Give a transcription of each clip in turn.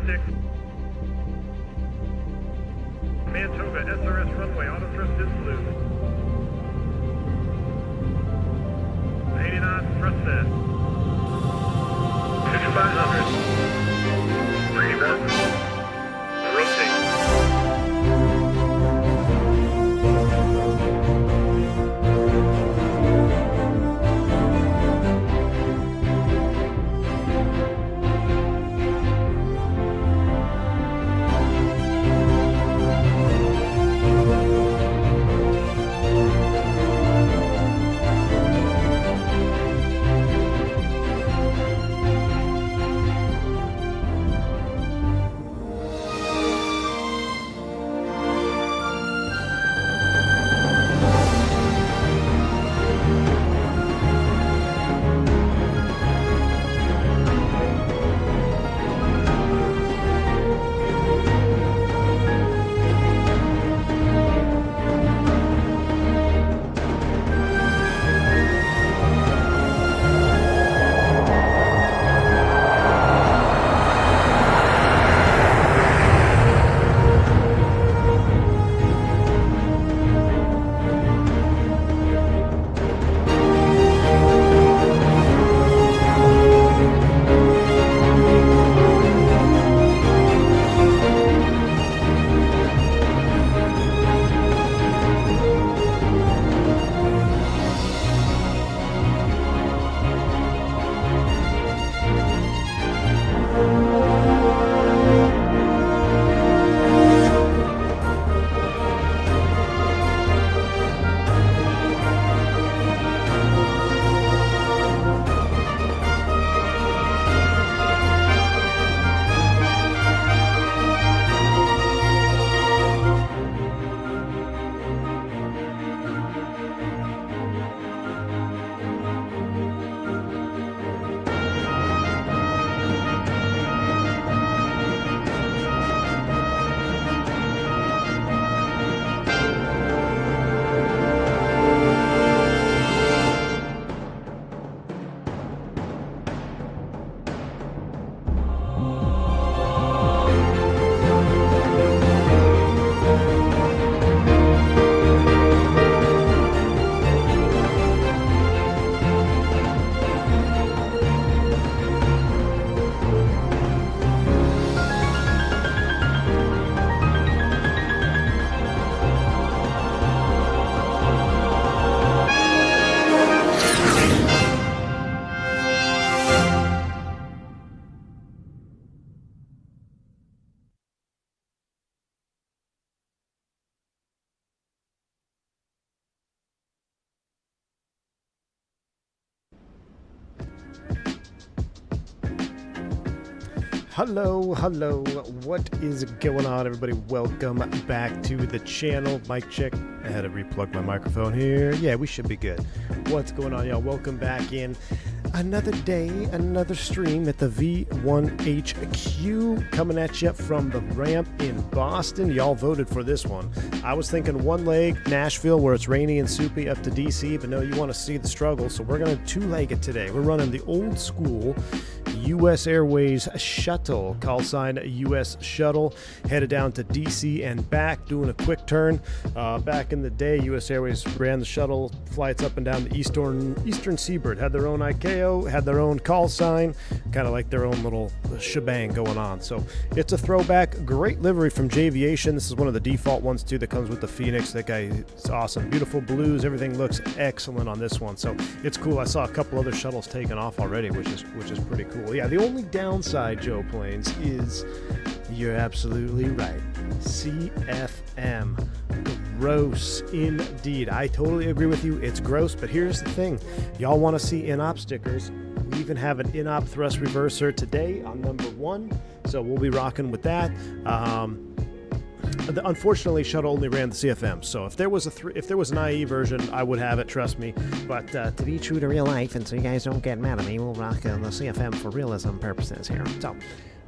stick. Man Toga, SRS runway, auto thrust is loose. 80 knots, thrust set. 5500. 3 rotate. Hello, what is going on, everybody? Welcome back to the channel. Mic check. I had to replug my microphone here. Yeah, we should be good. What's going on, y'all? Welcome back in. Another day, another stream at the V1HQ, coming at you from the ramp in Boston. Y'all voted for this one. I was thinking one leg, Nashville, where it's rainy and soupy, up to DC, but no, you want to see the struggle, so we're going to two-leg it today. We're running the old school U.S. Airways shuttle, call sign U.S. shuttle, headed down to DC and back, doing a quick turn. Back in the day, U.S. Airways ran the shuttle flights up and down the eastern seaboard, had their own ICAO, had their own call sign, kind of like their own little shebang going on. So it's a throwback, great livery from J'Aviation. This is one of the default ones too that comes with the Fenix. That guy is awesome, beautiful blues, everything looks excellent on this one. So it's cool. I saw a couple other shuttles taken off already, which is pretty cool. Yeah, the only downside, Joe Planes, is you're absolutely right. CFM. Gross indeed. I totally agree with you. It's gross, but here's the thing. Y'all want to see in-op stickers. We even have an in-op thrust reverser today on number 1, so we'll be rocking with that. Unfortunately, shuttle only ran the CFM, so if there was an IE version, I would have it, trust me. But to be true to real life, and so you guys don't get mad at me, we'll rock the CFM for realism purposes here. So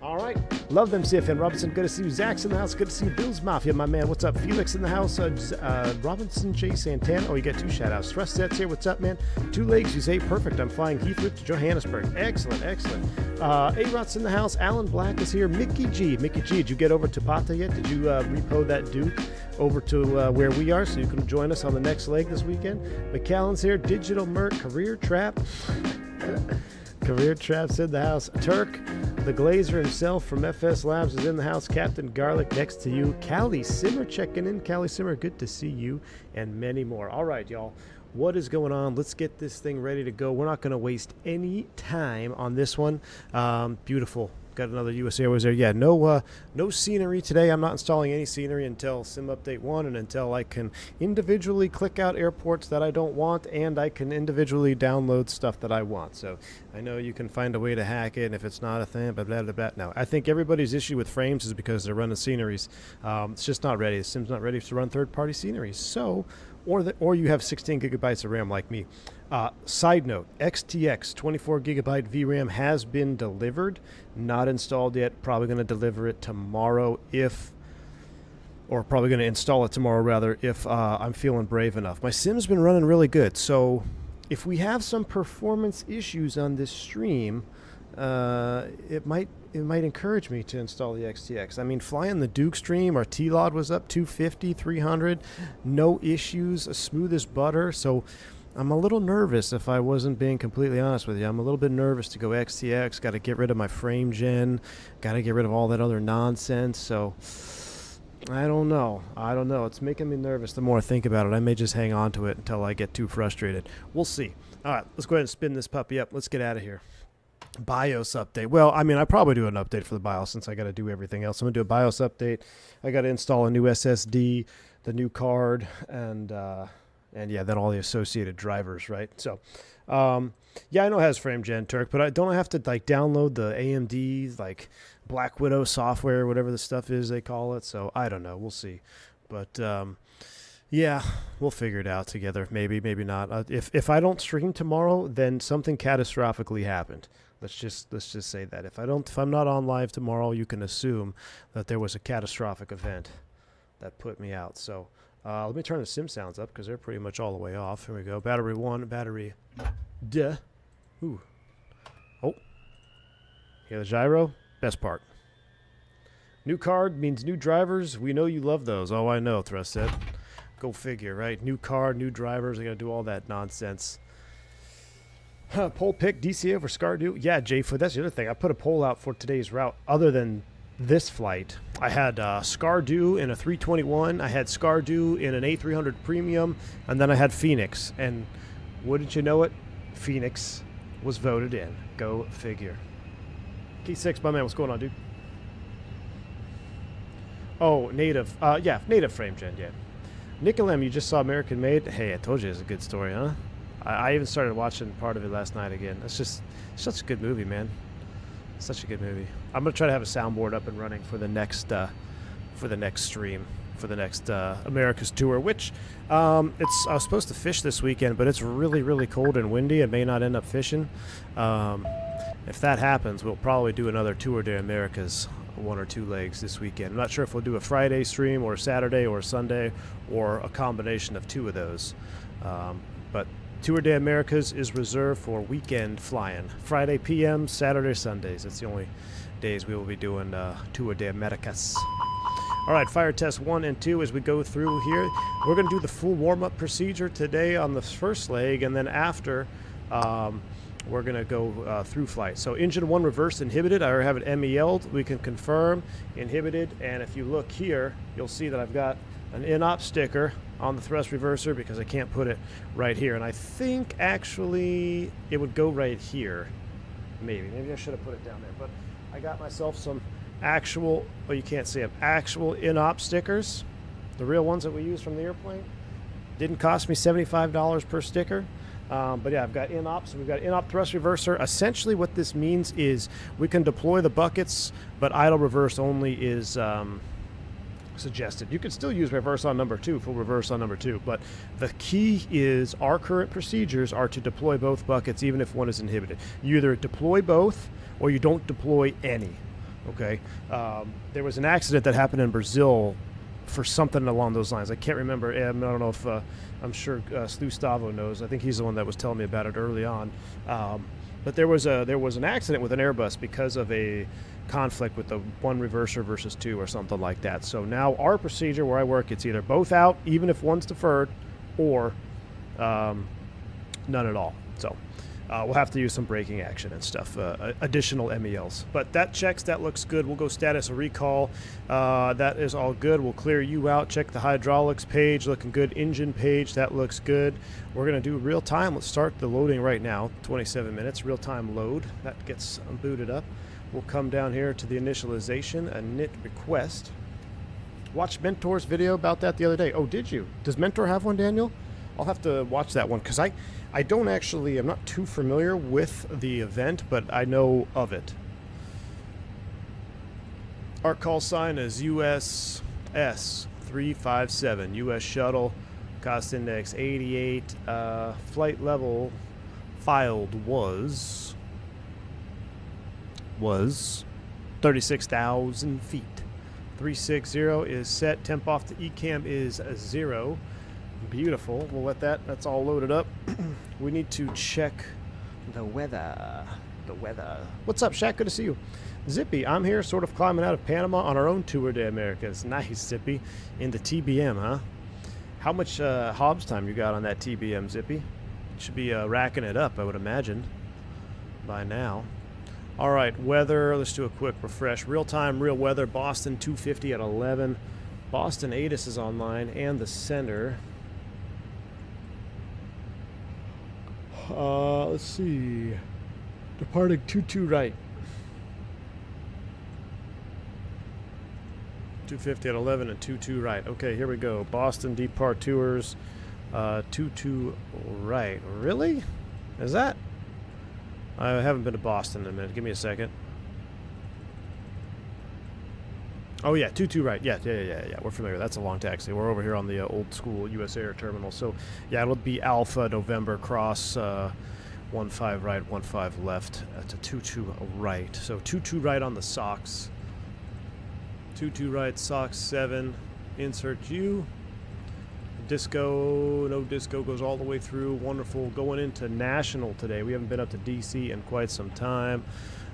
All right. Love them, CFN Robinson. Good to see you. Zach's in the house. Good to see you. Bill's Mafia, my man. What's up? Felix in the house. Robinson J. Santana. Oh, you got 2 shout-outs. Thrust Sets here. What's up, man? 2 legs. You say perfect. I'm flying Heathrow to Johannesburg. Excellent, excellent. A-Rot's in the house. Alan Black is here. Mickey G. Mickey G, did you get over to Pata yet? Did you repo that Duke over to where we are so you can join us on the next leg this weekend? McAllen's here. Digital Merc. Career Trap. Career Trap's in the house. Turk, the Glazer himself from FS Labs is in the house. Captain Garlic next to you. Callie Simmer checking in. Callie Simmer, good to see you, and many more. All right, y'all. What is going on? Let's get this thing ready to go. We're not going to waste any time on this one. Beautiful. Got another US Airways there. Yeah, no scenery today. I'm not installing any scenery until Sim Update 1 and until I can individually click out airports that I don't want, and I can individually download stuff that I want. So I know you can find a way to hack it, and if it's not a thing, blah, blah, blah, blah. No, I think everybody's issue with frames is because they're running sceneries. It's just not ready. The Sim's not ready to run third-party sceneries. So, or you have 16 gigabytes of RAM like me. Side note, XTX 24 gigabyte VRAM has been delivered, not installed yet. Probably going to deliver it tomorrow or probably going to install it tomorrow rather if I'm feeling brave enough. My Sim's been running really good, so if we have some performance issues on this stream, it might encourage me to install the XTX. I mean, flying the Duke stream, our T-Lod was up 250, 300, no issues, smooth as butter. So I'm a little nervous, if I wasn't being completely honest with you. I'm a little bit nervous to go XTX. Got to get rid of my frame gen. Got to get rid of all that other nonsense. So I don't know. It's making me nervous the more I think about it. I may just hang on to it until I get too frustrated. We'll see. All right, let's go ahead and spin this puppy up. Let's get out of here. BIOS update. Well, I mean, I probably do an update for the BIOS since I got to do everything else. I'm going to do a BIOS update. I got to install a new SSD, the new card, and yeah, then all the associated drivers, right? So, yeah, I know it has frame gen, Turk, but I don't have to like download the AMD like Black Widow software, whatever the stuff is they call it. So I don't know. We'll see. But yeah, we'll figure it out together. Maybe, maybe not. If I don't stream tomorrow, then something catastrophically happened. Let's just say that if I'm not on live tomorrow, you can assume that there was a catastrophic event that put me out. So let me turn the sim sounds up because they're pretty much all the way off. Here we go. Battery 1, battery. Duh. Ooh. Oh. Hear the gyro? Best part. New card means new drivers. We know you love those. Oh, I know, Thrust said. Go figure, right? New card, new drivers. I got to do all that nonsense. Poll pick DCA over Scardu. Yeah, J-Foot, that's the other thing. I put a poll out for today's route other than this flight. I had Scardu in a 321. I had Scardu in an A300 Premium. And then I had Fenix. And wouldn't you know it, Fenix was voted in. Go figure. Key 6, my man, what's going on, dude? Oh, native. Yeah, native frame gen, yeah. Nicolem, you just saw American Made. Hey, I told you it's a good story, huh? I even started watching part of it last night again. It's just such a good movie, man. Such a good movie. I'm gonna try to have a soundboard up and running for the next stream, for the next America's tour. Which I was supposed to fish this weekend, but it's really, really cold and windy. I may not end up fishing. If that happens, we'll probably do another Tour de Americas, 1 or 2 legs this weekend. I'm not sure if we'll do a Friday stream or a Saturday or a Sunday or a combination of 2 of those. But Tour de Americas is reserved for weekend flying. Friday PM, Saturday, Sundays. That's the only days we will be doing Tour de Americas. All right, fire test 1 and 2 as we go through here. We're going to do the full warm-up procedure today on the first leg, and then after we're going to go through flight. So engine 1 reverse inhibited. I already have it MEL'd. We can confirm inhibited, and if you look here, you'll see that I've got an in-op sticker on the thrust reverser because I can't put it right here. And I think actually it would go right here. Maybe I should have put it down there. But I got myself some actual, well, you can't see them, actual in-op stickers. The real ones that we use from the airplane. Didn't cost me $75 per sticker. But yeah, I've got in-op, so we've got in-op thrust reverser. Essentially what this means is we can deploy the buckets, but idle reverse only is suggested. You can still use reverse on number 2, full reverse on number 2, but the key is our current procedures are to deploy both buckets even if one is inhibited. You either deploy both or you don't deploy any. Okay. There was an accident that happened in Brazil for something along those lines. I can't remember. I don't know if I'm sure Slustavo knows. I think he's the one that was telling me about it early on. But there was an accident with an Airbus because of a conflict with the one reverser versus two or something like that. So now our procedure where I work, it's either both out, even if one's deferred, or none at all. So we'll have to use some braking action and stuff, additional MELs. But that checks, that looks good. We'll go status recall. That is all good. We'll clear you out. Check the hydraulics page, looking good. Engine page, that looks good. We're going to do real time. Let's start the loading right now. 27 minutes, real time load. That gets booted up. We'll come down here to the initialization, a init request. Watched Mentor's video about that the other day. Oh, did you? Does Mentor have one, Daniel? I'll have to watch that one because I don't actually, I'm not too familiar with the event, but I know of it. Our call sign is USS 357, US Shuttle, cost index 88, flight level filed was 36,000 feet. 360 is set, temp off the ECAM is 0. Beautiful. We'll let that's all loaded up. We need to check the weather. What's up, Shaq? Good to see you. Zippy, I'm here sort of climbing out of Panama on our own tour de Americas. Nice, Zippy. In the TBM, huh? How much Hobbs time you got on that TBM, Zippy? Should be racking it up, I would imagine, by now. All right, weather. Let's do a quick refresh. Real time, real weather. Boston 250 at 11. Boston ATIS is online and the center. Let's see. Departing 22 right. 250 at 11 and 22 right. Okay, here we go. Boston departures. 22 right. Really? Is that? I haven't been to Boston in a minute. Give me a second. Oh yeah, 22 right. Yeah. We're familiar. That's a long taxi. We're over here on the old school US Air terminal. So yeah, it'll be Alpha November cross 15 right, 15 left to 22 right. So 22 right on the socks. 22 right, socks 7. Insert U. Disco, no disco, goes all the way through. Wonderful. Going into National today. We haven't been up to DC in quite some time.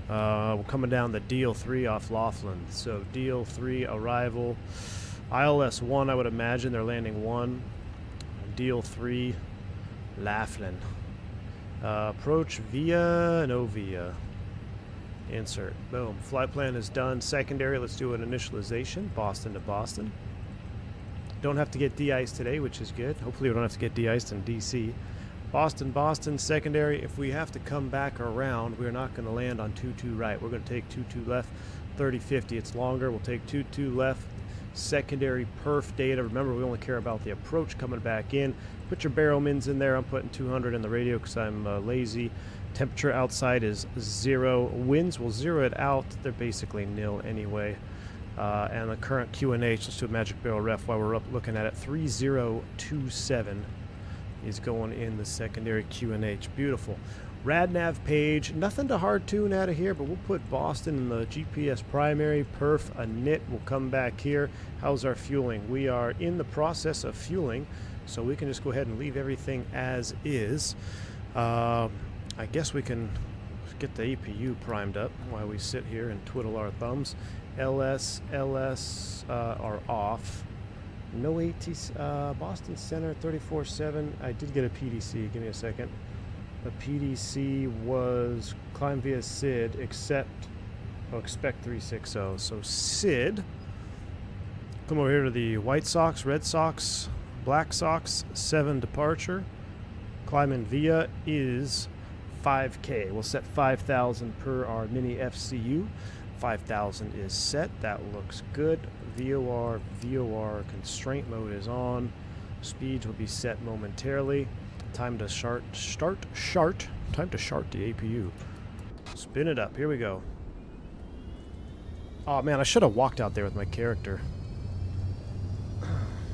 We're coming down the Deal 3 off Laughlin. So Deal 3 arrival. ILS 1, I would imagine they're landing 1. Deal 3, Laughlin. Approach via, no via. Insert. Boom. Flight plan is done. Secondary, let's do an initialization. Boston to Boston. Don't have to get de-iced today, which is good. Hopefully we don't have to get de-iced in DC. Boston, secondary. If we have to come back around, we're not going to land on 22 right. We're going to take 22 left, 3050. It's longer. We'll take 22 left. Secondary perf data. Remember, we only care about the approach coming back in. Put your barrel mins in there. I'm putting 200 in the radio because I'm lazy. Temperature outside is 0. Winds will 0 it out. They're basically nil anyway. And the current QNH, let's do a magic barrel ref while we're up looking at it. 3027 is going in the secondary QNH. Beautiful. RadNav page, nothing to hard tune out of here, but we'll put Boston in the GPS primary. Perf, a nit will come back here. How's our fueling? We are in the process of fueling, so we can just go ahead and leave everything as is. I guess we can get the APU primed up while we sit here and twiddle our thumbs. LS are off. No ATC, Boston Center 34.7. I did get a PDC. Give me a second. The PDC was climb via SID, expect 360. So SID, come over here to the White Sox, Red Sox, Black Sox, 7 departure. Climb in via is 5K. We'll set 5,000 per our mini FCU. 5,000 is set. That looks good. VOR constraint mode is on. Speeds will be set momentarily. Time to time to start the APU. Spin it up. Here we go. Oh man, I should have walked out there with my character.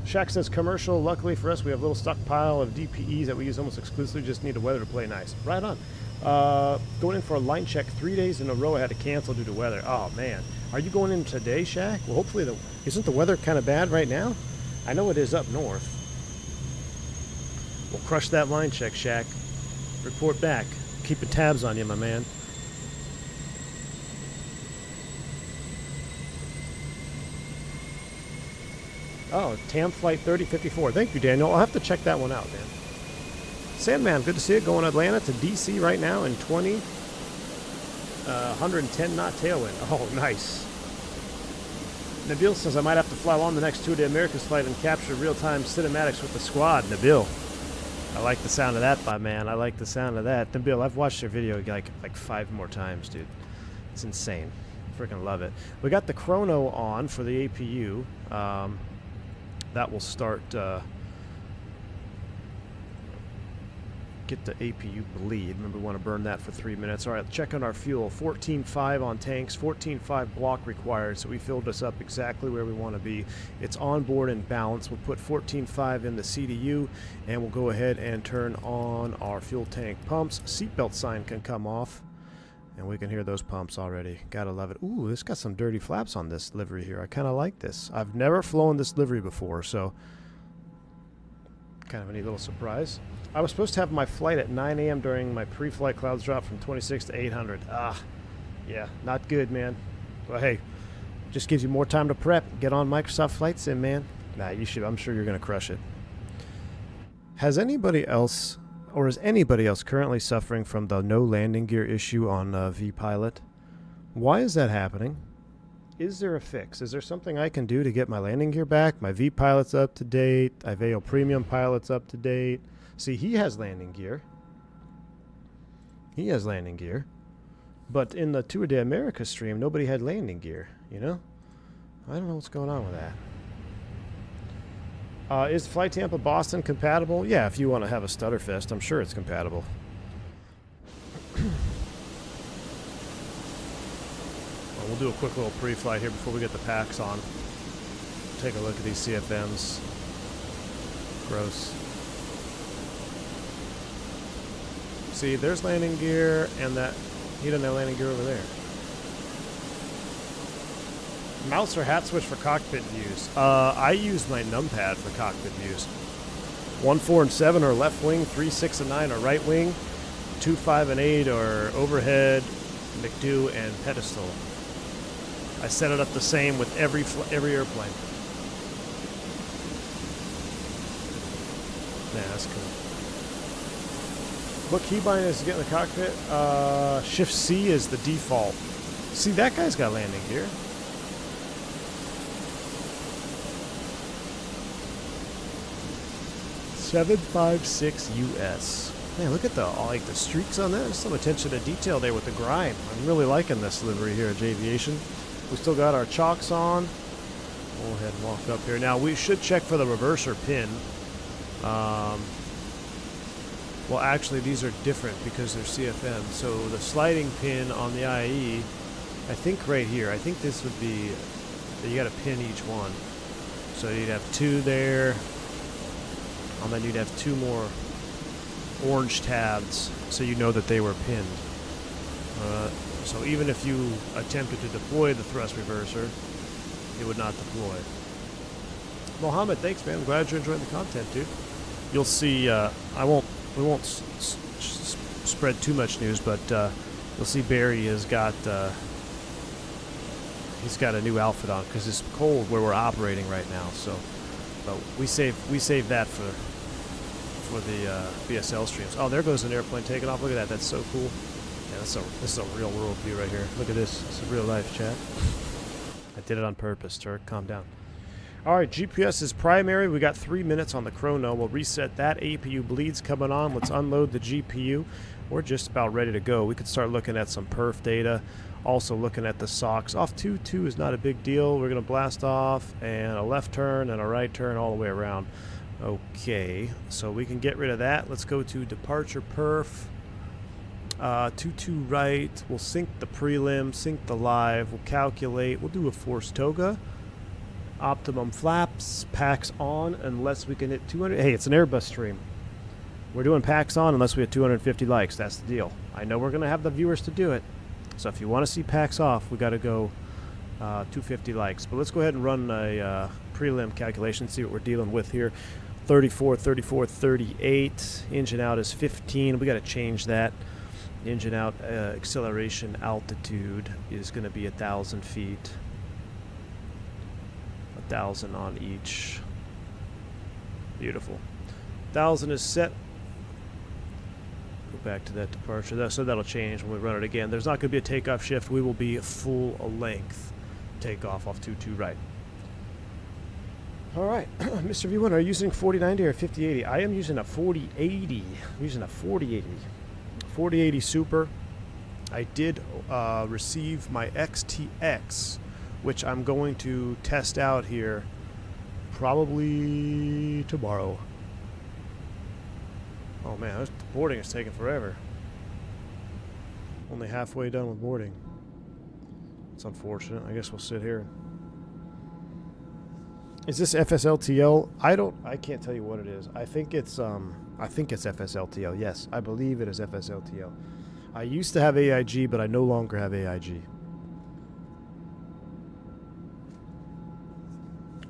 Shaq says commercial. Luckily for us, we have a little stockpile of DPEs that we use almost exclusively. Just need the weather to play nice. Right on. Going in for a line check 3 days in a row. I had to cancel due to weather. Oh, man. Are you going in today, Shaq? Well, hopefully, isn't the weather kind of bad right now? I know it is up north. We'll crush that line check, Shaq. Report back. Keeping tabs on you, my man. Oh, TAM Flight 3054. Thank you, Daniel. I'll have to check that one out, man. Sandman, good to see it. Going Atlanta to DC right now in 110 knot tailwind. Oh, nice. Nabil says I might have to fly on the next tour to America's flight and capture real-time cinematics with the squad. Nabil, I like the sound of that, my man. I like the sound of that. Nabil, I've watched your video like 5 more times, dude. It's insane. Freaking love it. We got the chrono on for the APU. That will start. Get the APU bleed. Remember, we want to burn that for 3 minutes. All right, check on our fuel. 14.5 on tanks, 14.5 block required, so we filled us up exactly where we want to be. It's on board and balanced. We'll put 14.5 in the CDU, and we'll go ahead and turn on our fuel tank pumps. Seatbelt sign can come off, and we can hear those pumps already. Gotta love it. Ooh, this got some dirty flaps on this livery here. I kind of like this. I've never flown this livery before, so kind of a neat little surprise. I was supposed to have my flight at 9 a.m. during my pre-flight clouds drop from 26 to 800. Ah, yeah, not good, man. Well, hey, just gives you more time to prep. Get on Microsoft Flight Sim, man. Nah, you should. I'm sure you're going to crush it. Has anybody else, or is anybody else currently suffering from the no landing gear issue on vPilot? Why is that happening? Is there a fix? Is there something I can do to get my landing gear back? My vPilot's up to date. Iveo Premium Pilot's up to date. See, he has landing gear. He has landing gear. But in the Tour de America stream, nobody had landing gear, you know? I don't know what's going on with that. Is Flight Tampa Boston compatible? Yeah, if you want to have a Stutterfest, I'm sure it's compatible. Well, we'll do a quick little pre-flight here before we get the packs on. Take a look at these CFMs. Gross. See, there's landing gear, and that he doesn't have landing gear over there. Mouse or hat switch for cockpit views? I use my numpad for cockpit views. 1, 4, and 7 are left wing, 3, 6, and 9 are right wing, 2, 5, and 8 are overhead, McDo, and pedestal. I set it up the same with every airplane. Yeah, that's cool. What keybind is to get in the cockpit? Shift C is the default. See, that guy's got landing gear. $756 US. Man, look at the streaks on that. There's some attention to detail there with the grime. I'm really liking this livery here at J-Aviation. We still got our chocks on. Go ahead and walk up here. Now, we should check for the reverser pin. Well, actually, these are different because they're CFM. So the sliding pin on the IE, I think right here, I think this would be, you got to pin each one. So you'd have 2 there, and then you'd have 2 more orange tabs so you know that they were pinned. So even if you attempted to deploy the thrust reverser, it would not deploy. Mohammed, thanks, man. I'm glad you're enjoying the content, dude. You'll see, we won't spread too much news, but you'll see Barry has got he's got a new outfit on because it's cold where we're operating right now. So, but we save that for the BSL streams. Oh, there goes an airplane taking off. Look at that. That's so cool. Yeah, this is a real world view right here. Look at this. It's a real life, chat. I did it on purpose, Turk. Calm down. All right, GPS is primary. We got 3 minutes on the chrono. We'll reset that. APU bleeds coming on. Let's unload the GPU. We're just about ready to go. We could start looking at some perf data. Also looking at the SOCs. Off 2-2 is not a big deal. We're going to blast off and a left turn and a right turn all the way around. Okay, so we can get rid of that. Let's go to departure perf. 2-2 right. We'll sync the prelim, sync the live. We'll calculate. We'll do a force toga. Optimum flaps, packs on, unless we can hit 200. Hey, it's an Airbus stream. We're doing packs on unless we have 250 likes. That's the deal. I know we're going to have the viewers to do it. So if you want to see packs off, we got to go 250 likes. But let's go ahead and run a prelim calculation, see what we're dealing with here. 34, 34, 38. Engine out is 15. We got to change that. Engine out acceleration altitude is going to be 1,000 feet. 1,000 on each. Beautiful. 1,000 is set. Go back to that departure. So that'll change when we run it again. There's not going to be a takeoff shift. We will be full length takeoff off 22 right. All right, Mr. V1, are you using 4090 or 5080? I am using a 4080. I'm using a 4080. 4080 Super. I did receive my XTX, which I'm going to test out here probably tomorrow. Oh man, this boarding is taking forever. Only halfway done with boarding. It's unfortunate. I guess we'll sit here. Is this FSLTL? I can't tell you what it is. I think it's FSLTL. Yes, I believe it is FSLTL. I used to have AIG, but I no longer have AIG.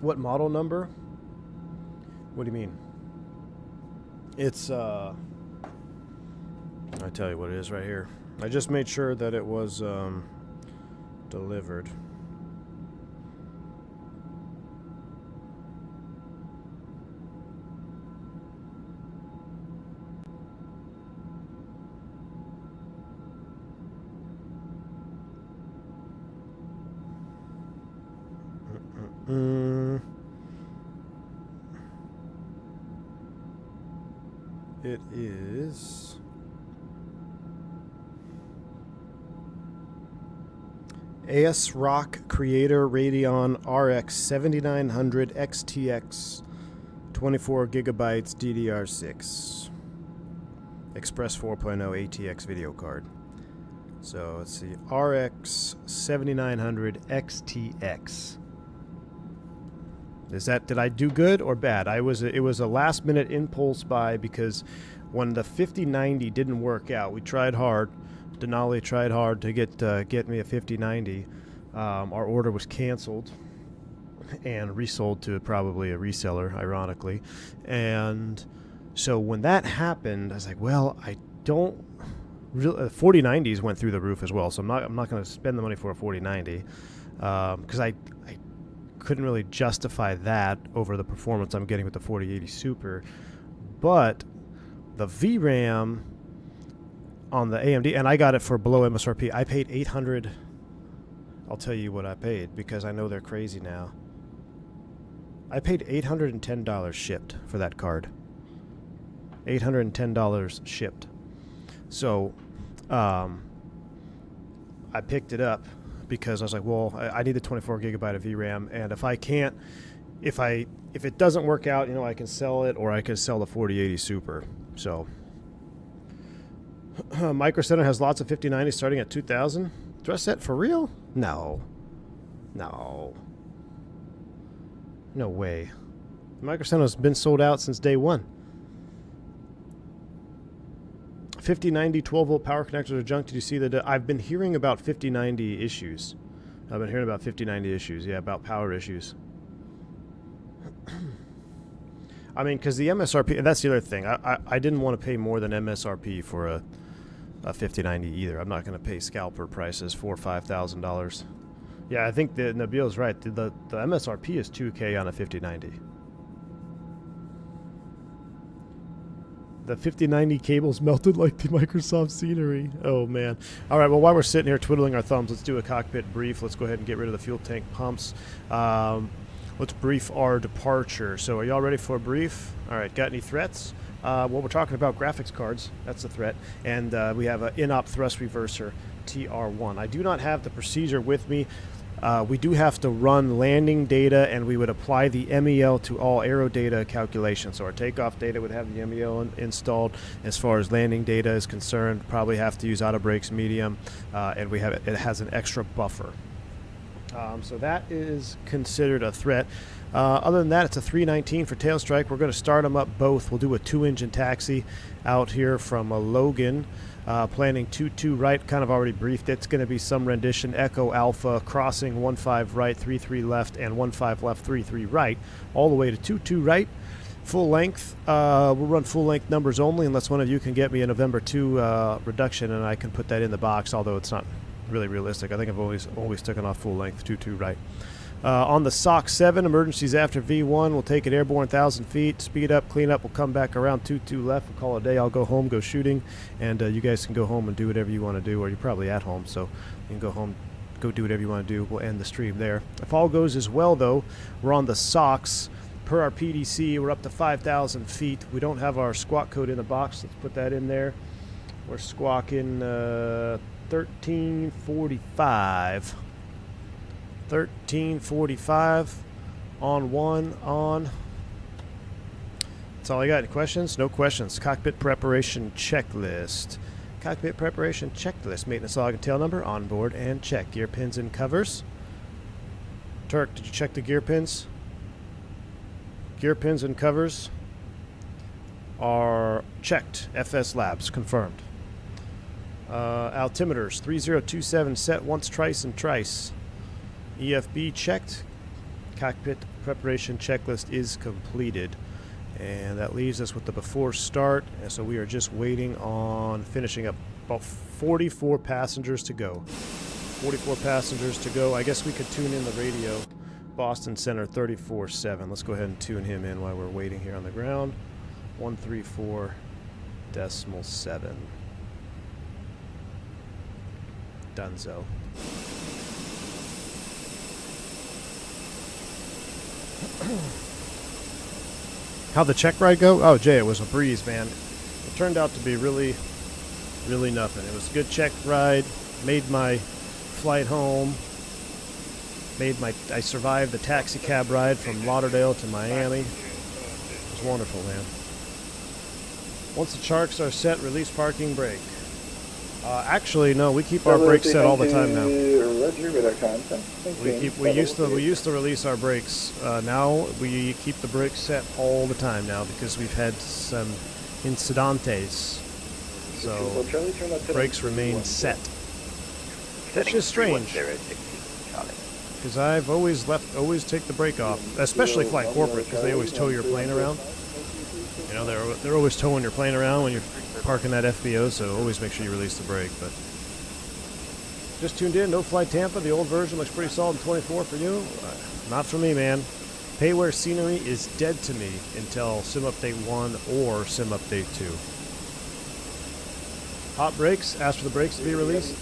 What model number? What do you mean? It's I tell you what it is right here. I just made sure that it was delivered. It is ASRock Creator Radeon RX 7900 XTX 24 gigabytes DDR6 Express 4.0 ATX video card. So let's see, RX 7900 XTX. Did I do good or bad? It was a last minute impulse buy because when the 5090 didn't work out, we tried hard. Denali tried hard to get me a 5090. Our order was canceled and resold to probably a reseller, ironically. And so when that happened, I was like, well, I don't really. 4090s went through the roof as well, so I'm not going to spend the money for a 4090 because I couldn't really justify that over the performance I'm getting with the 4080 Super. But the VRAM on the AMD, and I got it for below MSRP. I paid $800. I'll tell you what I paid because I know they're crazy now. I paid $810 shipped for that card. $810 shipped. So I picked it up because I was like, well, I need the 24 gigabyte of VRAM, and if it doesn't work out, I can sell it, or I can sell the 4080 Super. So Micro Center has lots of 5090s starting at 2,000. Thrust set for real? No way. Micro Center has been sold out since day one. 5090 12-volt power connectors are junk. Did you see that? I've been hearing about 5090 issues. Yeah, about power issues. I mean, because the MSRP, and that's the other thing. I didn't want to pay more than MSRP for a 5090 either. I'm not going to pay scalper prices $4,000 or $5,000. Yeah, I think that Nabil's right. The MSRP is $2K on a 5090. The 5090 cables melted like the Microsoft scenery. Oh, man. All right, well, while we're sitting here twiddling our thumbs, let's do a cockpit brief. Let's go ahead and get rid of the fuel tank pumps. Let's brief our departure. So are y'all ready for a brief? All right, got any threats? Well, we're talking about graphics cards. That's a threat. And we have an in-op thrust reverser, TR1. I do not have the procedure with me. We do have to run landing data, and we would apply the MEL to all aero data calculations. So our takeoff data would have the MEL installed. As far as landing data is concerned, probably have to use auto brakes medium, and it has an extra buffer. So that is considered a threat. Other than that, it's a 319 for tail strike. We're going to start them up both. We'll do a 2-engine taxi out here from Logan. Planning 2-2 right, kind of already briefed. It's going to be some rendition. Echo Alpha crossing 1-5 right, 3-3 left, and 1-5 left, 3-3 right, all the way to 2-2 right. Full length. We'll run full length numbers only unless one of you can get me a November 2 reduction, and I can put that in the box, although it's not really realistic. I think I've always taken off full length, 2-2 right. On the SOC 7, emergencies after V1. We'll take it airborne 1,000 feet, speed up, clean up. We'll come back around 2-2 left. We'll call it a day. I'll go home, go shooting, and you guys can go home and do whatever you want to do, or you're probably at home, so you can go home, go do whatever you want to do. We'll end the stream there. If all goes as well, though, we're on the SOCs. Per our PDC, we're up to 5,000 feet. We don't have our squawk code in the box. Let's put that in there. We're squawking 1345. 1345 on 1 on. That's all I got. Any questions? No questions. Cockpit preparation checklist. Cockpit preparation checklist. Maintenance log and tail number. On board and check. Gear pins and covers. Turk, did you check the gear pins? Gear pins and covers are checked. FS Labs confirmed. Altimeters 3027 set once twice and trice. EFB checked. Cockpit preparation checklist is completed. And that leaves us with the before start. And so we are just waiting on finishing up. About 44 passengers to go. 44 passengers to go. I guess we could tune in the radio. Boston Center 34.7. Let's go ahead and tune him in while we're waiting here on the ground. 134.7. Dunzo. How'd the check ride go? Oh, Jay, it was a breeze, man. It turned out to be really nothing. It was a good check ride. Made my flight home. I survived the taxi cab ride from Lauderdale to Miami. It was wonderful, man. Once the charks are set, release parking brake. Actually, no, we keep our brakes set all the time now. We used to release our brakes. Now we keep the brakes set all the time now because we've had some incidentes. So brakes remain set. Which is strange. Because I've always take the brake off, especially flight corporate, because they always tow your plane around. You know, they're always towing your plane around when you're parking that FBO, so always make sure you release the brake. But just tuned in, no flight Tampa. The old version looks pretty solid in 24 for you. Not for me, man. Payware scenery is dead to me until Sim Update 1 or Sim Update 2. Hot brakes, ask for the brakes to be released.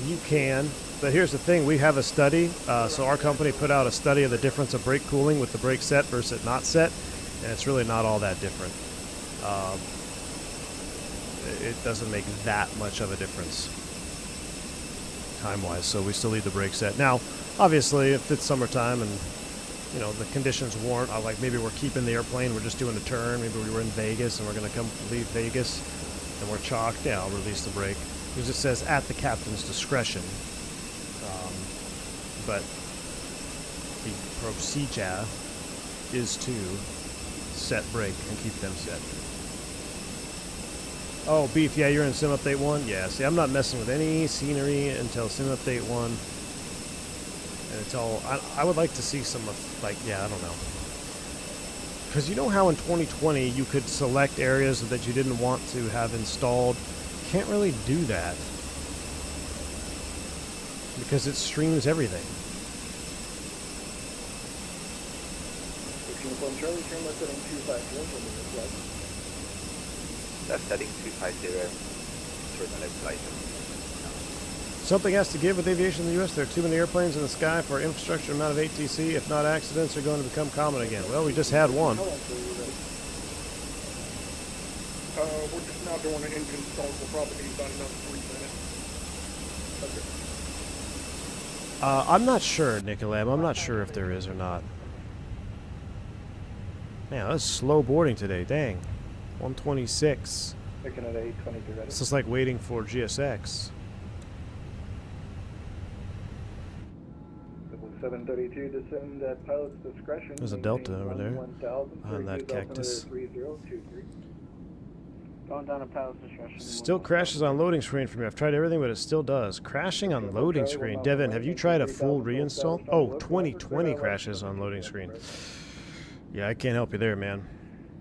You can, but here's the thing. We have a study. So our company put out a study of the difference of brake cooling with the brake set versus not set, and it's really not all that different. It doesn't make that much of a difference time-wise, so we still leave the brake set. Now, obviously, if it's summertime and you know the conditions warrant, like maybe we're keeping the airplane, we're just doing a turn, maybe we were in Vegas and we're going to leave Vegas and we're chalked, yeah, I'll release the brake. Because it says at the captain's discretion. But the procedure is to set brake and keep them set. Oh, Beef, yeah, you're in Sim Update 1? Yeah, see, I'm not messing with any scenery until Sim Update 1. And it's all, I would like to see some, like, yeah, I don't know. Because you know how in 2020 you could select areas that you didn't want to have installed? Can't really do that because it streams everything. That's setting 250 for the next flight. Something has to give with aviation in the U.S. There are too many airplanes in the sky for infrastructure amount of ATC. If not, accidents are going to become common again. Well, we just had one. We're just now doing an engine start. We'll probably need about another 3 minutes. I'm not sure, Nicolam. I'm not sure if there is or not. Man, that's slow boarding today. Dang. 126. Looking at A20, ready? This is like waiting for GSX. 732, descend at pilot's discretion. There's a Delta maintain over there, 11,000, behind that altimeter cactus. 3023. Going down to pilot's discretion. Still crashes on loading screen for me. I've tried everything, but it still does. Crashing on loading screen. Devin, have you tried a full reinstall? Oh, 2020 crashes on loading screen. Yeah, I can't help you there, man.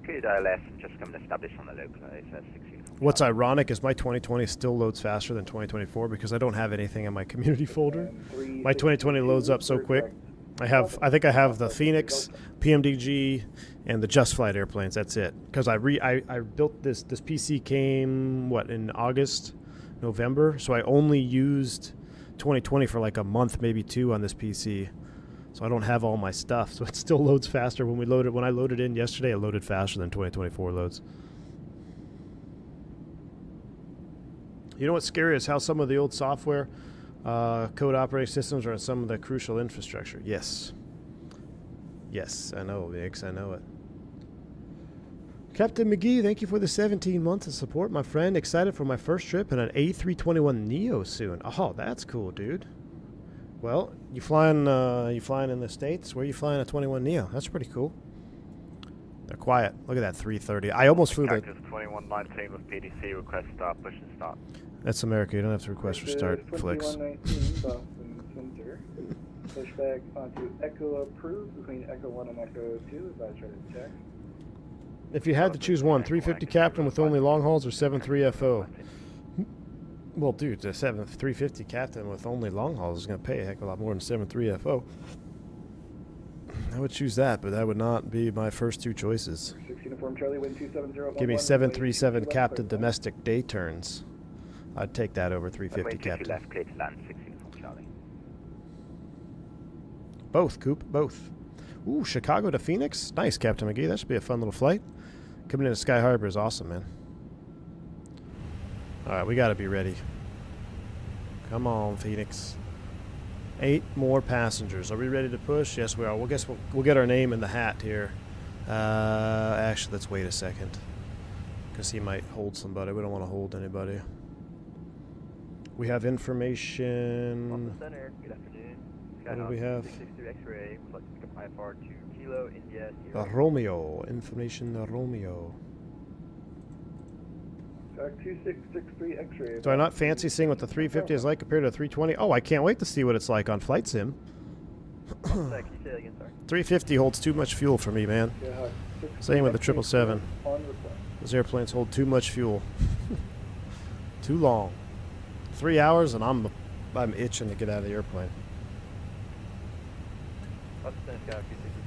Cleared ILS, just coming established on the local ASS 16. What's ironic is my 2020 still loads faster than 2024 because I don't have anything in my community folder. My 2020 loads up so quick. I think I have the Fenix, PMDG, and the Just Flight airplanes. That's it. Because I built this PC came in August, November. So I only used 2020 for like a month, maybe two on this PC. So I don't have all my stuff. So it still loads faster when we load it. When I loaded in yesterday, it loaded faster than 2024 loads. You know what's scary is how some of the old software code operating systems are in some of the crucial infrastructure. Yes. Yes, I know, Viggs, I know it. Captain McGee, thank you for the 17 months of support, my friend. Excited for my first trip in an A321 Neo soon. Oh, that's cool, dude. Well, you flying in the States? Where are you flying a 21 Neo? That's pretty cool. They're quiet. Look at that 330. I almost flew the... 2119 with PDC, request start, push and start. That's America. You don't have to request for start, Flicks. 2119, Boston Center. Pushback onto Echo approved between Echo 1 and Echo 2 as I try to check. If you had to choose one, 350 Captain with only long hauls or 73 FO? Well, dude, the 350 Captain with only long hauls is going to pay a heck of a lot more than 73 FO. I would choose that, but that would not be my first two choices. 16 inform Charlie, wind 270. Give me 737 Captain domestic day turns. I'd take that over 350 Captain. Left, clear to land, 16 inform Charlie. Both, Coop, both. Ooh, Chicago to Phoenix? Nice, Captain McGee. That should be a fun little flight. Coming into Sky Harbor is awesome, man. Alright, we gotta be ready. Come on, Phoenix. 8 more passengers. Are we ready to push? Yes, we are. We'll get our name in the hat here. Actually, let's wait a second. Because he might hold somebody. We don't want to hold anybody. We have information. On the center, good afternoon. What do we have? 662 X-ray, would like to pick up IFR 2 Kilo, India, The Romeo. Information, the Romeo. 2663 X-ray. Do I not fancy seeing what the 350 is like compared to the 320? Oh, I can't wait to see what it's like on Flight Sim. Can you say that again, sorry? 350 holds too much fuel for me, man. Same with the 777. Those airplanes hold too much fuel. Too long. 3 hours and I'm itching to get out of the airplane. On the center, Sky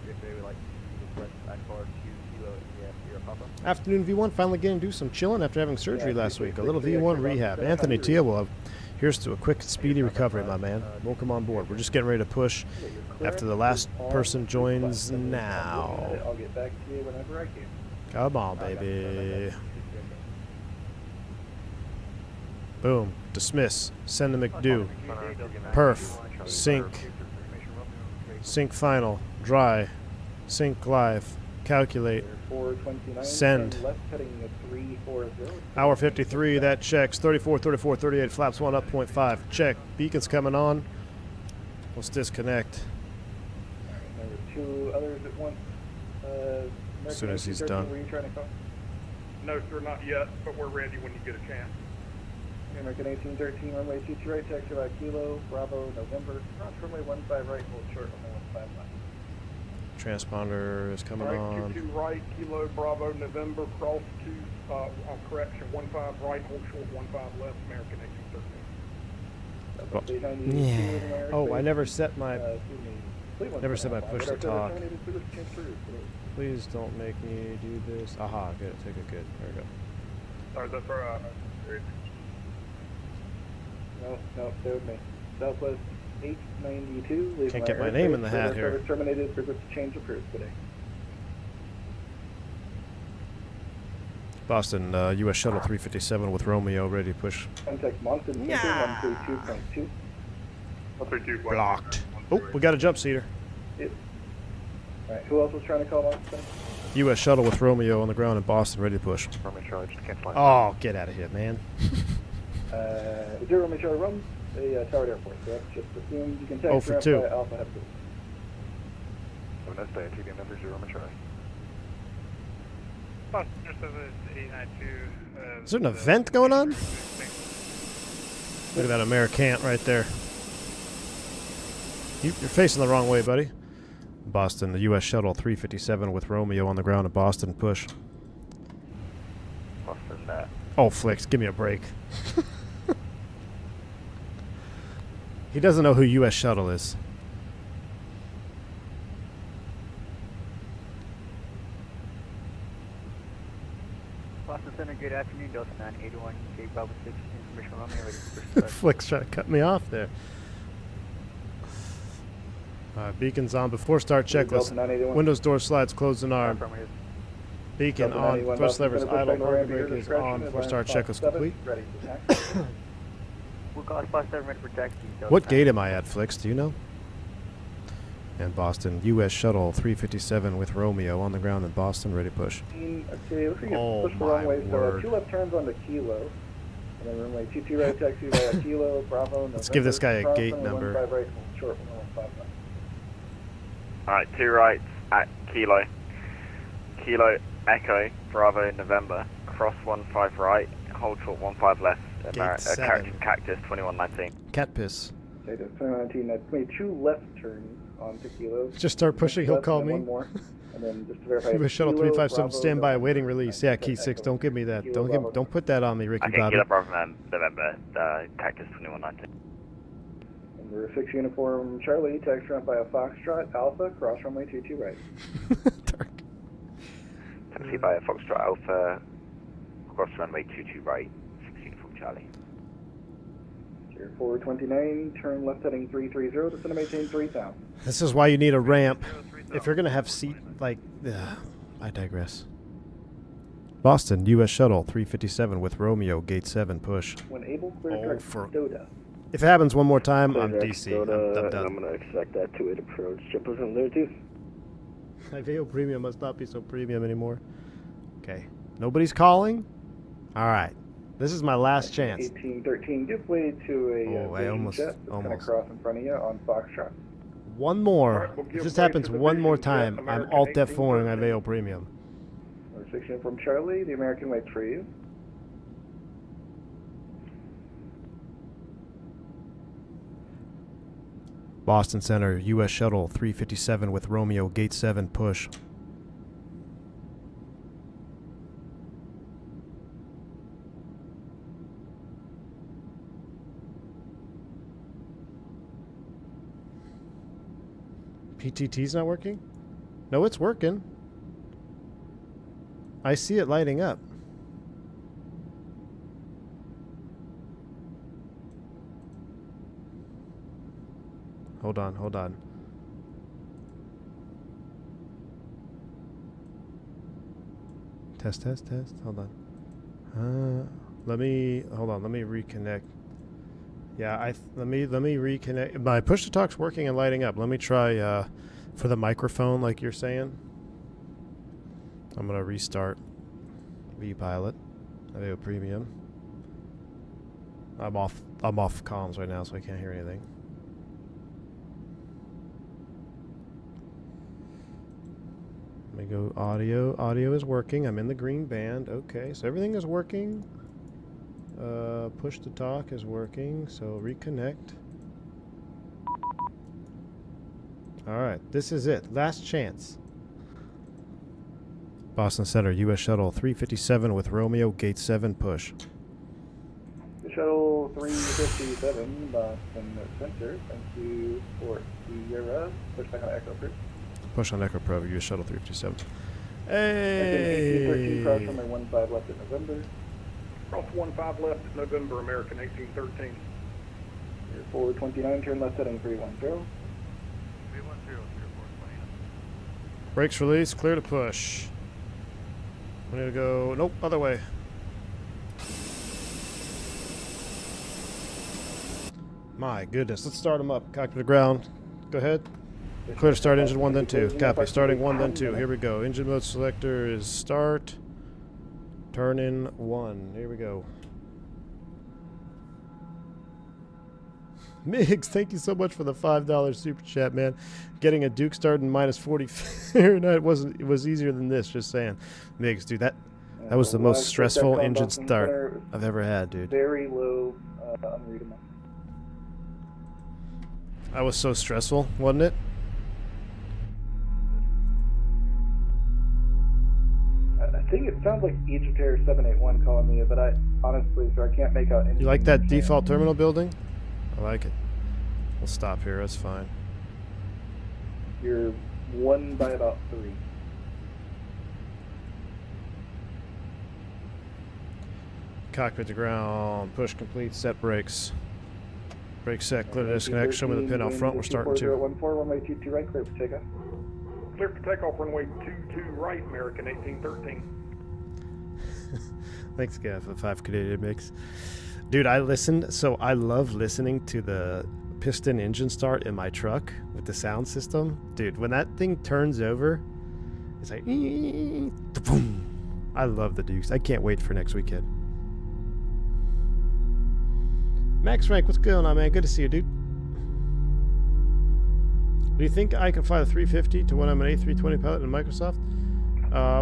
263 X-ray, would like to request IFR 2 Kilo, India, Sierra Papa. Afternoon V1, finally getting to do some chilling after having surgery last week. A little V1 rehab. Anthony Tia will here's to a quick, speedy recovery, my man. Welcome on board. We're just getting ready to push after the last person joins now. I'll get back to you whenever I can. Come on, baby. Boom. Dismiss. Send to McDo. Perf. Sync. Sync final. Dry. Sync live. Calculate. Send. Hour 53, that checks. 34, 34, 38, flaps 1 up, 0.5. Check. Beacon's coming on. Let's disconnect. Number 2 others at once. As soon as he's done. Were you trying to call? No, sir, not yet, but we're ready when you get a chance. American 1813, runway 22 right, taxi by Kilo, Bravo, November. Cross runway 15 right, hold short, runway 15 left. Transponder is coming Right, on. 22 right, Kilo, Bravo, November, cross 2, correction, 15 right, hold short, 15 left, American 1813. Yeah. Oh, I never set my push to talk. Please don't make me do this. Aha, good. Take it good. There we go. Sorry, that's for, No, stay with me. Southwest 892. Can't get my name in the hat here. Terminated. Service change approved today. Boston, U.S. Shuttle 357 with Romeo ready to push. Contact Monson Center 132.2. 132. Blocked. Oh, we got a jump seater. Yep. All right, who else was trying to call Monson? U.S. Shuttle with Romeo on the ground in Boston ready to push. Oh, get out of here, man. 0 Romeo Charlie Rum, the Tower Airport, correct? Just assume you can text 0 for 2. Alpha Hepburn. Have a nice day. TBM number 0, Charlie. Is there an event going on? Look at that Americant right there. You're facing the wrong way, buddy. Boston, the U.S. Shuttle 357 with Romeo on the ground at Boston. Push. Boston there. Oh, Flix, give me a break. He doesn't know who U.S. Shuttle is. Boston Center, good afternoon. Delta 981, J Bravo 6, information Romeo, ready for push. Flix trying to cut me off there. Beacon's on before start checklist. Windows door slides closed in arm. Beacon on. Thrust levers idle. Parking brake is on. Before start checklist complete. Ready for taxi. We'll call Spot 7 ready for taxi. What gate am I at, Flix? Do you know? And Boston, U.S. Shuttle 357 with Romeo on the ground in Boston. Ready to push. Okay, looks like Oh, it's pushed the wrong my way. So word. 2 left turns onto Kilo. And then runway 22 right taxi via Kilo, Bravo. Let's give this guy a November, gate cross, runway number. 15 right, hold short, runway 15 left. Alright, 2 rights at Kilo. Kilo, Echo, Bravo, November. Cross 15 right, hold short 15 left. Gate 7. Character Cactus 2119. Cat piss. Okay, that's 2019. That's made 2 left turns onto Kilo. Just start pushing, he'll Left, call and me. One more. And then just to verify. U.S. Shuttle Kilo, 357 Bravo, stand by November, awaiting release. Yeah, key Echo, 6. Don't give me that. Kilo, Bravo, Don't put that on me, Ricky Okay, Bobby. Kilo, Bravo, November. Cactus 2119. Number 6 uniform Charlie, taxi front by a Foxtrot Alpha, cross runway 22 right. Dark. Taxi by a Foxtrot Alpha, cross runway 22 right, 6 uniform Charlie. 429, turn left heading 330, descend to maintain 3000. This is why you need a ramp. If you're going to have seat, like, I digress. Boston, U.S. Shuttle 357 with Romeo, gate 7, push. When able, clear Oh, direct for- Doda. If it happens one more time, I'm DC. I'm done. I'm going to expect that 2-8 approach. Triple in there too. IVO premium must not be so premium anymore. Okay. Nobody's calling? All right. This is my last chance. 1813, give way to a Oh, I Vision almost- jet that's going to almost. cross in front of you on Foxtrot. One more. Alright, we'll If give this way happens to the one more Vision time, Jet, I'm American alt F4ing 1813. IVO premium. Number 6 uniform Charlie, the American waits for you. Boston Center, U.S. Shuttle 357 with Romeo, gate 7, push. PTT's not working? No, it's working. I see it lighting up. Hold on, hold on. Test, test, test. Hold on. Let me reconnect. Yeah, let me reconnect. My push to talk's working and lighting up. Let me try for the microphone, like you're saying. I'm gonna restart VPilot. Avio Premium. I'm off comms right now, so I can't hear anything. Let me go audio. Audio is working. I'm in the green band. Okay, so everything is working. Push to talk is working, so reconnect. Alright, this is it. Last chance. Boston Center, U.S. Shuttle 357 with Romeo, gate 7, push. The Shuttle 357, Boston Center, thank you for your pushback on Echo Group. Push on Echo Pro, U.S. Shuttle 357. 1813, cross Hey! runway 15 left at November. Cross 15 left at November, American 1813. 429, turn left heading 310. Brakes release, clear to push. We need to go, nope, other way. My goodness, let's start them up. Cockpit to ground. Go ahead. Clear to start engine 1, then 2. Copy. Starting 1, then 2. Here we go. Engine mode selector is start. Turn in 1. Here we go. Migs, thank you so much for the $5 super chat, man. Getting a Duke start in minus 40 Fahrenheit it was easier than this, just saying. Migs, dude, that was the most stressful engine start I've ever had, dude. Very low unreadable. That was so stressful, wasn't it? I think it sounds like Egypt Air 781 calling me, but I honestly, sir, I can't make out anything. You like that default terminal building? I like it. We'll stop here, that's fine. You're 1 by about 3. Cockpit to ground, push complete, set brakes. Brake set, clear to disconnect, show me the pin out front, we're starting to. 4014, runway 22 right, clear for takeoff. Clear for takeoff, runway 22 right, American 1813. Thanks, Gav, for 5 Canadian mix. Dude, I love listening to the piston engine start in my truck with the sound system. Dude, when that thing turns over, it's like, boom. I love the Dukes. I can't wait for next weekend. Max Frank, what's going on, man? Good to see you, dude. Do you think I can fly the 350 to when I'm an A320 pilot in Microsoft?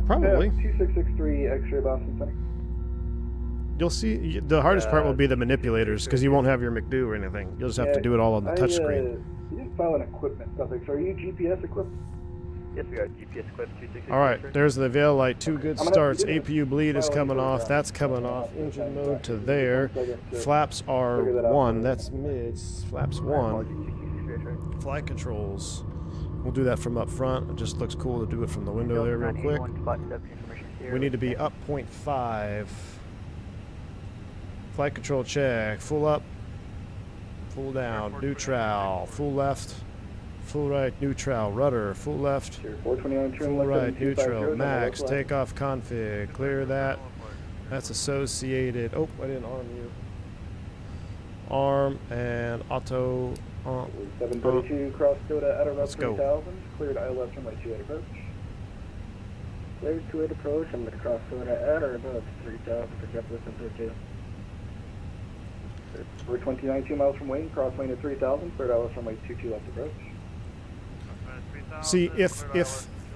Probably. 2663 X-ray Boston Fenix. You'll see, the hardest part will be the manipulators, because you won't have your McDo or anything. You'll just have to do it all on the touchscreen. You didn't file an equipment topic, so are you GPS equipped? Yes, we are GPS equipped 266. Alright, there's the Veil Light, 2 good starts. APU bleed is coming off, that's coming off. Engine mode to there. Flaps are 1, that's mids. Flaps 1. Flight controls. We'll do that from up front. It just looks cool to do it from the window there real quick. We need to be up 0.5. Flight control check. Full up. Full down. Neutral. Full left. Full right. Neutral. Rudder. Full left. Full right. Neutral. Max. Takeoff config. Clear that. That's associated. Oh, I didn't arm you. Arm and auto. 732 cross Toga at around 3000. Cleared ILS runway 28 approach. Cleared 28 approach. I'm going to cross Toga at or above 3000 for JetBlue and 32. We're 29 2 miles from wing, cross lane at 3000, cleared ILS runway 22 left approach. See, if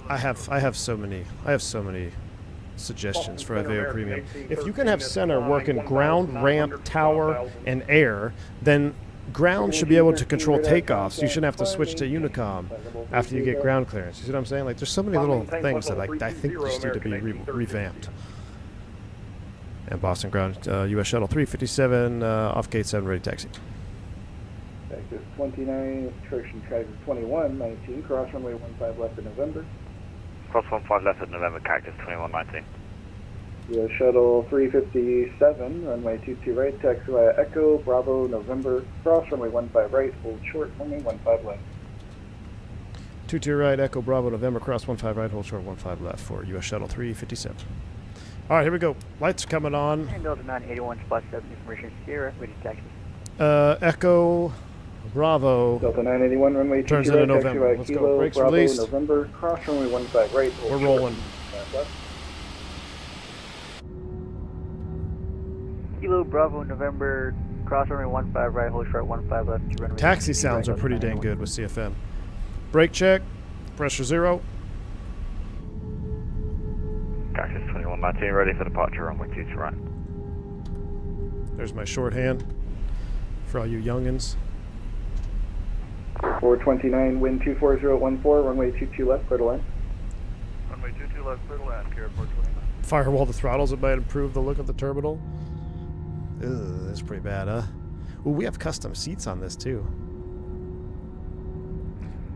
I have so many suggestions for FAO Premium. If you can have center work in ground, ramp, tower, and air, then ground should be able to control takeoffs. You shouldn't have to switch to Unicom after you get ground clearance. You see what I'm saying? Like, there's so many little things that I think just need to be revamped. And Boston ground, U.S. Shuttle 357, off gate 7, ready taxi. Cactus 29, correction, Cactus 2119, cross runway 15 left in November. Cross 15 left in November, Cactus 2119. U.S. Shuttle 357, runway 22 right, taxi via Echo, Bravo, November, cross runway 15 right, hold short, runway 15 left. 22 right, Echo, Bravo, November, cross 15 right, hold short, 15 left for U.S. Shuttle 357. All right, here we go. Lights are coming on. And Delta 981 spot 7 information Sierra, ready taxi. Echo, Bravo. Delta 981, runway 22 turns right, into taxi November. via Let's Kilo, go. Brakes Bravo, released. November, cross runway 15 right, hold We're short, rolling. left. Kilo, Bravo, November, cross runway 15 right, hold short 15 left to runway. Taxi sounds are pretty dang good with CFM. Brake check. Pressure 0. Cactus 2119, ready for departure, runway 22 right. There's my shorthand for all you youngins. 429, wind 24014, runway 22 left, clear to land. Runway 22 left, clear to land, Kira 429. Firewall the throttles, it might improve the look of the terminal. Ugh, that's pretty bad, huh? Ooh, we have custom seats on this too.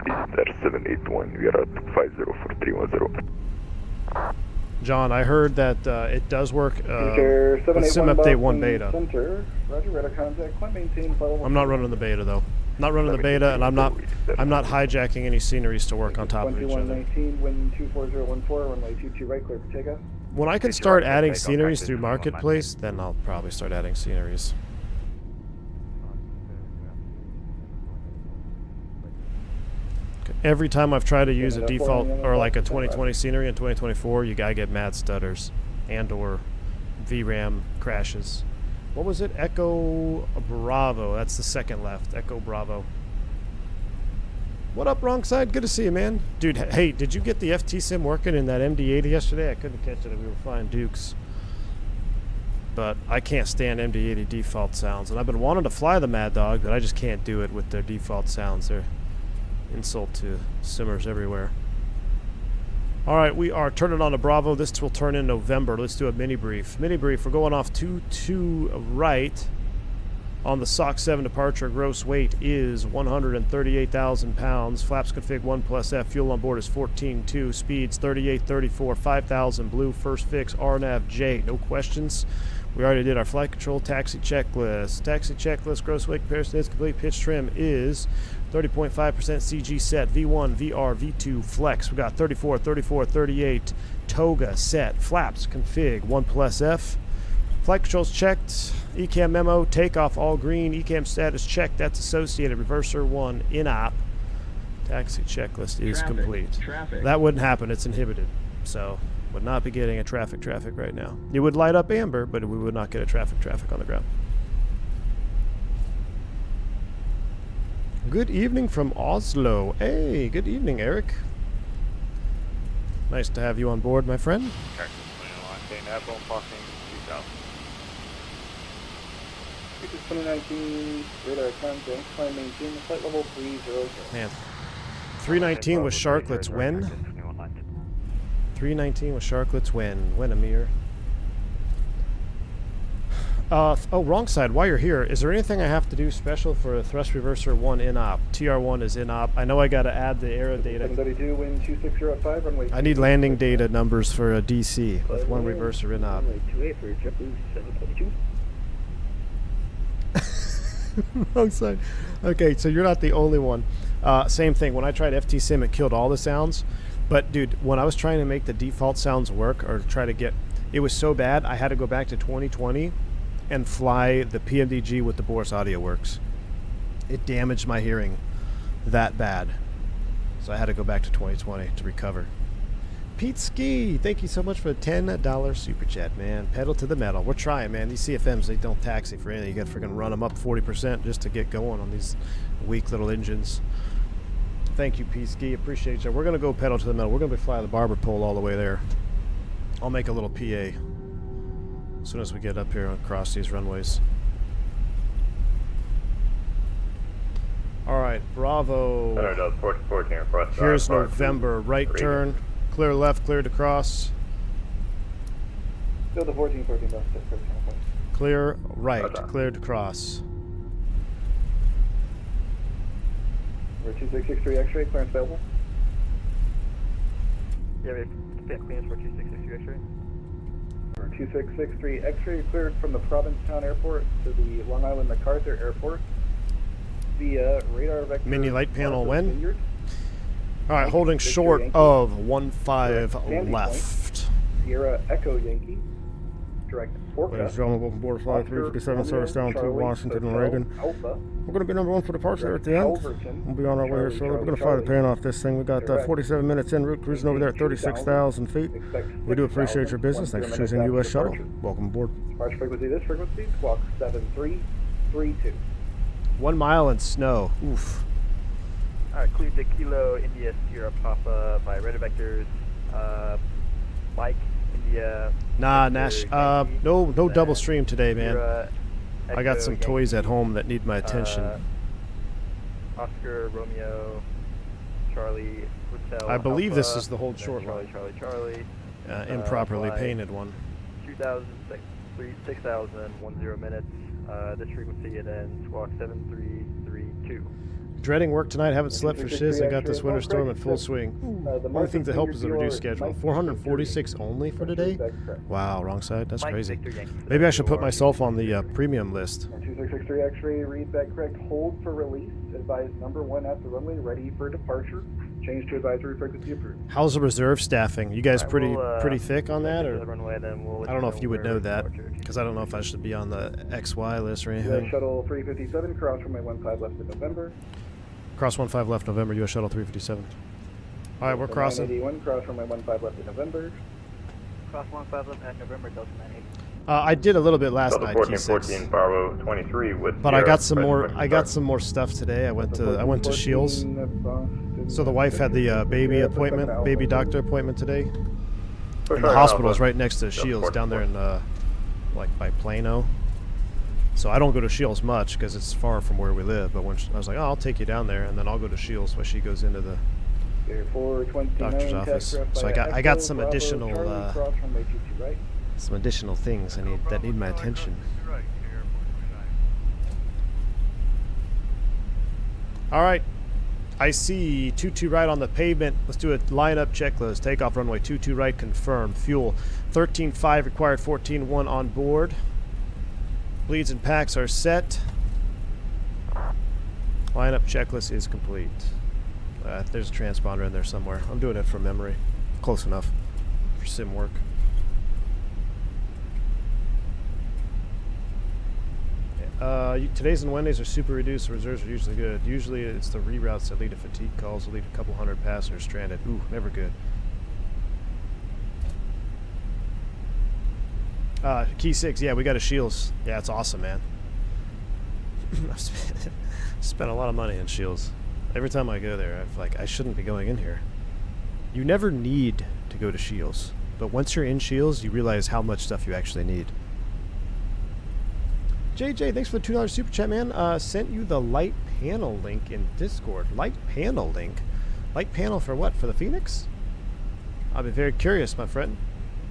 Star 781, we are at 504310. John, I heard that it does work Future with Sim 781 Update 1 Boston beta. Center. Roger, radar contact, climb maintain level. I'm not running the beta though. Not running the beta, and I'm not hijacking any sceneries to work on top of each other. 2119, wind 24014, runway 22 right, clear for takeoff. When I can start adding sceneries through Marketplace, then I'll probably start adding sceneries. Every time I've tried to use a default or like a 2020 scenery in 2024, you gotta get mad stutters and or VRAM crashes. What was it? Echo Bravo. That's the second left. Echo Bravo. What up, wrong side? Good to see you, man. Dude, hey, did you get the FT sim working in that MD-80 yesterday? I couldn't catch it. We were flying Dukes. But I can't stand MD-80 default sounds. And I've been wanting to fly the Mad Dog, but I just can't do it with their default sounds. They're insult to simmers everywhere. All right, we are turning on to Bravo. This will turn in November. Let's do a mini brief. Mini brief, we're going off 2-2 right on the SOC 7 departure. Gross weight is 138,000 pounds. Flaps config 1+F. Fuel on board is 14.2. Speeds 3834. 5,000 blue. First fix RNAV J. No questions. We already did our flight control taxi checklist. Taxi checklist, gross weight comparison is complete. Pitch trim is 30.5% CG set. V1, VR, V2, flex. We got 34, 34, 38. Toga set. Flaps config 1+F. Flight controls checked. ECAM memo, takeoff all green. ECAM status checked. That's associated. Reverser 1 in op. Taxi checklist is complete. That wouldn't happen. It's inhibited. So, would not be getting a traffic right now. You would light up amber, but we would not get a traffic on the ground. Good evening from Oslo. Hey, good evening, Eric. Nice to have you on board, my friend. Texas 29, airborne passing 2000. This is 2019, radar contact, climb maintain, flight level 300. Man, 319 with Sharklets when? 319 with Sharklets when, Amir? Oh, wrong side. While you're here, is there anything I have to do special for a thrust reverser 1 in op? TR1 is in op. I know I got to add the aero data. 732, wind 260 runway. I need landing data numbers for a DC with 1 reverser in op. Runway 28 for JetBlue 722. Wrong side. Okay, so you're not the only one. Same thing. When I tried FT Sim, it killed all the sounds. But, dude, when I was trying to make the default sounds work or try to get... It was so bad, I had to go back to 2020 and fly the PMDG with the Boris Audio Works. It damaged my hearing that bad. So I had to go back to 2020 to recover. Pete Ski, thank you so much for the $10 super chat, man. Pedal to the metal. We're trying, man. These CFMs, they don't taxi for anything. You got to freaking run them up 40% just to get going on these weak little engines. Thank you, Pete Ski. Appreciate you. We're going to go pedal to the metal. We're going to be flying the barber pole all the way there. I'll make a little PA as soon as we get up here across these runways. All right, Bravo. Here's November. Right turn. Clear left, clear to cross. Still the 14 left. Clear right, clear to cross. We're 2663 X-ray, clearance available. Yeah, we have clearance for 2663 X-ray. We're 2663 X-ray, cleared from the Provincetown Airport to the Long Island MacArthur Airport via radar vector. Mini light panel when? All right, holding short of 15 left. Sierra Echo Yankee, direct Ladies and gentlemen, welcome aboard Flight 357, service down to Washington and Reagan. We're going to be number 1 for departure at the end. We'll be on our way here shortly. We're going to fly the pan off this thing. We got 47 minutes en route, cruising over there at 36,000 feet. We do appreciate your business. Thanks for choosing U.S. Shuttle. Welcome aboard. Departure frequency, this frequency, squawk 7332. 1 mile in snow. Oof. Alright, cleared to Kilo, India, Sierra, Papa by radar vectors. Mike, India. Nah, Nash. No double stream today, man. I got some toys at home that need my attention. Oscar, Romeo, Charlie, Hotel. I believe Alpha, this is the hold short Charlie, one. Charlie. Improperly painted one. 6,010 minutes. This frequency and then squawk 7332. Dreading work tonight, haven't slept for shiz. I got this winter storm in full swing. Only thing to help is the reduced schedule. 446 only for today? Wow, wrong side. That's crazy. Maybe I should put myself on the premium list. 2663 X-ray, read that correct. Hold for release. Advise number 1 at the runway, ready for departure. Change to advisory frequency approved. How's the reserve staffing? You guys pretty thick on that, or I don't know if you would know that, because I don't know if I should be on the XY list or anything. Shuttle 357, cross runway 15 left in November. Cross 15 left November, US Shuttle 357. All right, we're crossing. 981, cross runway 15 left in November. Cross 15 left at November, Delta 98. I did a little bit last Delta night, 1414 Key6. Bravo 23 with But I Sierra, got some press more. permission I got start. some more stuff today. I went to Shields. 14, So the wife had the baby Yeah, appointment, Alpha. baby doctor appointment today. Push And the back hospital is Alpha. right next to Shields, down there in like by Plano. So I don't go to Shields much because it's far from where we live. But when I was like, oh, I'll take you down there, and then I'll go to Shields while she goes into the 429, doctor's office. So I got some additional some additional things that need my attention. All right, I see 22 right on the pavement. Let's do a lineup checklist. Takeoff runway 22 right confirmed. Fuel 13.5 required, 14.1 on board. Bleeds and packs are set. Lineup checklist is complete. There's a transponder in there somewhere. I'm doing it from memory. Close enough for sim work. Today's and Wednesdays are super reduced. The reserves are usually good. Usually it's the reroutes that lead to fatigue calls that leave a couple hundred passengers stranded. Ooh, never good. Key 6, yeah, we got a Shields. Yeah, it's awesome, man. I've spent a lot of money on Shields. Every time I go there, I shouldn't be going in here. You never need to go to Shields, but once you're in Shields, you realize how much stuff you actually need. JJ, thanks for the $2 super chat, man. Sent you the light panel link in Discord. Light panel link? Light panel for what? For the Fenix? I'll be very curious, my friend.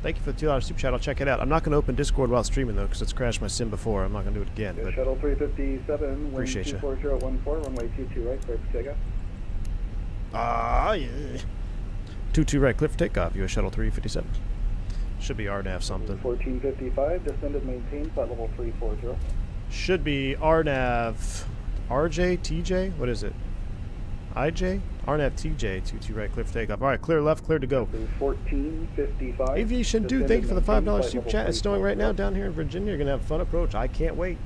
Thank you for the $2 super chat. I'll check it out. I'm not going to open Discord while streaming, though, because it's crashed my sim before. I'm not going to do it again. But Shuttle 357, appreciate you. 24014, runway 22 right, clear for takeoff. Yeah. 22 right, clear for takeoff. US Shuttle 357. Should be RNAV something. 1455, descended maintain, flight level 340. Should be RNAV RJ, TJ? What is it? IJ? RNAV TJ, 22 right, clear for takeoff. All right, clear left, clear to go. 1455. Aviation Dude, thank you for the $5 super chat. It's snowing right now down here in Virginia. You're going to have a fun approach. I can't wait.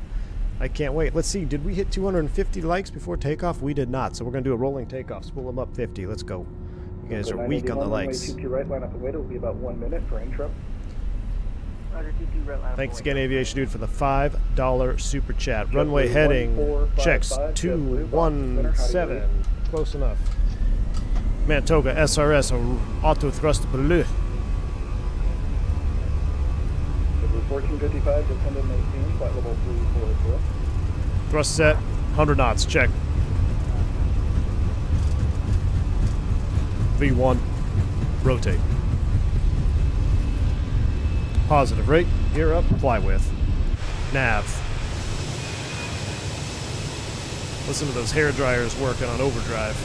I can't wait. Let's see. Did we hit 250 likes before takeoff? We did not. So we're going to do a rolling takeoff. Spool them up 50. Let's go. You guys are weak on the likes. 22 right, line up the way. It will be about 1 minute for intro. Thanks again, Aviation Dude, for the $5 super chat. Runway heading checks 217. Close enough. Man, Toga, SRS, auto thrust bleu. 1455, descended maintain, flight level 340. Thrust set, 100 knots, check. V1, rotate. Positive rate, gear up, fly with. Nav. Listen to those hair dryers working on overdrive.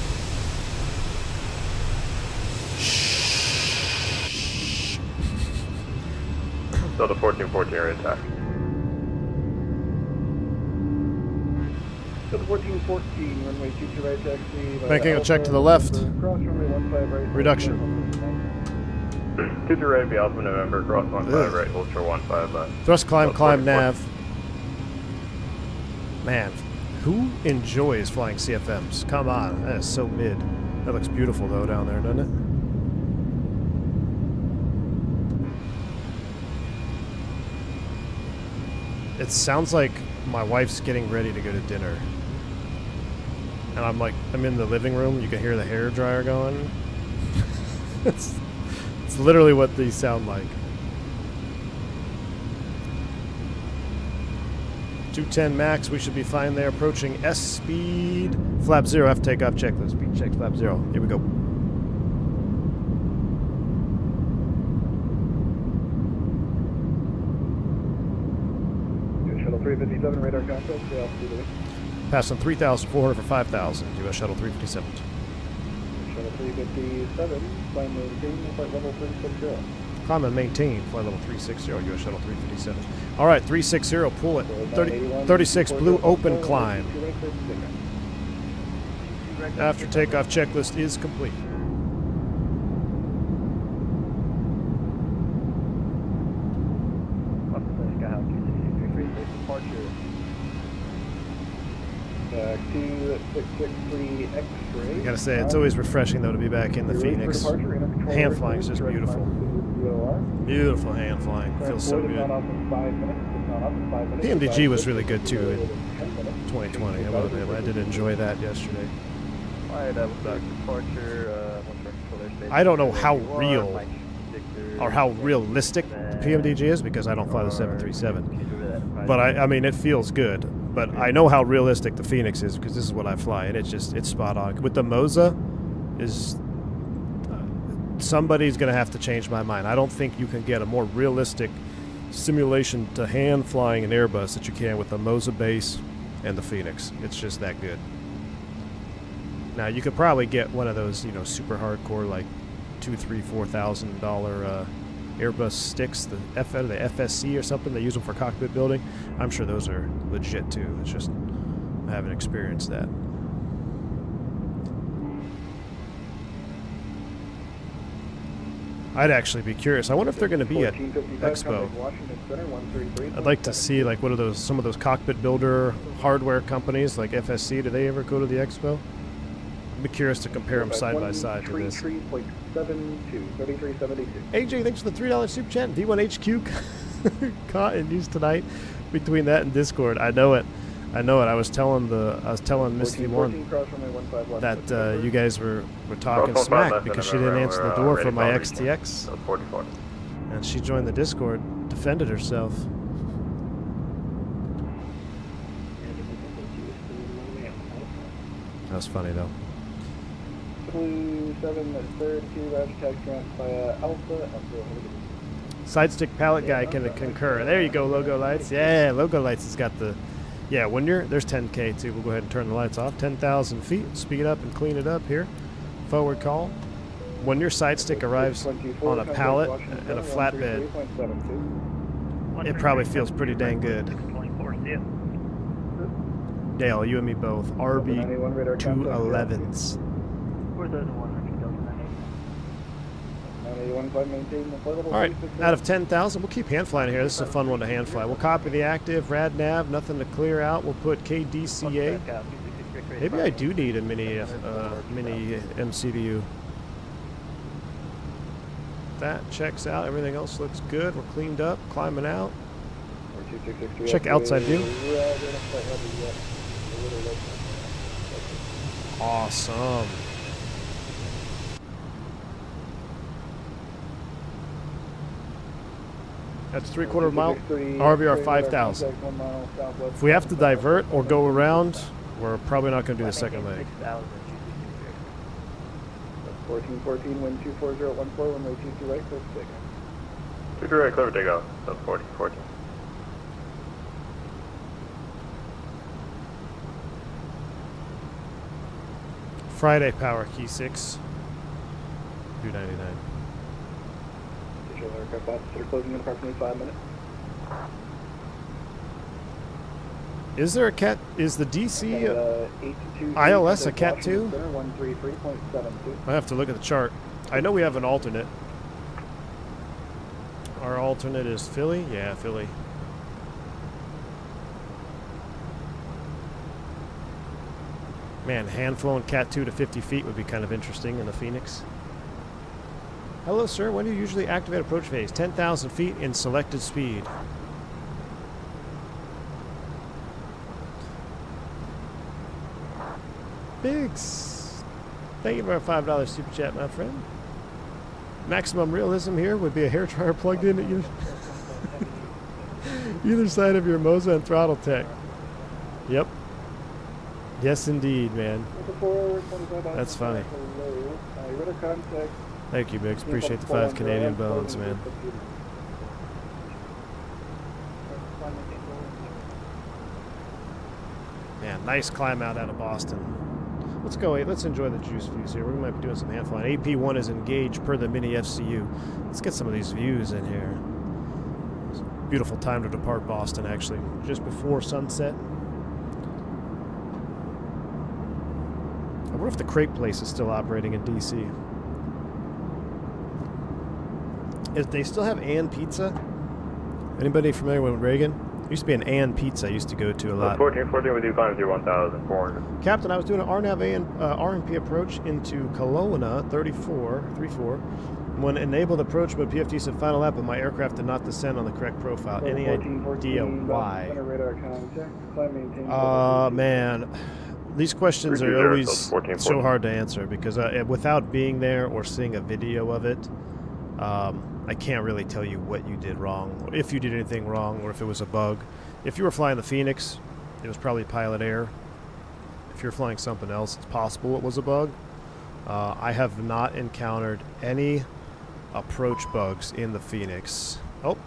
Delta 1414 area attack. Delta 1414, runway 22 right, taxi. Banking a check to the left. Cross runway 15 right. Reduction. 23 right, be Alpha November, cross 15 right, hold short 15 left. Thrust climb, Delta climb, 1414. nav. Man, who enjoys flying CFMs? Come on, that is so mid. That looks beautiful though down there, doesn't it? It sounds like my wife's getting ready to go to dinner. And I'm in the living room, you can hear the hair dryer going. It's literally what these sound like. 210 max, we should be fine there. Approaching S speed. Flap 0, F takeoff checklist. Speed check, flap 0. Here we go. Shuttle 357, radar contact, altitude. Passing 3,400 for 5,000. US Shuttle 357. Shuttle 357, climb maintain, flight level 360. Climb and maintain. Flight level 360. US Shuttle 357. All right, 360. Pull it. 36 blue open climb. After takeoff checklist is complete. X-ray. I gotta say, it's always refreshing though to be back in the Phoenix. Hand flying is just beautiful. Beautiful hand flying. Feels so good. PMDG was really good too in 2020. I did enjoy that yesterday. Alright, without departure, I don't know how real or how realistic the PMDG is because I don't fly the 737. But I mean, it feels good. But I know how realistic the Fenix is because this is what I fly, and it's spot on. With the Moza, somebody's going to have to change my mind. I don't think you can get a more realistic simulation to hand flying an Airbus that you can with the Moza base and the Fenix. It's just that good. Now you could probably get one of those, you know, super hardcore like $2,000, $3,000, $4,000 Airbus sticks, the FSC or something. They use them for cockpit building. I'm sure those are legit too. It's just I haven't experienced that. I'd actually be curious. I wonder if they're going to be at Expo. I'd like to see like what are some of those cockpit builder hardware companies like FSC. Do they ever go to the Expo? I'd be curious to compare them side by side to this. AJ, thanks for the $3 super chat. V1HQ caught and used tonight. Between that and Discord, I know it. I was telling Misty One that you guys were talking smack because she didn't answer the door for my XTX, and she joined the Discord, defended herself. That was funny though. Side stick pallet guy can concur. There you go, Logo Lights. Yeah, Logo Lights has got the. Yeah, when there's 10K too. We'll go ahead and turn the lights off. 10,000 feet. Speed up and clean it up here. Forward call. When your side stick arrives on a pallet and a flatbed, it probably feels pretty dang good. Dale, you and me both. RB211s. Alright, out of 10,000, we'll keep hand flying here. This is a fun one to hand fly. We'll copy the active, rad nav, nothing to clear out. We'll put KDCA. Maybe I do need a mini MCDU. That checks out. Everything else looks good. We're cleaned up, climbing out. Check outside view. Awesome. That's 3/4 mile, RVR 5,000. If we have to divert or go around, we're probably not going to do the second leg. 1414, wind 24014, runway 22 right, clear for takeoff. 22 right, clear for takeoff. That's 14. Friday power, key 6. 299. Aircraft officer closing in approximately 5 minutes. Is there a cat? Is the DC ILS a Cat 2? I have to look at the chart. I know we have an alternate. Our alternate is Philly? Yeah, Philly. Man, hand-flown Cat 2 to 50 feet would be kind of interesting in the Fenix. Hello, sir. When do you usually activate approach phase? 10,000 feet in selected speed. Biggs. Thank you for a $5 super chat, my friend. Maximum realism here would be a hair dryer plugged in at either side of your Moza and Throttletek. Yep. Yes, indeed, man. That's funny. Thank you, Biggs. Appreciate the 5 Canadian bones, man. Man, nice climb out of Boston. Let's go. Let's enjoy the juice views here. We might be doing some hand flying. AP1 is engaged per the mini FCU. Let's get some of these views in here. It's a beautiful time to depart Boston, actually. Just before sunset. I wonder if the crepe place is still operating in DC. They still have Ann Pizza? Anybody familiar with Reagan? There used to be an Ann Pizza I used to go to a lot. 14, we do climb through 1,400. Captain, I was doing an RNAV RMP approach into Kelowna, 34. When enabled approach, but PFD said final lap, but my aircraft did not descend on the correct profile. Any idea why? Man, these questions are always so hard to answer because without being there or seeing a video of it, I can't really tell you what you did wrong, or if you did anything wrong, or if it was a bug. If you were flying the Fenix, it was probably pilot error. If you're flying something else, it's possible it was a bug. I have not encountered any approach bugs in the Fenix. Oh,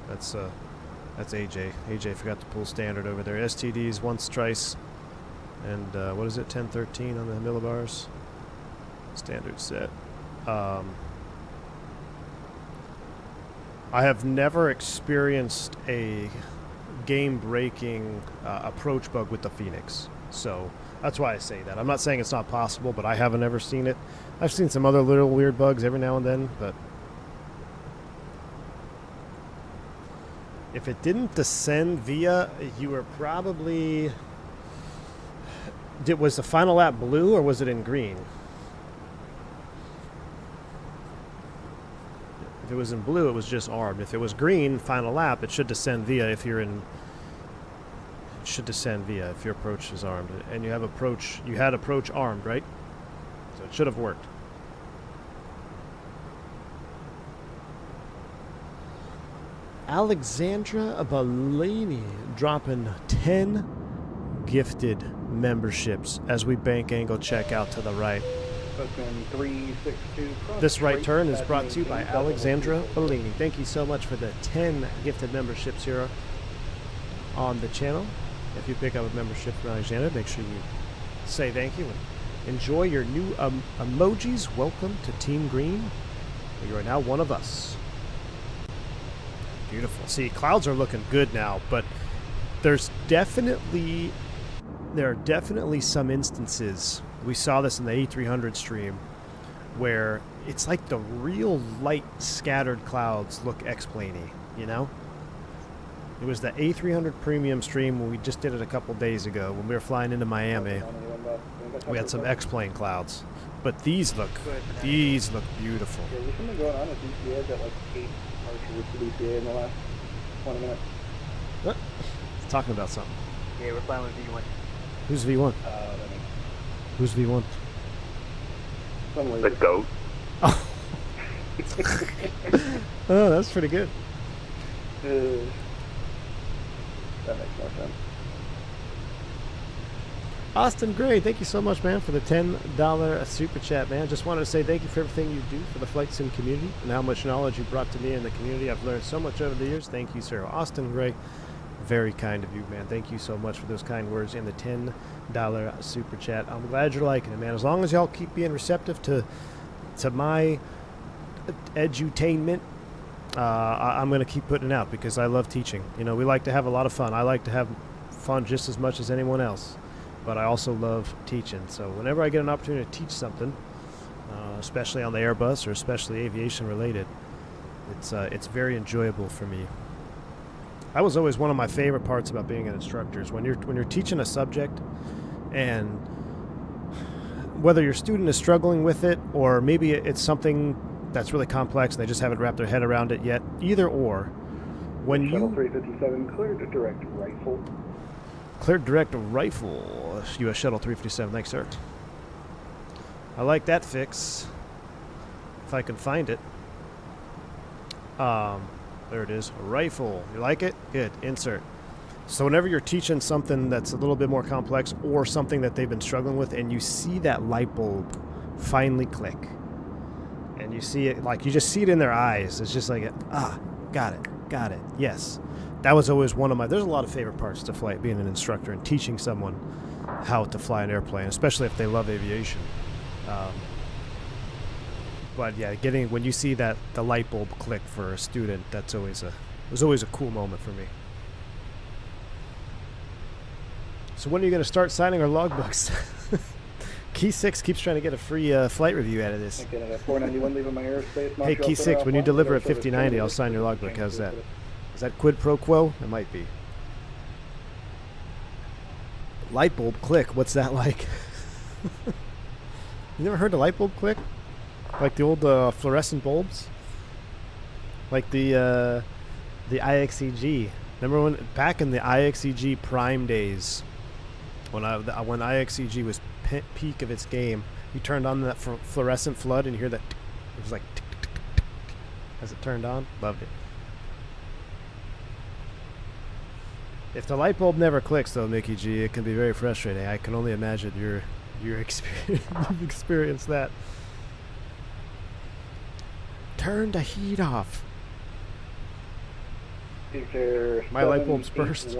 that's AJ. AJ forgot to pull standard over there. STDs once trice, and what is it? 1013 on the millibars. Standard set. I have never experienced a game-breaking approach bug with the Fenix, so that's why I say that. I'm not saying it's not possible, but I haven't ever seen it. I've seen some other little weird bugs every now and then, but if it didn't descend via, you were probably... Was the final lap blue or was it in green? If it was in blue, it was just armed. If it was green, final lap, it should descend via if you're in... It should descend via if your approach is armed. And you have approach... You had approach armed, right? So it should have worked. Alexandra Bellini dropping 10 gifted memberships as we bank angle check out to the right. This right turn is brought to you by Alexandra Bellini. Thank you so much for the 10 gifted memberships here on the channel. If you pick up a membership from Alexandra, make sure you say thank you and enjoy your new emojis. Welcome to Team Green. You are now one of us. Beautiful. See, clouds are looking good now, but there are definitely some instances. We saw this in the A300 stream where it's like the real light scattered clouds look X-plane-y, you know? It was the A300 premium stream when we just did it a couple days ago when we were flying into Miami. We had some X-plane clouds, but these look beautiful. Yeah, there's something going on at DCA. I've got like 8 archers to DCA in the last 20 minutes. What? Talking about something. Yeah, we're flying with V1. Who's V1? Who's V1? The goat. Oh. Oh, that's pretty good. That makes more sense. Austin Gray, thank you so much, man, for the $10 super chat, man. Just wanted to say thank you for everything you do for the flight sim community and how much knowledge you brought to me and the community. I've learned so much over the years. Thank you, sir. Austin Gray, very kind of you, man. Thank you so much for those kind words in the $10 super chat. I'm glad you're liking it, man. As long as y'all keep being receptive to my edutainment, I'm going to keep putting it out because I love teaching. You know, we like to have a lot of fun. I like to have fun just as much as anyone else, but I also love teaching. So whenever I get an opportunity to teach something, especially on the Airbus or especially aviation related, it's very enjoyable for me. That was always one of my favorite parts about being an instructor is when you're teaching a subject, and whether your student is struggling with it or maybe it's something that's really complex and they just haven't wrapped their head around it yet, either or, when Shuttle you 357 cleared to direct rifle. Cleared direct rifle, U.S. Shuttle 357. Thanks, sir. I like that fix. If I can find it. There it is. Rifle. You like it? Good. Insert. So whenever you're teaching something that's a little bit more complex or something that they've been struggling with and you see that light bulb finally click and you see it, like you just see it in their eyes. It's just like, got it. Yes. That was always one of there's a lot of favorite parts to flight, being an instructor and teaching someone how to fly an airplane, especially if they love aviation. But yeah, when you see the light bulb click for a student, it was always a cool moment for me. So when are you going to start signing our logbooks? Key 6 keeps trying to get a free flight review out of this. Okay, I got 491 leaving my airspace. Hey, Key 6, when you deliver at 5090, I'll sign your logbook. How's that? Is that quid pro quo? It might be. Light bulb click. What's that like? You never heard the light bulb click? Like the old fluorescent bulbs? Like the IXEG. Remember when back in the IXEG prime days, when IXEG was peak of its game, you turned on that fluorescent flood and you hear that it was like tick, tick, tick, tick, tick, as it turned on. Loved it. If the light bulb never clicks, though, Mickey G, it can be very frustrating. I can only imagine you've experienced that. Turn the heat off. My light bulb's burst.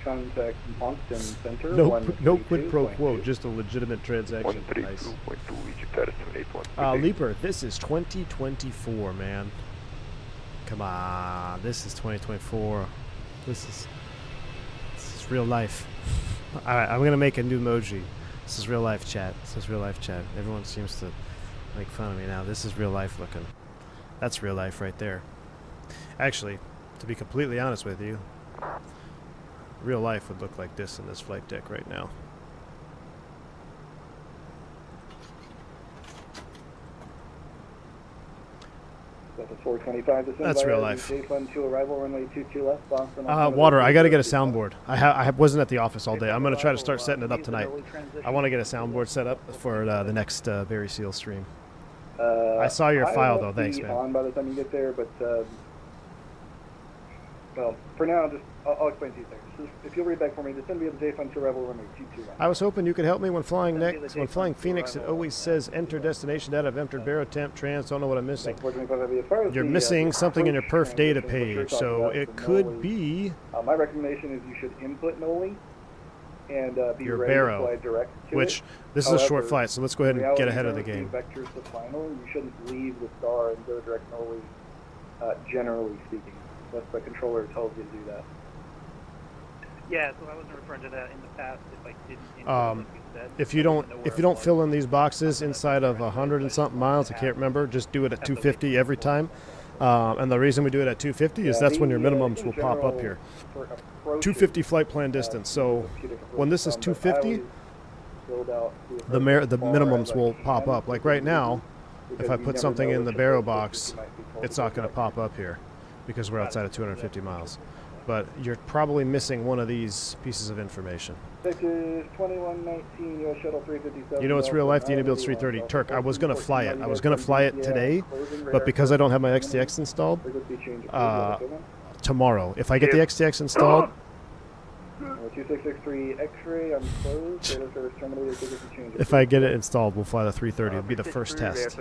Contact Moncton Center. No quid pro quo, just a legitimate transaction. Nice. Leaper, this is 2024, man. Come on, this is 2024. This is real life. Alright, I'm gonna make a new emoji. This is real life chat. This is real life chat. Everyone seems to make fun of me now. This is real life looking. That's real life right there. Actually, to be completely honest with you, real life would look like this in this flight deck right now. That's real life. Water, I gotta get a soundboard. I wasn't at the office all day. I'm gonna try to start setting it up tonight. I want to get a soundboard set up for the next Barry Seal stream. I saw your file though. Thanks, man. On by the time you get there, but well, for now, I'll explain to you things. If you'll read back for me, just send me the J-Fun to Rebel runway 22. I was hoping you could help me when flying next. When flying Phoenix, it always says enter destination data. I've entered Baro temp trans. Don't know what I'm missing. You're missing something in your perf data page, so it could be. My recommendation is you should input Noli and be your ready Baro, to fly direct to which it. this is a short flight, so let's go ahead and get ahead of the game. Vectors to final. You shouldn't leave the star and go direct Noli. Generally speaking, unless the controller tells you to do that. Yeah, so I wasn't referring to that in the past. If I didn't, like you said, if you don't fill in these boxes inside of 100 and something miles, I can't remember. Just do it at 250 every time. And the reason we do it at 250 is that's when your minimums will pop up here. 250 flight plan distance. So when this is 250, the minimums will pop up. Like right now, if I put something in the Baro box, it's not going to pop up here because we're outside of 250 miles. But you're probably missing one of these pieces of information. You know it's real life, the Unibuild 330. Turk, I was going to fly it. I was going to fly it today, but because I don't have my XTX installed, tomorrow. If I get the XTX installed... 2663 X-ray, I'm closed. Radar service terminated. If I get it installed, we'll fly the 330. It'll be the first test.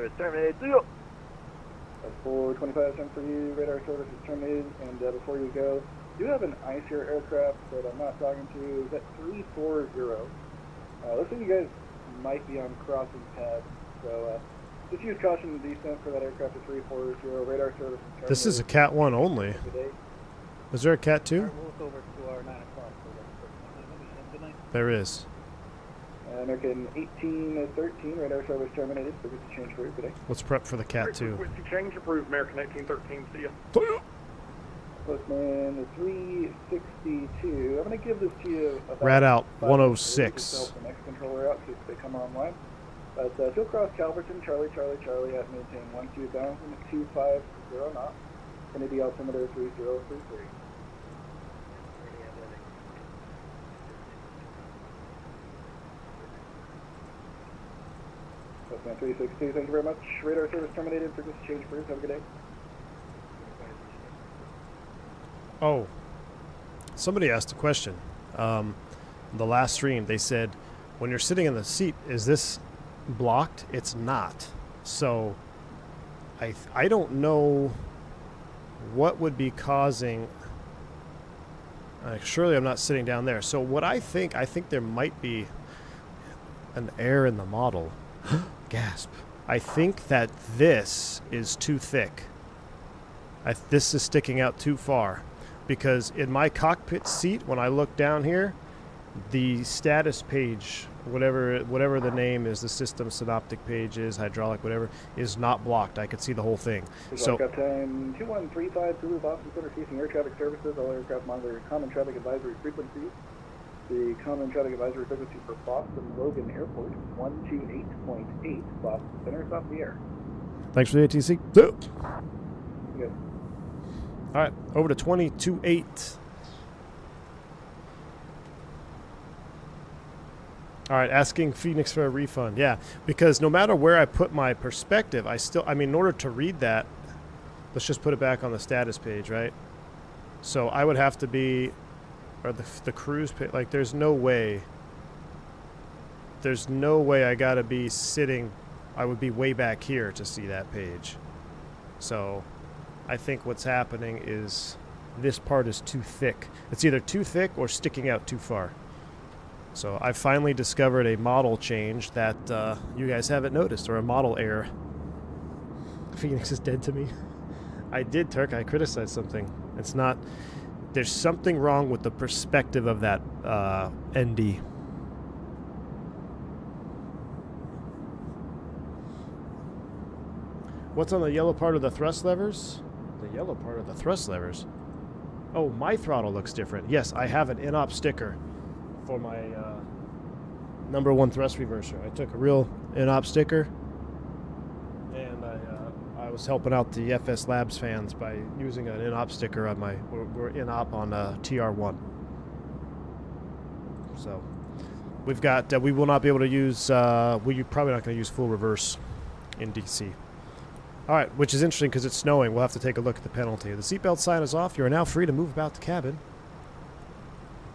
425 time for you. Radar service is terminated. And before you go, you have an ICE here aircraft that I'm not talking to. Is at 340. Looks like you guys might be on crossing paths. So just use caution to descent for that aircraft at 340. Radar service is terminated. This is a Cat 1 only. Is there a Cat 2? There is. American 1813, radar service terminated. So to change route today. Let's prep for the Cat 2. Change approved, American 1813. See ya. Postman 362. I'm going to give this to you about Rad out 106. The next controller out so they come online. But if you'll cross Calverton, Charlie at maintain 12000 at 250 knots. Kennedy altimeter 3033. Postman 362, thank you very much. Radar service terminated. Frequency change approved. Have a good day. Oh, somebody asked a question. The last stream, they said, when you're sitting in the seat, is this blocked? It's not. So I don't know what would be causing... surely I'm not sitting down there. So what I think there might be an error in the model. Gasp. I think that this is too thick. This is sticking out too far. Because in my cockpit seat, when I look down here, the status page, whatever the name is, the system synoptic page is, hydraulic, whatever, is not blocked. I could see the whole thing. So, Captain 2135, Zulu Boston Center, ceasing air traffic services. All aircraft monitor common traffic advisory frequencies. The common traffic advisory frequency for Boston Logan Airport, 128.8, Boston Center, stop the air. Thanks for the ATC. Good. All right, over to 22.8. All right, asking Phoenix for a refund. Yeah, because no matter where I put my perspective, in order to read that, let's just put it back on the status page, right? So I would have to be, or the cruise page, like there's no way I gotta be sitting, I would be way back here to see that page. So I think what's happening is this part is too thick. It's either too thick or sticking out too far. So I finally discovered a model change that you guys haven't noticed, or a model error. Phoenix is dead to me. I did, Turk. I criticized something. It's not... There's something wrong with the perspective of that ND. What's on the yellow part of the thrust levers? The yellow part of the thrust levers? Oh, my throttle looks different. Yes, I have an in-op sticker for my #1 thrust reverser. I took a real in-op sticker, and I was helping out the FS Labs fans by using an in-op sticker on my... We're in-op on TR1. So we've got... we will not be able to use... we're probably not going to use full reverse in DC. All right, which is interesting because it's snowing. We'll have to take a look at the penalty. The seatbelt sign is off. You are now free to move about the cabin.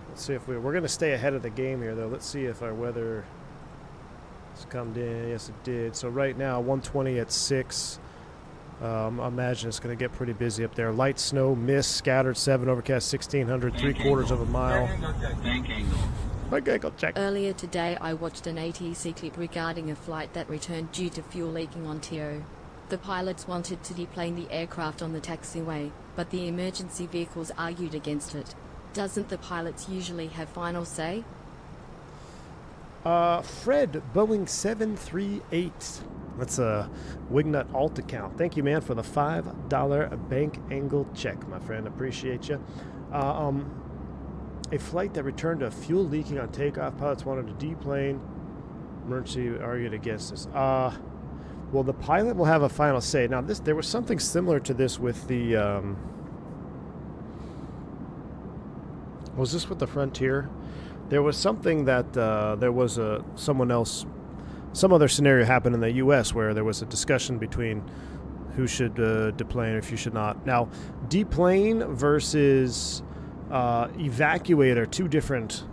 Let's see if we're going to stay ahead of the game here, though. Let's see if our weather has come in. Yes, it did. So right now, 120 at 6. I imagine it's going to get pretty busy up there. Light snow, mist, scattered 7, overcast 1,600, 3/4 of a mile. Bank angle check. Earlier today, I watched an ATC clip regarding a flight that returned due to fuel leaking on TO. The pilots wanted to deplane the aircraft on the taxiway, but the emergency vehicles argued against it. Doesn't the pilots usually have final say? Fred, Boeing 738. That's a Wignut alt account. Thank you, man, for the $5 bank angle check, my friend. Appreciate you. A flight that returned to fuel leaking on takeoff. Pilots wanted to deplane. Emergency argued against this. Well, the pilot will have a final say. Now, there was something similar to this with the... was this with the Frontier? There was something that there was some other scenario happened in the U.S. where there was a discussion between who should deplane or if you should not. Now, deplane versus evacuate are two different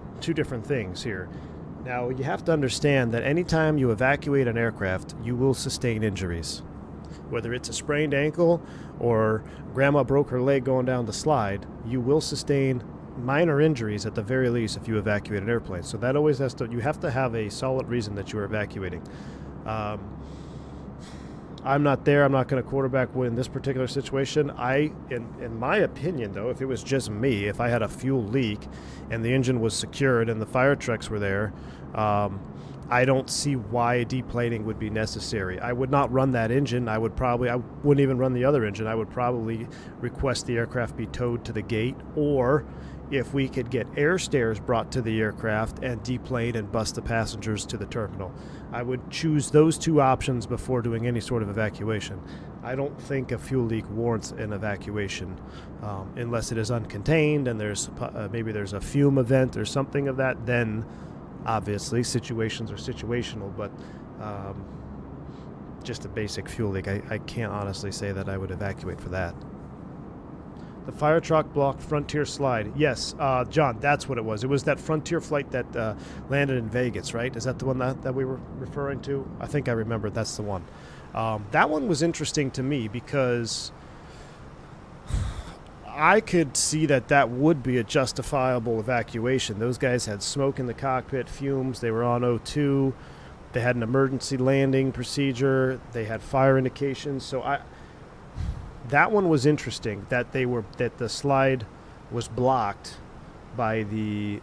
things here. Now, you have to understand that anytime you evacuate an aircraft, you will sustain injuries. Whether it's a sprained ankle or grandma broke her leg going down the slide, you will sustain minor injuries at the very least if you evacuate an airplane. So that always you have to have a solid reason that you are evacuating. I'm not there. I'm not going to quarterback in this particular situation. In my opinion, though, if it was just me, if I had a fuel leak and the engine was secured and the fire trucks were there, I don't see why deplaning would be necessary. I would not run that engine. I wouldn't even run the other engine. I would probably request the aircraft be towed to the gate, or if we could get air stairs brought to the aircraft and deplane and bus the passengers to the terminal. I would choose those two options before doing any sort of evacuation. I don't think a fuel leak warrants an evacuation unless it is uncontained and maybe there's a fume event or something of that. Then obviously situations are situational, but just a basic fuel leak, I can't honestly say that I would evacuate for that. The fire truck blocked Frontier slide. Yes, John, that's what it was. It was that Frontier flight that landed in Vegas, right? Is that the one that we were referring to? I think I remember that's the one. That one was interesting to me because I could see that would be a justifiable evacuation. Those guys had smoke in the cockpit, fumes. They were on O2. They had an emergency landing procedure. They had fire indications. So that one was interesting. That the slide was blocked by the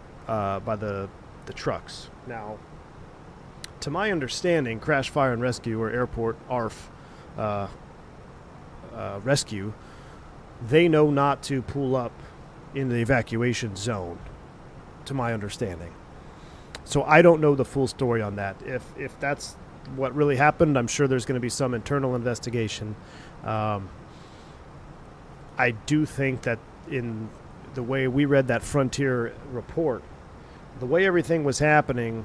trucks. Now, to my understanding, Crash, Fire, and Rescue, or Airport ARF Rescue, they know not to pull up in the evacuation zone, to my understanding. So I don't know the full story on that. If that's what really happened. I'm sure there's going to be some internal investigation. I do think that in the way we read that Frontier report, the way everything was happening,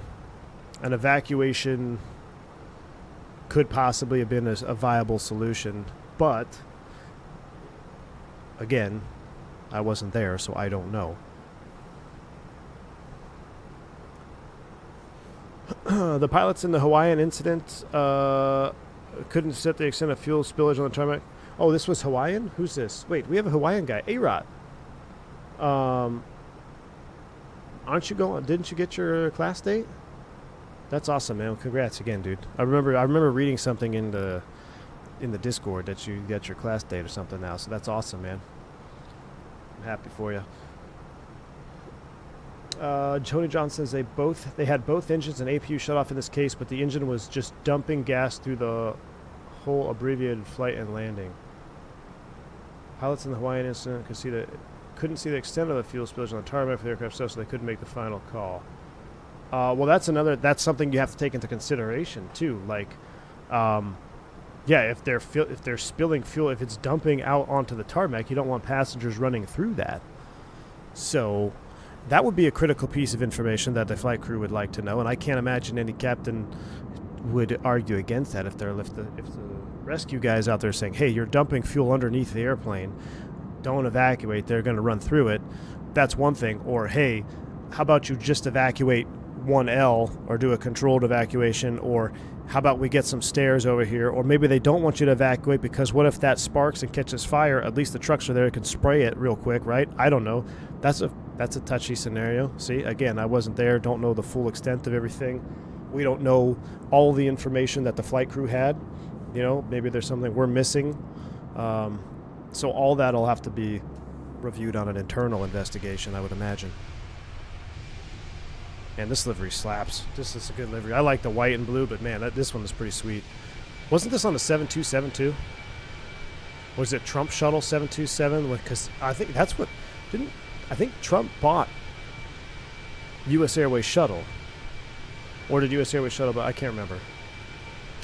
an evacuation could possibly have been a viable solution. But, again, I wasn't there, so I don't know. The pilots in the Hawaiian incident couldn't set the extent of fuel spillage on the tarmac. Oh, this was Hawaiian? Who's this? Wait, we have a Hawaiian guy. A-Rod. Aren't you going? Didn't you get your class date? That's awesome, man. Congrats again, dude. I remember reading something in the Discord that you got your class date or something now. So that's awesome, man. I'm happy for you. Tony John says they had both engines and APU shut off in this case, but the engine was just dumping gas through the whole abbreviated flight and landing. Pilots in the Hawaiian incident couldn't see the extent of the fuel spillage on the tarmac for the aircraft, so they couldn't make the final call. Well, that's something you have to take into consideration too. Like, yeah, if they're spilling fuel, if it's dumping out onto the tarmac, you don't want passengers running through that. So that would be a critical piece of information that the flight crew would like to know, and I can't imagine any captain would argue against that if the rescue guys out there saying, hey, you're dumping fuel underneath the airplane, don't evacuate, they're going to run through it. That's one thing. Or, hey, how about you just evacuate 1L or do a controlled evacuation, or how about we get some stairs over here? Or maybe they don't want you to evacuate because what if that sparks and catches fire? At least the trucks are there, can spray it real quick, right? I don't know. That's a touchy scenario. See, again, I wasn't there, don't know the full extent of everything. We don't know all the information that the flight crew had. You know, maybe there's something we're missing. So all that will have to be reviewed on an internal investigation, I would imagine. Man, this livery slaps. This is a good livery. I like the white and blue, but man, this one is pretty sweet. Wasn't this on the 7272? Was it Trump Shuttle 727? Because I think that's what... I think Trump bought U.S. Airways Shuttle. Or did U.S. Airways Shuttle, but I can't remember.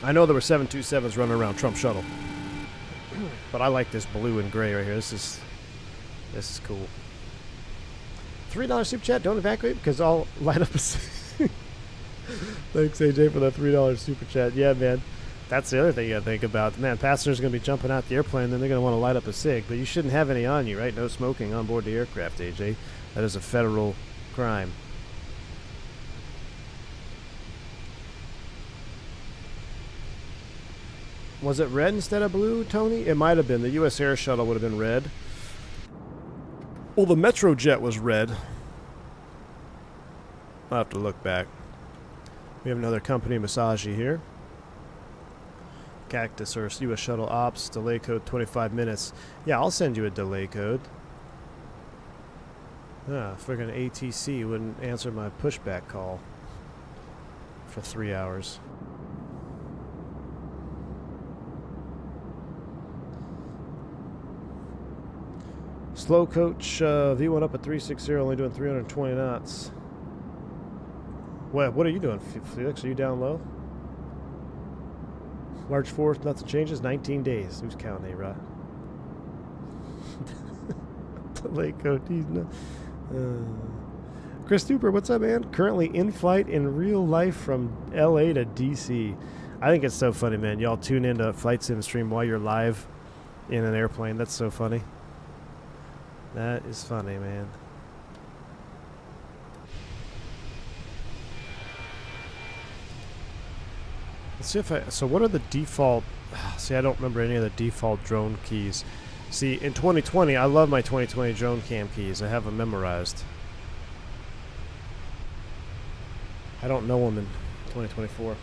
I know there were 727s running around Trump Shuttle. But I like this blue and gray right here. This is cool. $3 super chat. Don't evacuate because I'll light up a... Thanks, AJ, for that $3 super chat. Yeah, man. That's the other thing you got to think about. Man, passengers are going to be jumping out the airplane, then they're going to want to light up a cig. But you shouldn't have any on you, right? No smoking on board the aircraft, AJ. That is a federal crime. Was it red instead of blue, Tony? It might have been. The U.S. Air Shuttle would have been red. Well, the Metrojet was red. I'll have to look back. We have another company massage here. Cactus or U.S. Shuttle Ops, delay code 25 minutes. Yeah, I'll send you a delay code. Ah, friggin' ATC wouldn't answer my pushback call for 3 hours. Slow coach V1 up at 360, only doing 320 knots. What are you doing, Felix? Are you down low? March 4th, nothing changes. 19 days. Who's counting, A-Rod? Delay code. He's not. Chris Stooper, what's up, man? Currently in flight in real life from LA to DC. I think it's so funny, man. Y'all tune into Flight Sim stream while you're live in an airplane. That's so funny. That is funny, man. Let's see if so what are the default... See, I don't remember any of the default drone keys. See, in 2020, I love my 2020 drone cam keys. I have them memorized. I don't know them in 2024.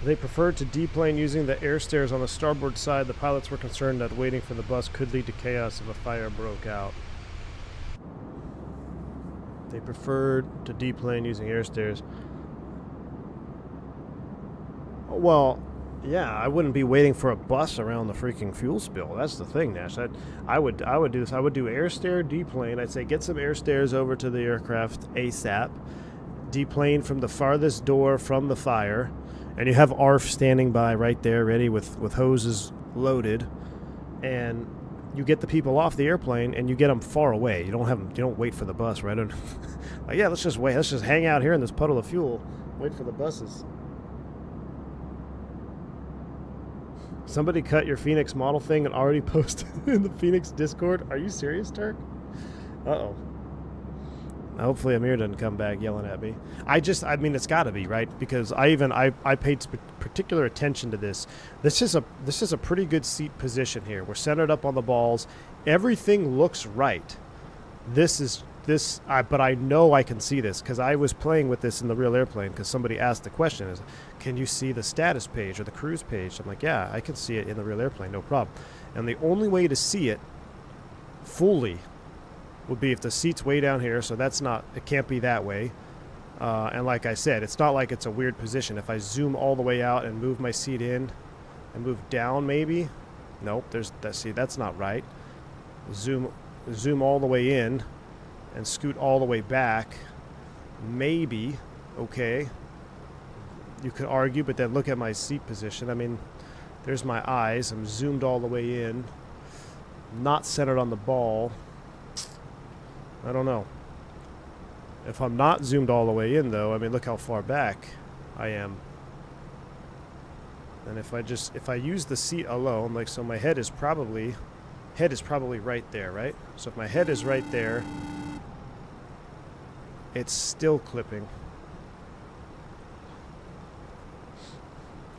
They preferred to deplane using the air stairs on the starboard side. The pilots were concerned that waiting for the bus could lead to chaos if a fire broke out. They preferred to deplane using air stairs. Well, Yeah, I wouldn't be waiting for a bus around the freaking fuel spill. That's the thing, Nash. I would do this. I would do air stair, deplane. I'd say get some air stairs over to the aircraft ASAP. Deplane from the farthest door from the fire, and you have ARF standing by right there, ready with hoses loaded, and you get the people off the airplane and you get them far away. You don't wait for the bus, right? Like, yeah, let's just wait. Let's just hang out here in this puddle of fuel, wait for the buses. Somebody cut your Fenix model thing and already posted in the Fenix Discord. Are you serious, Turk? Uh-oh. Hopefully Amir doesn't come back yelling at me. I mean, it's got to be, right? Because I paid particular attention to this. This is a pretty good seat position here. We're centered up on the balls. Everything looks right. But I know I can see this because I was playing with this in the real airplane because somebody asked the question, can you see the status page or the cruise page? I'm like, yeah, I can see it in the real airplane, no problem. And the only way to see it fully would be if the seat's way down here, so it can't be that way. And like I said, it's not like it's a weird position. If I zoom all the way out and move my seat in and move down maybe, nope, that's not right. Zoom all the way in and scoot all the way back, maybe, okay. You could argue, but then look at my seat position. I mean, there's my eyes. I'm zoomed all the way in, not centered on the ball. I don't know. If I'm not zoomed all the way in, though, I mean, look how far back I am. And if I use the seat alone, like, so my head is probably right there, right? So if my head is right there, it's still clipping.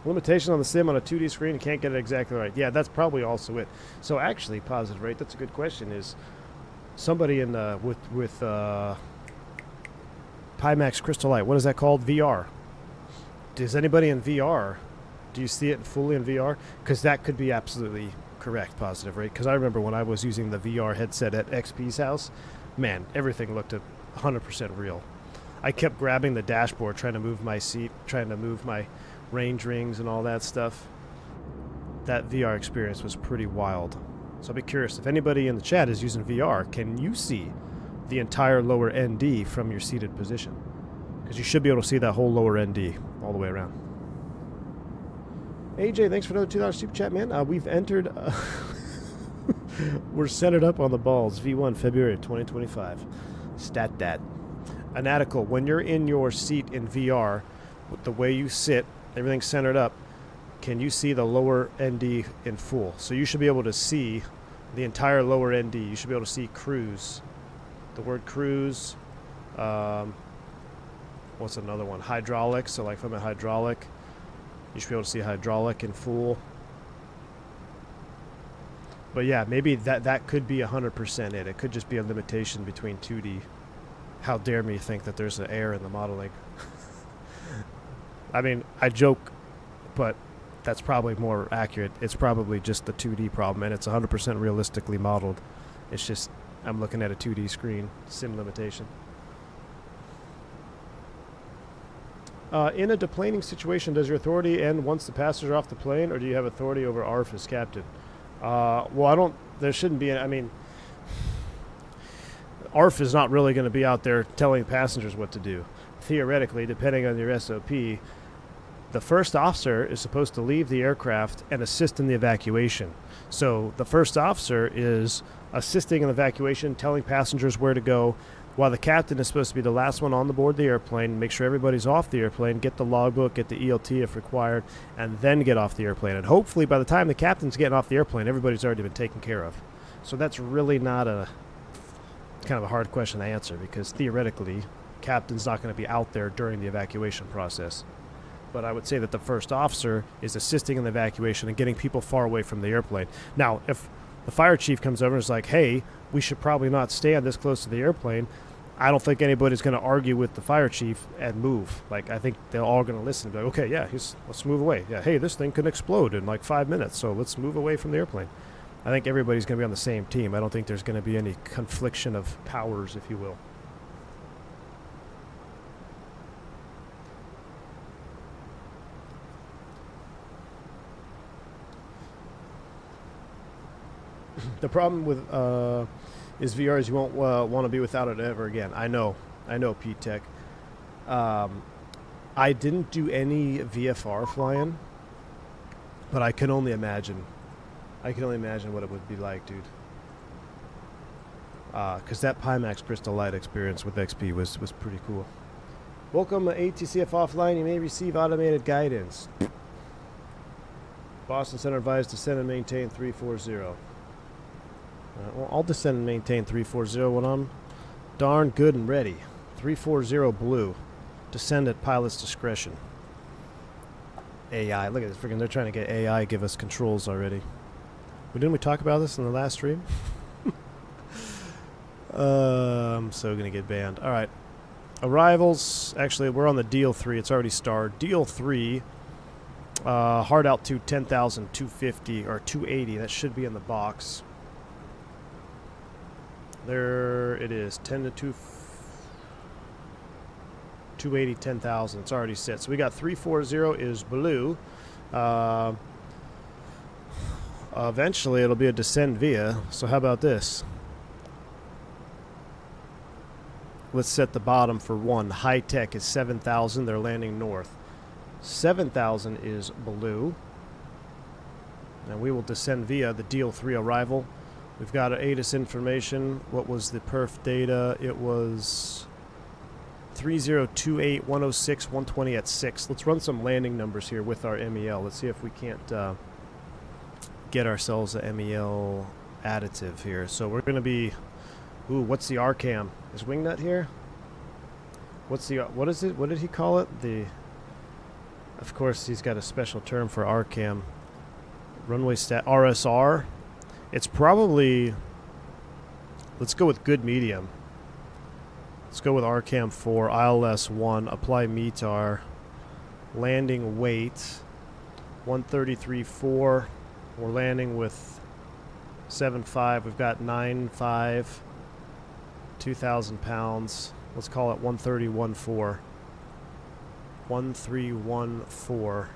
Limitation on the sim on a 2D screen, you can't get it exactly right. Yeah, that's probably also it. So actually, positive rate, that's a good question, is somebody in with Pimax Crystal Light, what is that called? VR. Does anybody in VR, do you see it fully in VR? Because that could be absolutely correct, positive rate. Because I remember when I was using the VR headset at XP's house, man, everything looked 100% real. I kept grabbing the dashboard, trying to move my seat, trying to move my range rings and all that stuff. That VR experience was pretty wild. So I'd be curious, if anybody in the chat is using VR, can you see the entire lower ND from your seated position? Because you should be able to see that whole lower ND all the way around. AJ, thanks for another $2 super chat, man. We've entered... we're centered up on the balls. V1, February of 2025. Stat dat. Anatical, when you're in your seat in VR, with the way you sit, everything's centered up, can you see the lower ND in full? So you should be able to see the entire lower ND. You should be able to see cruise. The word cruise. What's another one? Hydraulic. So like from a hydraulic, you should be able to see hydraulic in full. But yeah, maybe that could be 100% it. It could just be a limitation between 2D. How dare me think that there's an error in the modeling. I mean, I joke, but that's probably more accurate. It's probably just the 2D problem, and it's 100% realistically modeled. It's just I'm looking at a 2D screen, sim limitation. In a deplaning situation, does your authority end once the passengers are off the plane, or do you have authority over ARF as captain? Well, I don't. There shouldn't be. I mean, ARF is not really going to be out there telling passengers what to do. Theoretically, depending on your SOP, the first officer is supposed to leave the aircraft and assist in the evacuation. So the first officer is assisting in the evacuation, telling passengers where to go, while the captain is supposed to be the last one on the board the airplane, make sure everybody's off the airplane, get the logbook, get the ELT if required, and then get off the airplane. And hopefully by the time the captain's getting off the airplane, everybody's already been taken care of. So that's really not kind of a hard question to answer, because theoretically, captain's not going to be out there during the evacuation process. But I would say that the first officer is assisting in the evacuation and getting people far away from the airplane. Now, if the fire chief comes over and is like, hey, we should probably not stand this close to the airplane, I don't think anybody's going to argue with the fire chief and move. Like, I think they're all going to listen and be like, okay, yeah, let's move away. Yeah, hey, this thing could explode in like 5 minutes, so let's move away from the airplane. I think everybody's going to be on the same team. I don't think there's going to be any confliction of powers, if you will. The problem with is VR is you won't want to be without it ever again. I know, Pete Tech. I didn't do any VFR flying, but I can only imagine. I can only imagine what it would be like, dude. Because that Pimax Crystal Light experience with XP was pretty cool. Welcome to ATCF Offline. You may receive automated guidance. Boston Center advised descend and maintain 340. Well, I'll descend and maintain 340 when I'm darn good and ready. 340 blue. Descend at pilot's discretion. AI. Look at this. Freaking, they're trying to get AI give us controls already. Didn't we talk about this in the last stream? I'm so going to get banned. All right. Arrivals. Actually, we're on the deal 3. It's already starred. Deal 3. Hard altitude 10,250 or 280. That should be in the box. There it is. 10 to 280, 10,000. It's already set. So we got 340 is blue. Eventually it'll be a descend via. So how about this? Let's set the bottom for 1. High tech is 7,000. They're landing north. 7,000 is blue. And we will descend via the deal 3 arrival. We've got an ATIS information. What was the perf data? It was 3028, 106, 120 at 6. Let's run some landing numbers here with our MEL. Let's see if we can't get ourselves a MEL additive here. So we're going to be... Ooh, what's the RCAM? Is Wingnut here? What's the... What is it? What did he call it? The... Of course, he's got a special term for RCAM. Runway stat... RSR? It's probably... Let's go with good medium. Let's go with RCAM 4, ILS 1, apply METAR. Landing weight, 133.4. We're landing with 7.5. We've got 9.5, 2,000 pounds. Let's call it 131.4. 1314.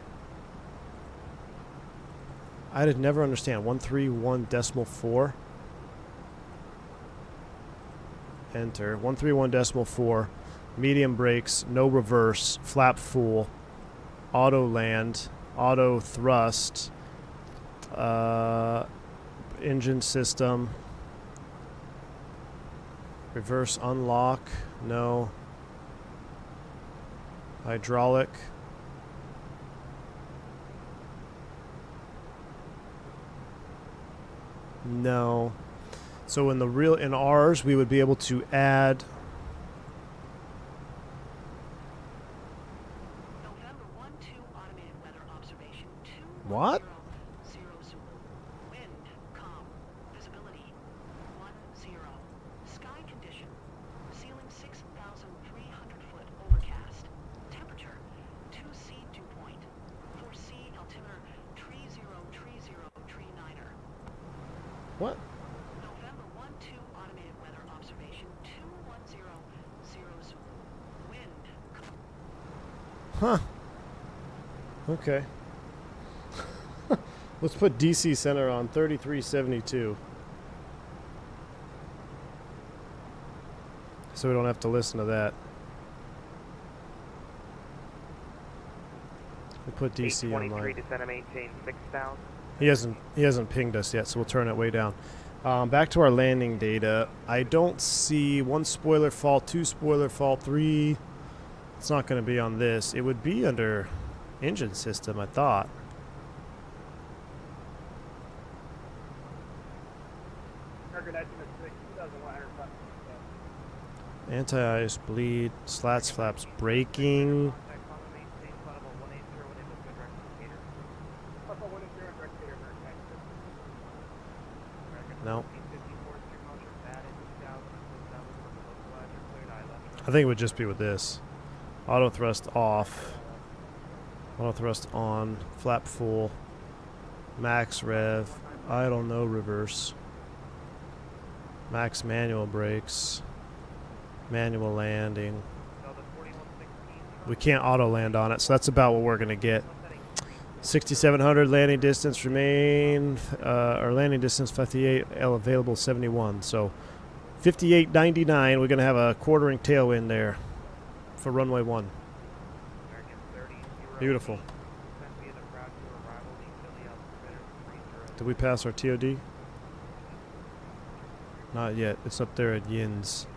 I did never understand. 131.4. Enter. 131.4. Medium brakes, no reverse, flap full, auto land, auto thrust, engine system, reverse unlock, no, hydraulic, no. So in ours we would be able to add November 1-2 automated weather observation 210 what? Zulu. Wind calm. Visibility 10. Sky condition. Ceiling 6,300 foot overcast. Temperature 2C dew point. 4C altimeter 303039er. What? November 1-2 automated weather observation 210 Zulu. Wind calm. Huh. Okay. Let's put DC center on 3372. So we don't have to listen to that. We'll put DC on line. Descend and maintain 6,000. He hasn't pinged us yet, so we'll turn it way down. Back to our landing data. I don't see 1 spoiler fault, 2 spoiler fault, 3. It's not going to be on this. It would be under engine system, I thought. Anti-ice bleed, slats, flaps, braking. No. I think it would just be with this. Auto thrust off. Auto thrust on. Flap full. Max rev. Idle no reverse. Max manual brakes. Manual landing. We can't auto land on it, so that's about what we're going to get. 6,700 landing distance remain, or landing distance 58, L available 71. So 58.99, we're going to have a quartering tailwind there for runway 1. Beautiful. Did we pass our TOD? Not yet. It's up there at Yin's.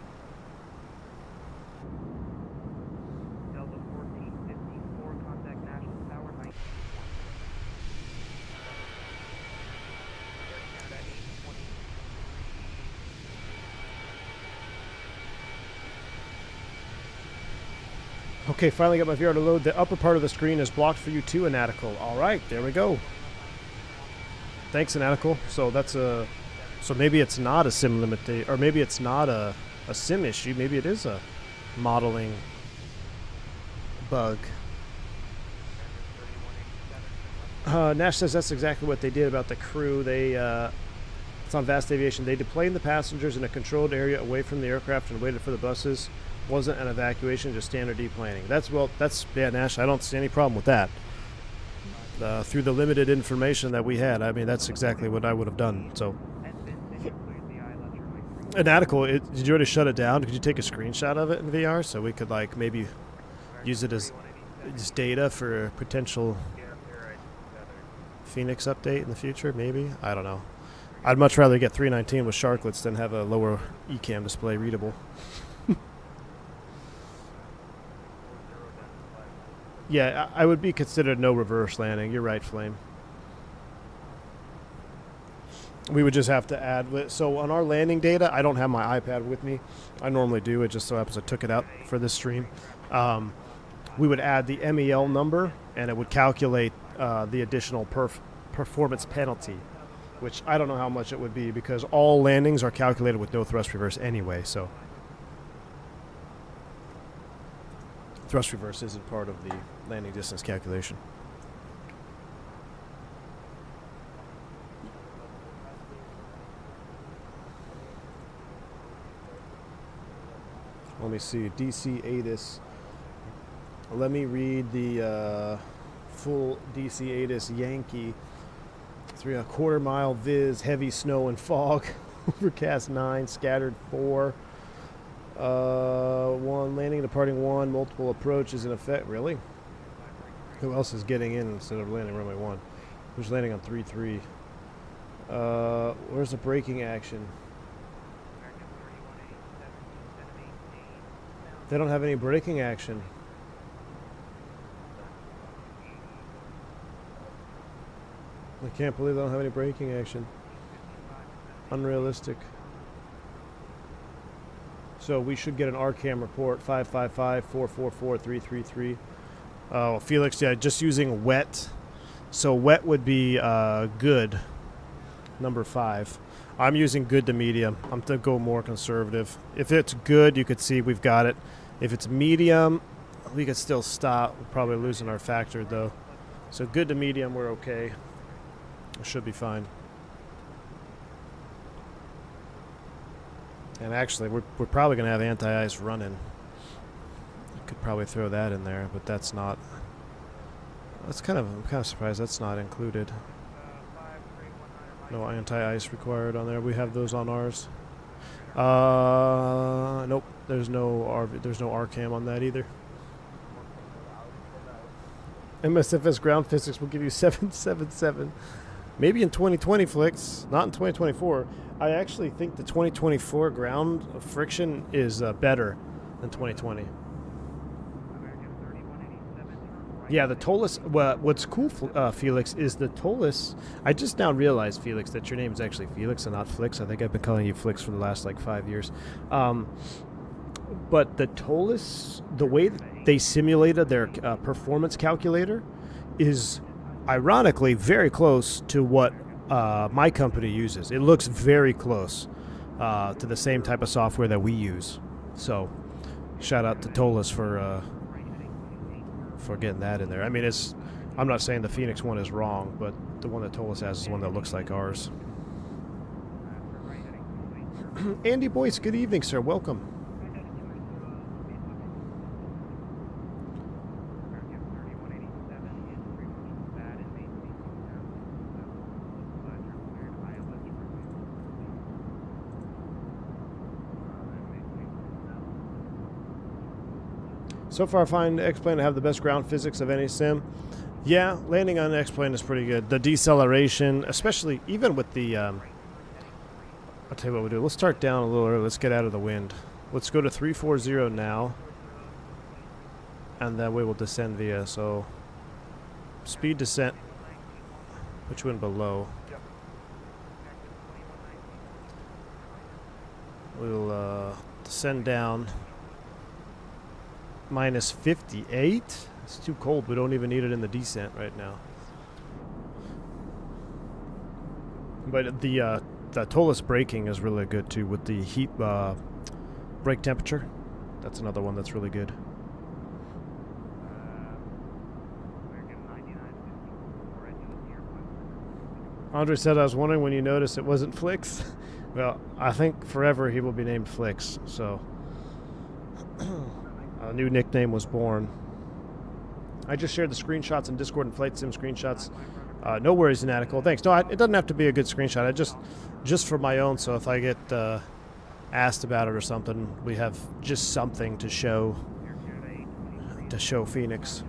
Okay, finally got my VR to load. The upper part of the screen is blocked for you too, Anatical. All right, there we go. Thanks, Anatical. So that's a... So maybe it's not a sim limit, or maybe it's not a sim issue. Maybe it is a modeling bug. Nash says that's exactly what they did about the crew. They, it's on Vast Aviation. They deplaned the passengers in a controlled area away from the aircraft and waited for the buses. Wasn't an evacuation, just standard deplaning. That's yeah, Nash. I don't see any problem with that. Through the limited information that we had, I mean, that's exactly what I would have done. So. Anatical, did you already shut it down? Could you take a screenshot of it in VR so we could like maybe use it as data for a potential Fenix update in the future? Maybe, I don't know. I'd much rather get 319 with sharklets than have a lower ECAM display readable. Yeah, I would be considered no reverse landing. You're right, Flame. We would just have to add... So on our landing data, I don't have my iPad with me. I normally do. It just so happens I took it out for this stream. We would add the MEL number, and it would calculate the additional performance penalty, which I don't know how much it would be because all landings are calculated with no thrust reverse anyway, so... Thrust reverse isn't part of the landing distance calculation. Let me see, DC ATIS. Let me read the full DC ATIS Yankee. 3/4 mile viz, heavy snow and fog, overcast 9, scattered 4. 1 landing, departing 1, multiple approaches in effect. Really? Who else is getting in instead of landing runway 1? Who's landing on 3-3? Where's the braking action? They don't have any braking action. I can't believe they don't have any braking action. Unrealistic. So we should get an RCAM report, 555-444-333. Oh, Felix, yeah, just using wet. So wet would be good, number 5. I'm using good to medium. I'm going to go more conservative. If it's good, you could see we've got it. If it's medium, we could still stop. We're probably losing our factor, though. So good to medium, we're okay. It should be fine. And actually, we're probably going to have anti-ice running. Could probably throw that in there, but that's not. I'm kind of surprised that's not included. No anti-ice required on there. We have those on ours. Nope. There's no RCAM on that either. MSFS ground physics will give you 777. Maybe in 2020, Flicks. Not in 2024. I actually think the 2024 ground friction is better than 2020. Yeah, the TOLUS. What's cool, Felix, is the TOLUS. I just now realized, Felix, that your name is actually Felix and not Flix. I think I've been calling you Flix for the last like 5 years. But the TOLUS, the way that they simulated their performance calculator, is ironically very close to what my company uses. It looks very close to the same type of software that we use. So, shout out to TOLUS for getting that in there. I mean, I'm not saying the Fenix one is wrong, but the one that TOLUS has is one that looks like ours. Andy Boyce, good evening, sir. Welcome. So far, I find X-Plane to have the best ground physics of any sim. Yeah, landing on an X-Plane is pretty good. The deceleration, especially even with the... I'll tell you what we'll do. Let's start down a little early. Let's get out of the wind. Let's go to 340 now. And that way we'll descend via, so... Speed descent. Put you in below. We'll descend down. Minus 58? It's too cold. We don't even need it in the descent right now. But the toeless braking is really good too with the heat brake temperature. That's another one that's really good. Andre said, I was wondering when you noticed it wasn't Flix. Well, I think forever he will be named Flix, so a new nickname was born. I just shared the screenshots in Discord and Flight Sim screenshots. No worries, Inatical. Thanks. No, it doesn't have to be a good screenshot. I just for my own, so if I get asked about it or something, we have just something to show Fenix.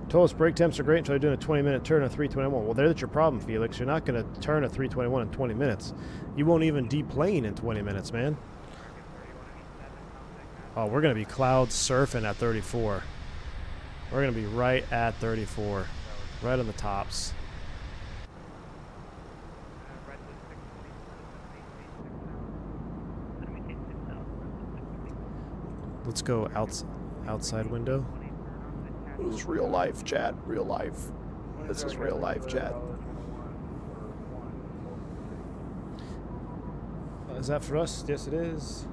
Toeless brake temps are great until you're doing a 20-minute turn of 321. Well, that's your problem, Felix. You're not going to turn a 321 in 20 minutes. You won't even deplane in 20 minutes, man. Oh, we're going to be cloud surfing at 34. We're going to be right at 34. Right on the tops. Let's go outside window. This is real life, chat. Real life. This is real life, chat. Is that for us? Yes, it is.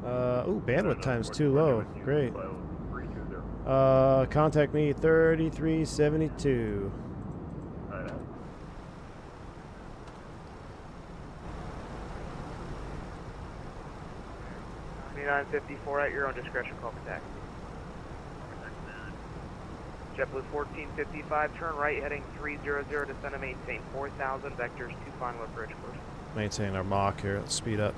Ooh, bandwidth time's too low. Great. Contact me 3372. 3954 at your own discretion, call contact. JetBlue 1455, turn right heading 300, descend and maintain 4,000, vectors 2 final approach course. Maintain our Mach here. Let's speed up.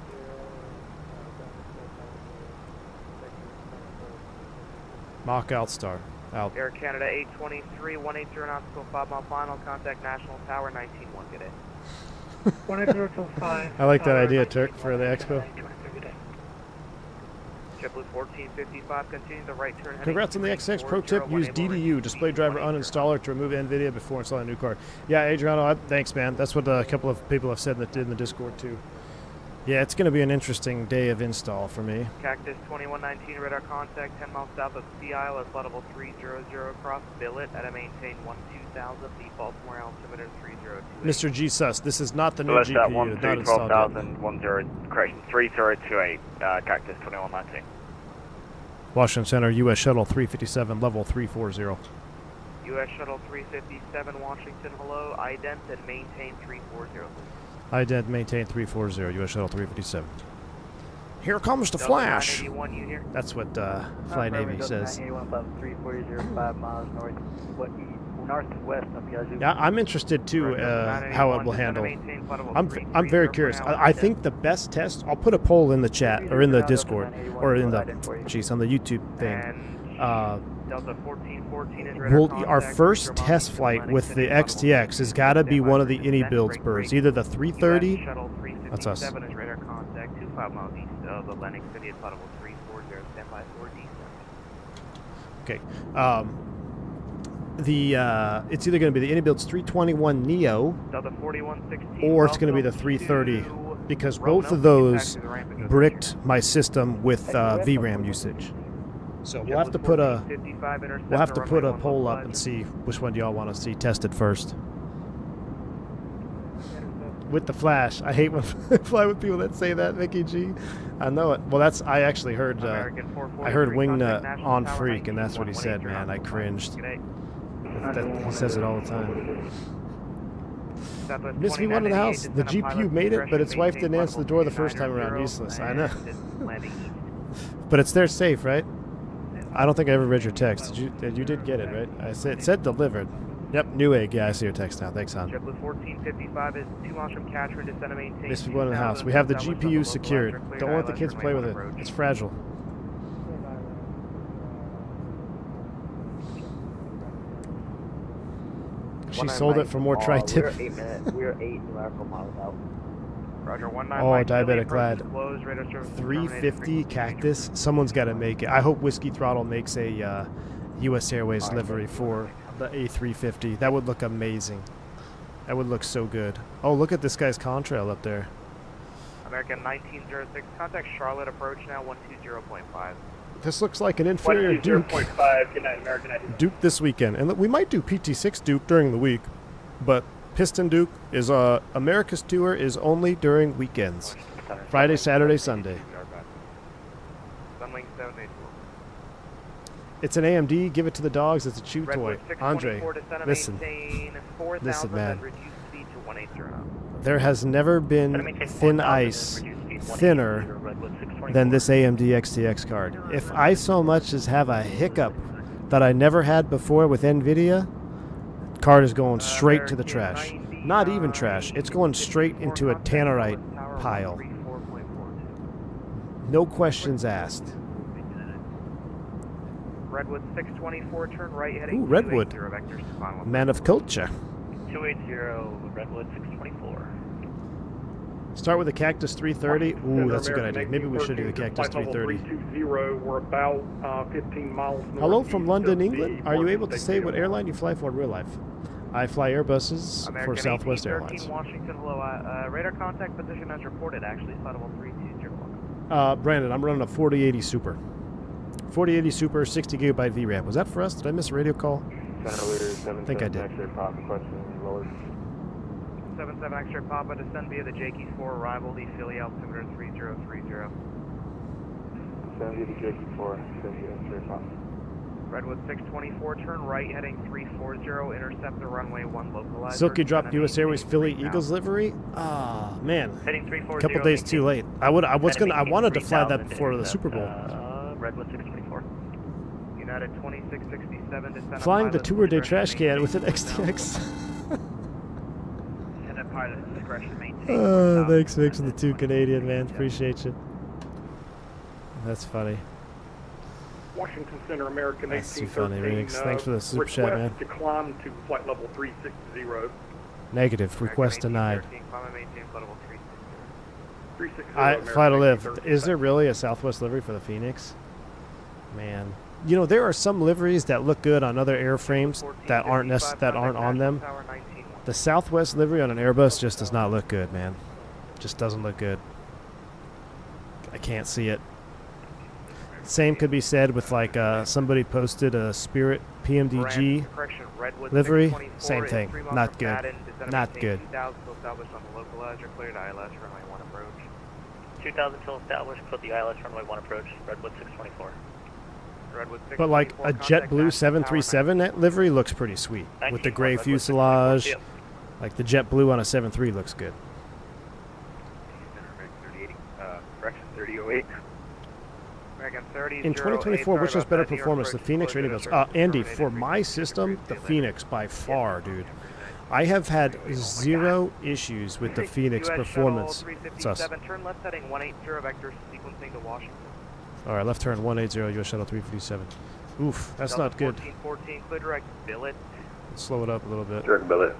Mach outstar. Out. Air Canada 823, 180 nautical 5 mile final, contact National Tower 191, good day. 1025. I like that idea, Turk, for the expo. JetBlue 1455, continue the right turn. Congrats on the XX Pro tip. Use DDU, display driver uninstaller, to remove NVIDIA before installing a new card. Yeah, Adriano, thanks, man. That's what a couple of people have said in the Discord, too. Yeah, it's going to be an interesting day of install for me. Cactus 2119, radar contact 10 miles south of Sea Isle at level 300 across billet at a maintain 12,000, default more altimeter 302. Mr. G Sus, this is not the new Billet GPU. at 12,010, correction, 3028, Cactus 2119. Washington Center, U.S. Shuttle 357, level 340. U.S. Shuttle 357, Washington, hello, ident and maintain 340. Ident, maintain 340, U.S. Shuttle 357. Here comes the flash. That's what Flight Navy says. 5 miles northwest of Yazoo. Yeah, I'm interested too how it will handle. I'm very curious. I think the best test. I'll put a poll in the chat or in the Discord or in the on the YouTube thing. Our first test flight with the XTX has got to be one of the any builds birds, either the 330. That's us. Okay. It's either going to be the Anybuilds 321 Neo or it's going to be the 330 because both of those bricked my system with VRAM usage. So we'll have to put a poll up and see which one do y'all want to see tested first. With the flash, I hate when I fly with people that say that, Mickey G. I know it. Well, I actually heard. I heard Wingnut on Freak, and that's what he said. Man, I cringed. He says it all the time. Miss me one in the house. The GPU made it, but its wife didn't answer the door the first time around. Useless. I know. But it's there safe, right? I don't think I ever read your text. You did get it, right? It said delivered. Yep, new egg. Yeah, I see your text now. Thanks, hon. JetBlue 1455 is 2 miles from Catcher, descend and maintain. Miss people in the house. We have the GPU secured. Don't let the kids play with it. It's fragile. She sold it for more tri-tip. We're 8 numerical miles out. Roger, 19 Oh, diabetic lad. 350 Cactus. Someone's got to make it. I hope Whiskey Throttle makes a U.S. Airways livery for the A350. That would look amazing. That would look so good. Oh, look at this guy's contrail up there. American 1906, contact Charlotte, approach now 120.5. This looks like an inferior Duke. 120.5, good night, American. Duke this weekend. And we might do PT6 Duke during the week, but Piston Duke is America's tour is only during weekends. Friday, Saturday, Sunday. Sunlink 784. It's an AMD. Give it to the dogs. It's a chew toy. Andre, listen, man. There has never been thin ice thinner than this AMD XTX card. If I so much as have a hiccup that I never had before with NVIDIA, card is going straight to the trash. Not even trash. It's going straight into a tannerite pile. No questions asked. Redwood 624, turn right heading. Ooh, Redwood. Man of culture. 280, Redwood 624. Start with the Cactus 330. Ooh, that's a good idea. Maybe we should do the Cactus 330. 320, we're about 15 miles north. Hello from London, England. Are you able to say what airline you fly for in real life? I fly Airbuses American for Southwest Airlines. Washington, hello. Radar contact position as reported, actually, Flightable 320. Brandon, I'm running a 4080 Super. 4080 Super, 60 gigabyte VRAM. Was that for us? Did I miss a radio call? I think I did. 77 X-ray Papa, descend via the Jakey 4, arrival, the Philly altimeter 3030. Descend via the Jakey 4, Philly X-ray Papa. Redwood 624, turn right, heading 340, intercept the runway 1 localizer. Silky dropped U.S. Airways Philly Eagles livery. Ah, man. Heading 340. A couple days too late. I wanted to fly that before the Super Bowl. Redwood 624. United 2667, descend. Flying the tour day trash can with an XTX. Pilot discretion maintained. Thanks, Mix, for the 2 Canadian, man. Appreciate you. That's funny. Washington Center, American 1813. That's too funny, Riggs. Thanks for the super chat, man. Request to climb to flight level 360. Negative. Request denied. 360. Fly to live. Is there really a Southwest livery for the Phoenix? Man. You know, there are some liveries that look good on other airframes that aren't on them. The Southwest livery on an Airbus just does not look good, man. Just doesn't look good. I can't see it. Same could be said with like somebody posted a Spirit PMDG livery. Same thing. Not good. Not good. 2000 till established, put the ILS runway 1 approach, Redwood 624. But like a JetBlue 737 livery looks pretty sweet with the gray fuselage. Like the JetBlue on a 7.3 looks good. Correction 3008. In 2024, which has better performance, the Phoenix or Airbus? Andy, for my system, the Phoenix by far, dude. I have had 0 issues with the Phoenix performance. It's us. Turn left heading 180, vector sequencing to Washington. All right, left turn 180, US Shuttle 357. Oof, that's not good. 14, clear direct billet. Let's slow it up a little bit. Direct billet.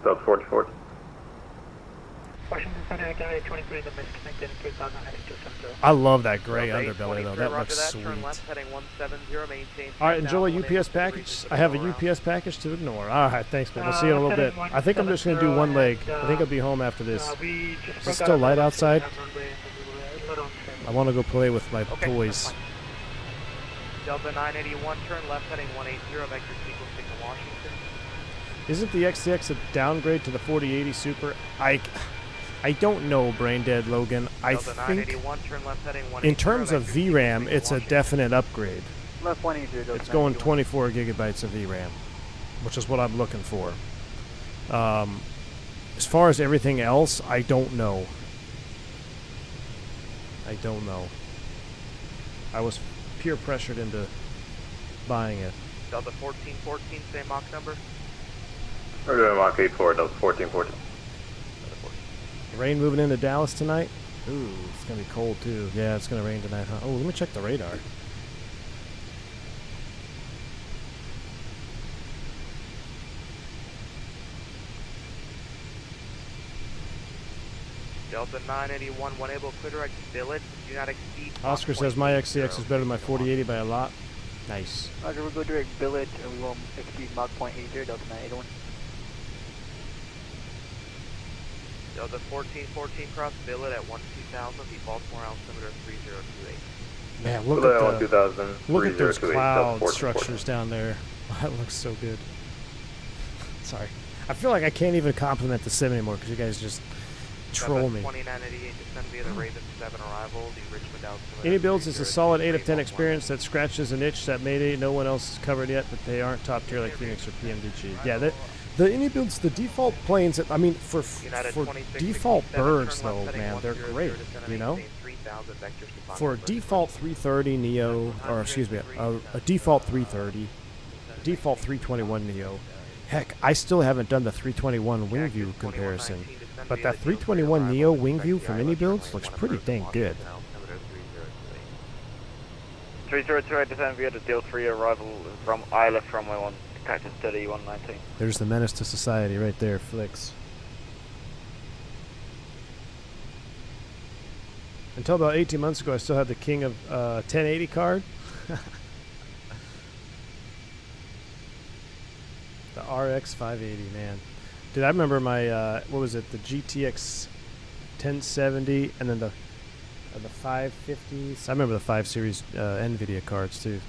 South 44. Washington Center, 23, the misconnected 3000 heading to Center. I love that gray underbelly, though. That looks sweet. Turn left heading 170, maintain. All right, enjoy a UPS package. I have a UPS package to ignore. All right, thanks, man. We'll see you in a little bit. I think I'm just going to do one leg. I think I'll be home after this. Is it still light outside? I want to go play with my toys. Delta 981, turn left heading 180, vector sequencing to Washington. Isn't the XTX a downgrade to the 4080 Super? I don't know, Brain Dead Logan. I think in terms of VRAM, it's a definite upgrade. It's going 24 gigabytes of VRAM, which is what I'm looking for. As far as everything else, I don't know. I don't know. I was peer pressured into buying it. Delta 1414, same Mach number. We're doing Mach 8-4, Delta 14-14. Rain moving into Dallas tonight. Ooh, it's gonna be cold too. Yeah, it's gonna rain tonight, huh? Oh, let me check the radar. Delta 981, one able clear direct billet. Do not exceed. Oscar says my XCX is better than my 4080 by a lot. Nice. Roger, we'll go direct billet and we won't exceed Mach 0.80, Delta 981. Delta 1414 cross billet at 12000, the Baltimore altimeter 3028. Man, look at those cloud structures down there. That looks so good. Sorry. I feel like I can't even compliment the sim anymore because you guys just troll me. 2988 descend via the Raven 7 arrival, the Richmond altimeter. Any builds is a solid 8 of 10 experience that scratches an itch that maybe no one else has covered yet, but they aren't top tier like Phoenix or PMDG. Yeah, the any builds, the default planes, I mean, for default birds though, man, they're great, you know? For a default 330 Neo, or excuse me, a default 330, default 321 Neo, heck, I still haven't done the 321 wing view comparison, but that 321 Neo wing view from any builds looks pretty dang good. 3028 descend via the Deal 3 arrival from Isla from runway 1. Cactus 3119. There's the menace to society right there, Flicks. Until about 18 months ago, I still had the King of 1080 card. The RX 580, man. Dude, I remember my, what was it, the GTX 1070 and then the 550s. I remember the 5 Series NVIDIA cards, too.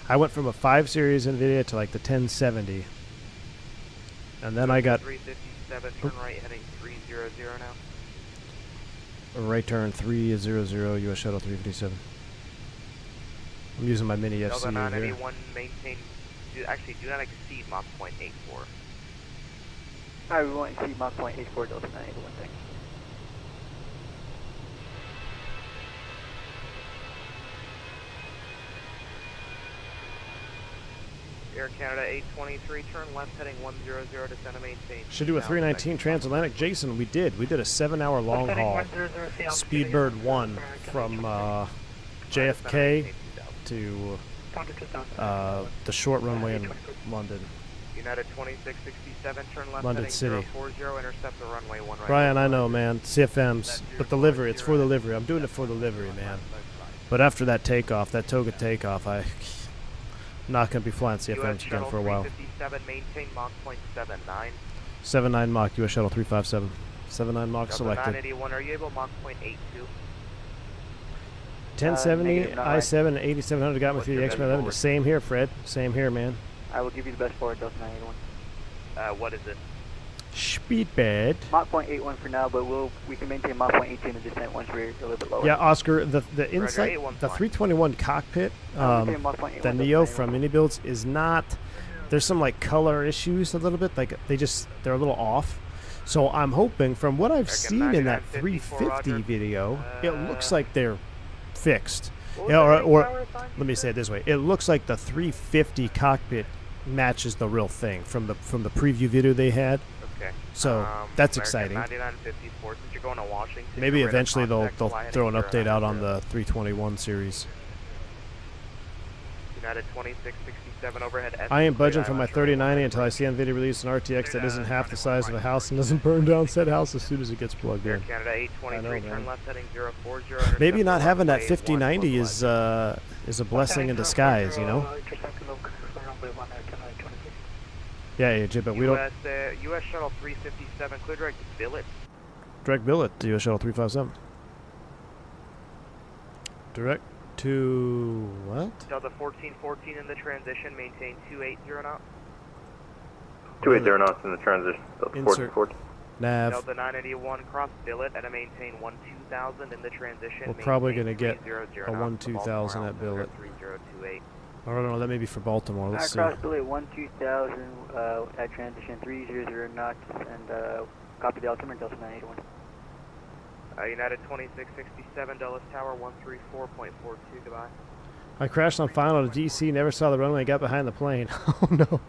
I went from a 5 Series NVIDIA to like the 1070. And then I got... 357, turn right, heading 300 now. Right turn 300, US Shuttle 357. I'm using my mini FC Delta here. 981, maintain... Actually, do not exceed Mach 0.84. Alright, we won't exceed Mach 0.84, Delta 981, thanks. Air Canada 823, turn left heading 100, descend and maintain. Should do a 319 transatlantic. Jason, we did. We did a 7-hour long haul. Speedbird 1 from JFK to the short runway in London. United 2667, turn left London heading City. 040, intercept the runway 1 right. Brian, I know, man. CFMs. But the livery, it's for the livery. I'm doing it for the livery, man. But after that takeoff, that Toga takeoff, I'm not going to be flying CFMs again for a while. Maintain Mach 0.79. 79 Mach, US Shuttle 357. 79 Mach selected. 981, are you able Mach 0.82? 1070, I7, and 8700 got me through the X-Men. Same here, Fred. Same here, man. I will give you the best forward, Delta 981. What is it? Speedbird. Mach 0.81 for now, but we can maintain Mach 0.82 in the descent once we're a little bit lower. Yeah, Oscar, the inside, the 321 cockpit, the Neo from Mini Builds is not, there's some like color issues a little bit, like they're a little off. So I'm hoping from what I've seen in that 350 video, it looks like they're fixed. Yeah, or let me say it this way, it looks like the 350 cockpit matches the real thing from the preview video they had. Okay. So that's exciting. 9954, since you're going to Washington, maybe eventually they'll throw an update out on the 321 series. United 2667 overhead. I ain't budging for my 3090 until I see NVIDIA release an RTX that isn't half the size of a house and doesn't burn down said house as soon as it gets plugged in. Canada 823, turn left heading 040. Maybe not having that 5090 is a blessing in disguise, you know? Yeah, but we don't... US Shuttle 357, clear direct billet. Direct billet to US Shuttle 357. Direct to... what? Delta 1414 in the transition, maintain 280 knots. 280 knots in the transition. Delta 1414. Nav. Delta 981 cross billet at a maintain 12000 in the transition. We're probably going to get a 12000 at billet. 3028. I don't know, that may be for Baltimore. Let's see. Cross billet 12000 at transition 300 knots and copy the altimeter Delta 981. United 2667, Dulles Tower 134.42, goodbye. I crashed on final to DC, never saw the runway, got behind the plane. Oh no.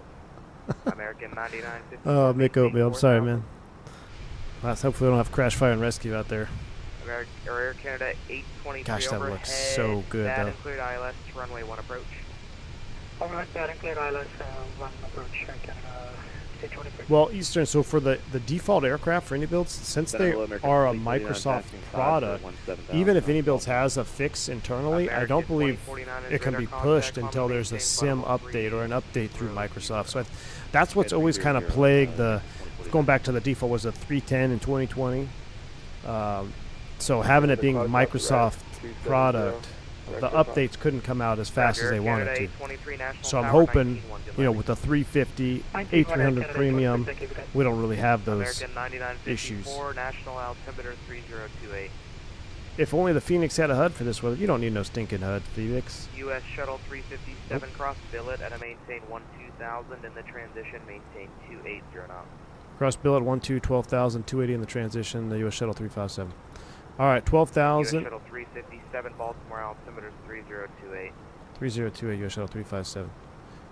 American American 99. Oh, Mick Oatmeal, I'm sorry, man. Hopefully we don't have crash, fire, and rescue out there. Air Canada 823 Gosh, that overhead. looks so good, Bad though. and cleared ILS, runway 1 approach. Alright, bad and cleared ILS, 1 approach, Air Canada 823. Well, Eastern, so for the default aircraft for any builds, since they are a Microsoft product, even if any builds has a fix internally, I don't believe it can be pushed until there's a SIM update or an update through Microsoft. So that's what's always kind of plagued the, going back to the default was a 310 in 2020. So having it being a Microsoft product, the updates couldn't come out as fast as they wanted to. So I'm hoping, you know, with the 350, A300 Premium, we don't really have those issues. National altimeter 3028. If only the Phoenix had a HUD for this weather. You don't need no stinking HUD, Phoenix. U.S. Shuttle 357 cross billet at a maintain 12000 in the transition, maintain 280 knots. Cross billet 12,000, 280 in the transition, the U.S. Shuttle 357. All right, 12,000. U.S. Shuttle 357, Baltimore altimeter 3028. 3028, U.S. Shuttle 357.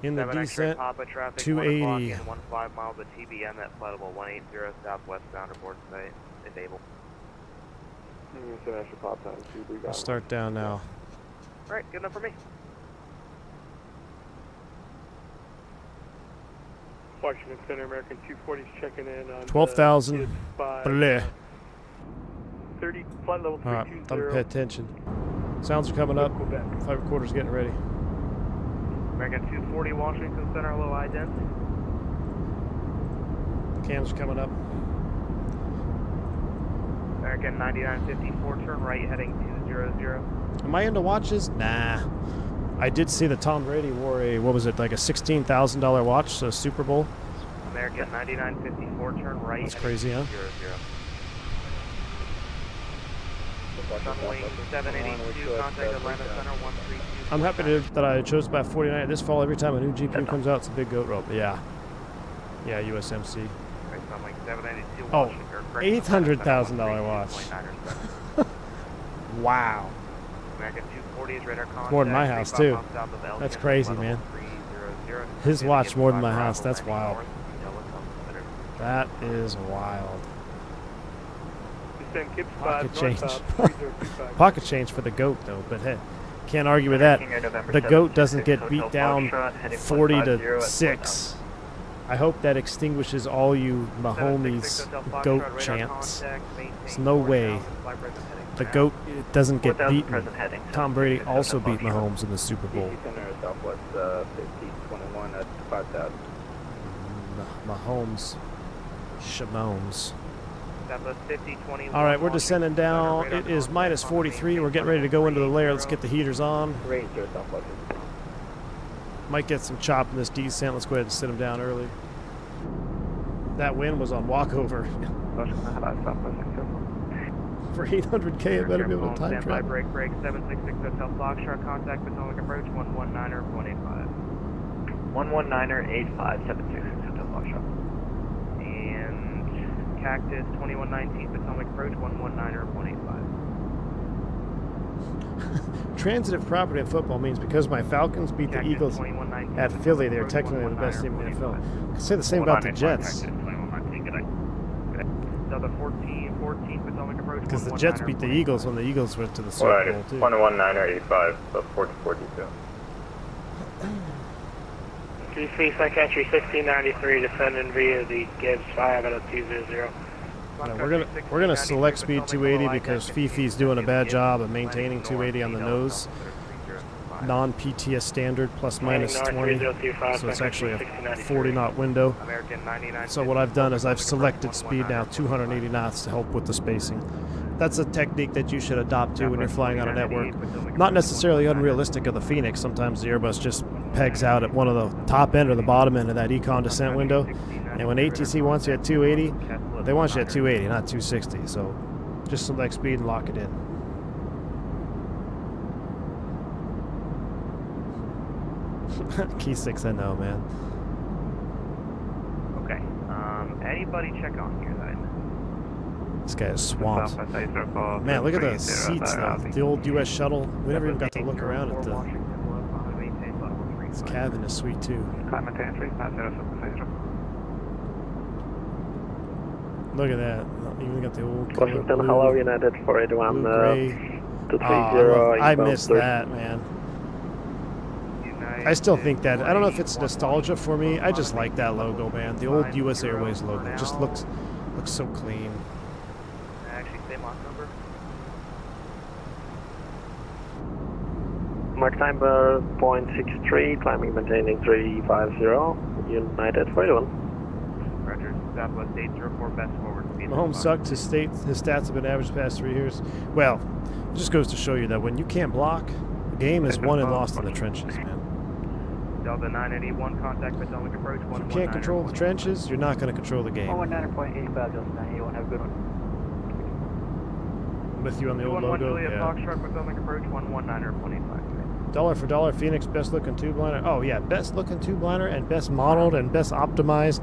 In the 7 X-ray descent, Papa traffic, 280. 1 o'clock and 15 miles of TBM at flightable 180 southwestbound aboard site, if able. I'll start down now. Alright, good enough for me. Washington Center, American 240 is checking in on 12,000. Bleh. 30, flight level 320. All right, time to pay attention. Sounds are coming up. Flight recorder's getting ready. American 240, Washington Center, low ident. Cams are coming up. American 9954, turn right, heading 200. Am I into watches? Nah. I did see that Tom Brady wore a, what was it, like a $16,000 watch, so Super Bowl. American 9954, turn right. That's crazy, huh? 00. Sunwing 782, contact Atlanta Center 132. I'm happy that I chose about 49 this fall. Every time a new GPU comes out, it's a big goat rope. Yeah. Yeah, USMC. Sunwing 782, Oh, $800,000 watch. Wow. American 240 is radar contact. More than my house, too. That's crazy, man. His watch more than my house. That's wild. That is wild. Pocket change. Pocket change for the goat, though. But hey, can't argue with that. The goat doesn't get beat down 40-6. I hope that extinguishes all you Mahomes goat chants. There's no way the GOAT doesn't get beaten. Tom Brady also beat Mahomes in the Super Bowl. Mahomes. Shamones. All right, we're descending down. It is minus 43. We're getting ready to go into the lair. Let's get the heaters on. Might get some chop in this descent. Let's go ahead and sit them down early. That wind was on walkover. For 800K, I better be able to time travel. Break 766 Hotel Foxtrot, contact Potomac approach 119er 185. 119er 8576 Hotel Foxtrot. And Cactus 2119 Potomac approach 119er 185. Transitive property in football means because my Falcons beat the Eagles at Philly, they're technically the best team in the NFL. I can say the same about the Jets. Because the Jets beat the Eagles when the Eagles went to the Super Bowl, too. 119er 85, but 4042. 3 Sun Country 1693, descending via the Gibbs 5 at a 200. No, we're gonna select speed 280 because Fifi's doing a bad job of maintaining 280 on the nose. Non-PTS standard plus minus 20, so it's actually a 40 knot window. So what I've done is I've selected speed now 280 knots to help with the spacing. That's a technique that you should adopt too when you're flying on a network. Not necessarily unrealistic of the Phoenix. Sometimes the Airbus just pegs out at one of the top end or the bottom end of that econ descent window. And when ATC wants you at 280, they want you at 280, not 260. So just select speed and lock it in. Key 6, I know, man. Okay. Anybody check on here then? This guy is swamped. Man, look at the seats though. The old U.S. shuttle. We never even got to look around at the. This cabin is sweet too. Look at that. Even got the old color Washington, blue, hello, United 481, blue, gray. 230. I missed that, man. I still think that, I don't know if it's nostalgia for me. I just like that logo, man. The old US Airways logo just looks so clean. Actually, same lock number. Mark time 0.63, climbing maintaining 350, United 481. Roger, Southwest 804, best forward speed. Mahomes sucked. His stats have been average the past 3 years. Well, it just goes to show you that when you can't block, the game is won and lost in the trenches, man. Delta 981, contact Potomac approach 119. If you can't control the trenches, you're not going to control the game. 119.85, Delta 981, have a good one. I'm with you on the old logo. Juliet Yeah. Foxtrot, Potomac approach 119.85. Dollar for dollar, Phoenix best looking tube liner. Oh yeah, best looking tube liner and best modeled and best optimized.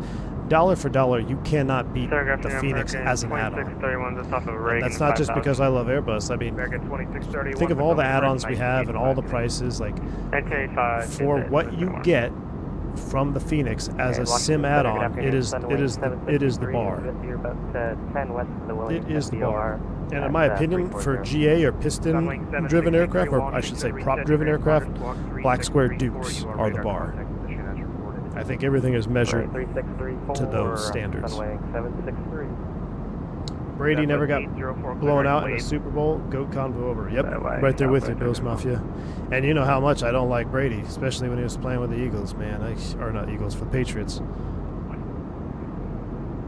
Dollar for dollar, you cannot beat the Phoenix as an add-on. And that's not just because I love Airbus. I mean, think of all the add-ons we have and all the prices. Like, for what you get from the Phoenix as a sim add-on, it is the bar. It is the bar. And in my opinion, for GA or piston-driven aircraft, or I should say prop-driven aircraft, black square dupes are the bar. I think everything is measured to those standards. Brady never got blown out in the Super Bowl. Goat convo over. Yep, right there with you, Bills Mafia. And you know how much I don't like Brady, especially when he was playing with the Eagles, man. Or not Eagles, for Patriots.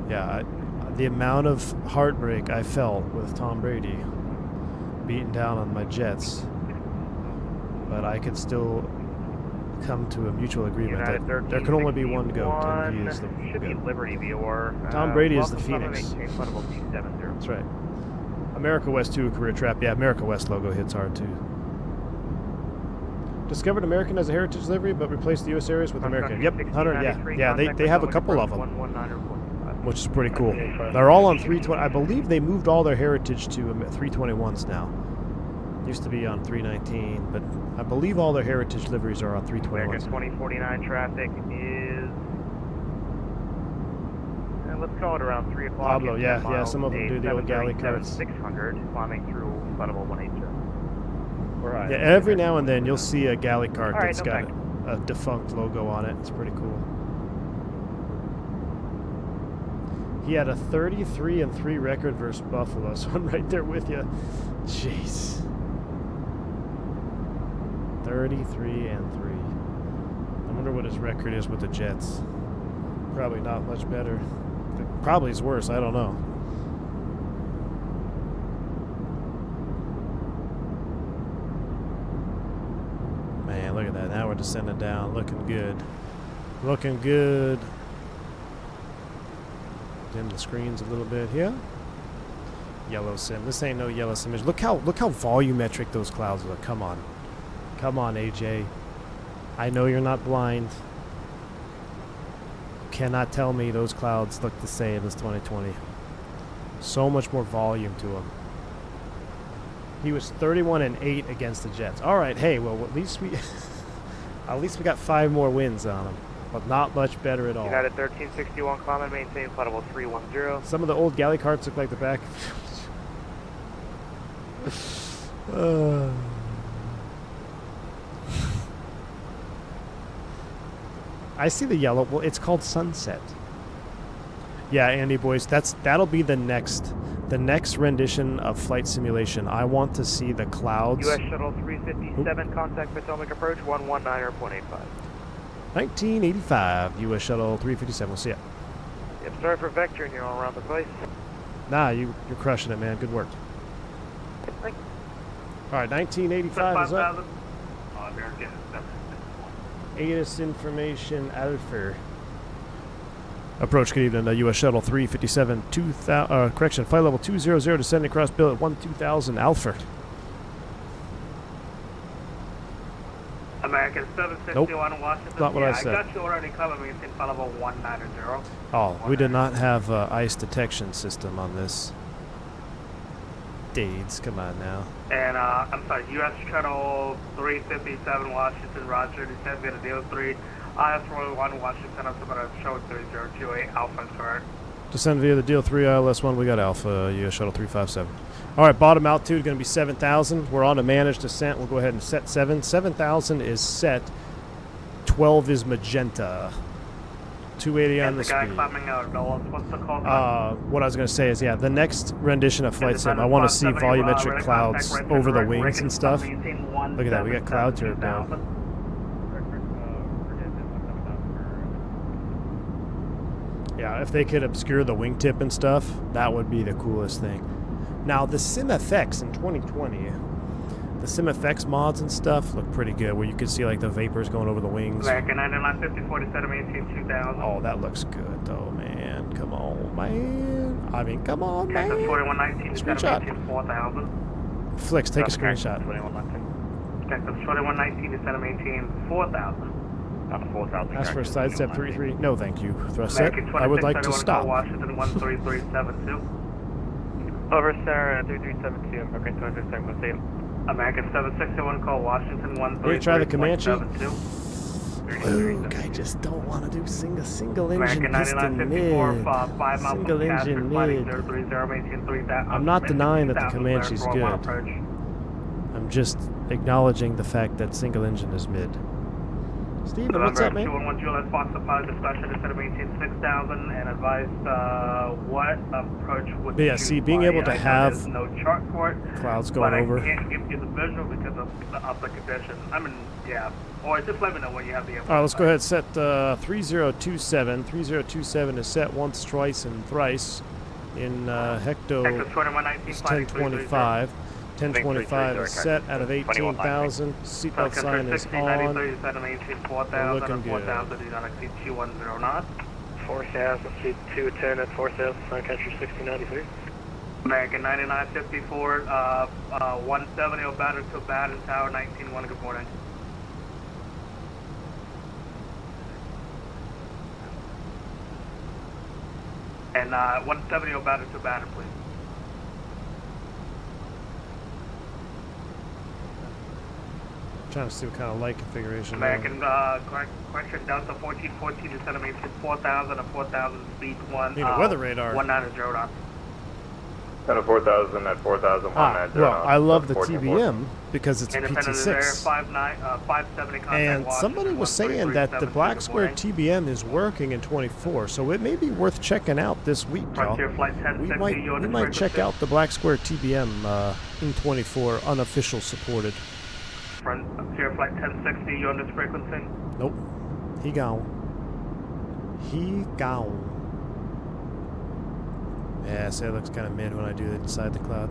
Yeah, the amount of heartbreak I felt with Tom Brady beating down on my Jets, but I could still come to a mutual agreement that there can only be one GOAT, and he is the GOAT. Tom Brady is the Phoenix. That's right. America West 2, career trap. Yeah, America West logo hits hard too. Discovered American as a heritage livery, but replaced the US Airways with American. Yep, 100. Yeah, they have a couple of them, which is pretty cool. They're all on 320. I believe they moved all their heritage to 321s now. Used to be on 319, but I believe all their heritage liveries are on 321s. 2049 traffic is, let's call it around 3 o'clock. Pablo, yeah, some of them do the old galley carts. 600, climbing through level 180. Yeah, every now and then you'll see a galley cart that's got a defunct logo on it. It's pretty cool. He had a 33-3 record versus Buffalo, so I'm right there with you. Jeez. 33-3. I wonder what his record is with the Jets. Probably not much better. Probably is worse. I don't know. Man, look at that. Now we're descending down. Looking good. Looking good. Dim the screens a little bit here. Yellow sim. This ain't no yellow sim. Look how volumetric those clouds are. Come on. Come on, AJ. I know you're not blind. You cannot tell me those clouds look the same as 2020. So much more volume to them. He was 31-8 against the Jets. All right, hey, well at least we got 5 more wins on them, but not much better at all. United 1361, climbing, maintain flight level 310. Some of the old galley carts look like the back. I see the yellow. Well, it's called Sunset. Yeah, Andy boys, that'll be the next rendition of flight simulation. I want to see the clouds. US Shuttle 357, contact Potomac approach 119.85. 1985, US Shuttle 357. We'll see ya. Yep, sorry for vectoring you all around the place. Nah, you're crushing it, man. Good work. Thank you. All right, 1985 is up. ATIS information Alpha. Approach, good evening, US Shuttle 357, correction, flight level 200, descending across bill at 12000 Alpha. American 761 nope. Washington. Not what I said. I got you already covered in flight level 190. Oh, we did not have ice detection system on this. Dades, come on now. And I'm sorry, US Shuttle 357 Washington, Roger, descend via the 03. IS-41 Washington, altimeter show 3028 Alpha, correct. Descend via the deal 3 ILS1. We got Alpha, US Shuttle 357. All right, bottom altitude going to be 7,000. We're on a managed descent. We'll go ahead and set 7. 7,000 is set. 12 is magenta. 280 on the speed. What I was going to say is, yeah, the next rendition of Flight Sim, I want to see volumetric clouds over the wings and stuff. Look at that, we got clouds here now. Yeah, if they could obscure the wingtip and stuff, that would be the coolest thing. Now, the SimFX in 2020, the SimFX mods and stuff look pretty good, where you can see like the vapors going over the wings. American 9950 2000. Oh, that looks good though, man. Come on, man. I mean, come on, man. Screenshot. 4000. Flicks, take a screenshot. 2119. Texas 2119 to center maintain 4000. 4,000. Ask for a sidestep 33. No, thank you. Thrust set. I would like to stop. Washington 13372. Over, sir, 3372. American 2671. American 7601, call Washington 13372. Here, try the Comanche. Luke, I just don't want to do single engine piston mid. Single engine mid. I'm not denying that the Comanche's good. I'm just acknowledging the fact that single engine is mid. Steven, what's up, man? 211 Juliet Fox Supply discussion instead of maintain 6,000 and advised what approach would but yeah, see, being able to have no chart for it, clouds going over. I can't give you the visual because of the condition. I mean, yeah. Or just let me know when you have the info. All right, let's go ahead and set 3027. 3027 is set once, twice, and thrice in hecto. 1025. 1025 is set out of 18,000. Seatbelt sign is on. We're looking good. 4000, seat 210 at 4000, Sun Country 6093. American 9954, 170 O'Bannon to Baden Tower 191, good morning. And 170 O'Bannon to Baden, please. Trying to see what kind of light configuration. American correction Delta 1414 to center maintain 4,000 and 4,000 speed 1. Need a weather radar. 190 knots. Center 4,000 at 4,000 well, I love the TBM because it's a PT6. 570 and somebody was saying that the black square TBM is working in 24, so it may be worth checking out this week, y'all. We might check out the black square TBM in 24, unofficial supported. Frontier Flight 1060, you on this frequency? Nope. He gone. He gone. Yeah, so it looks kind of mid when I do it inside the cloud.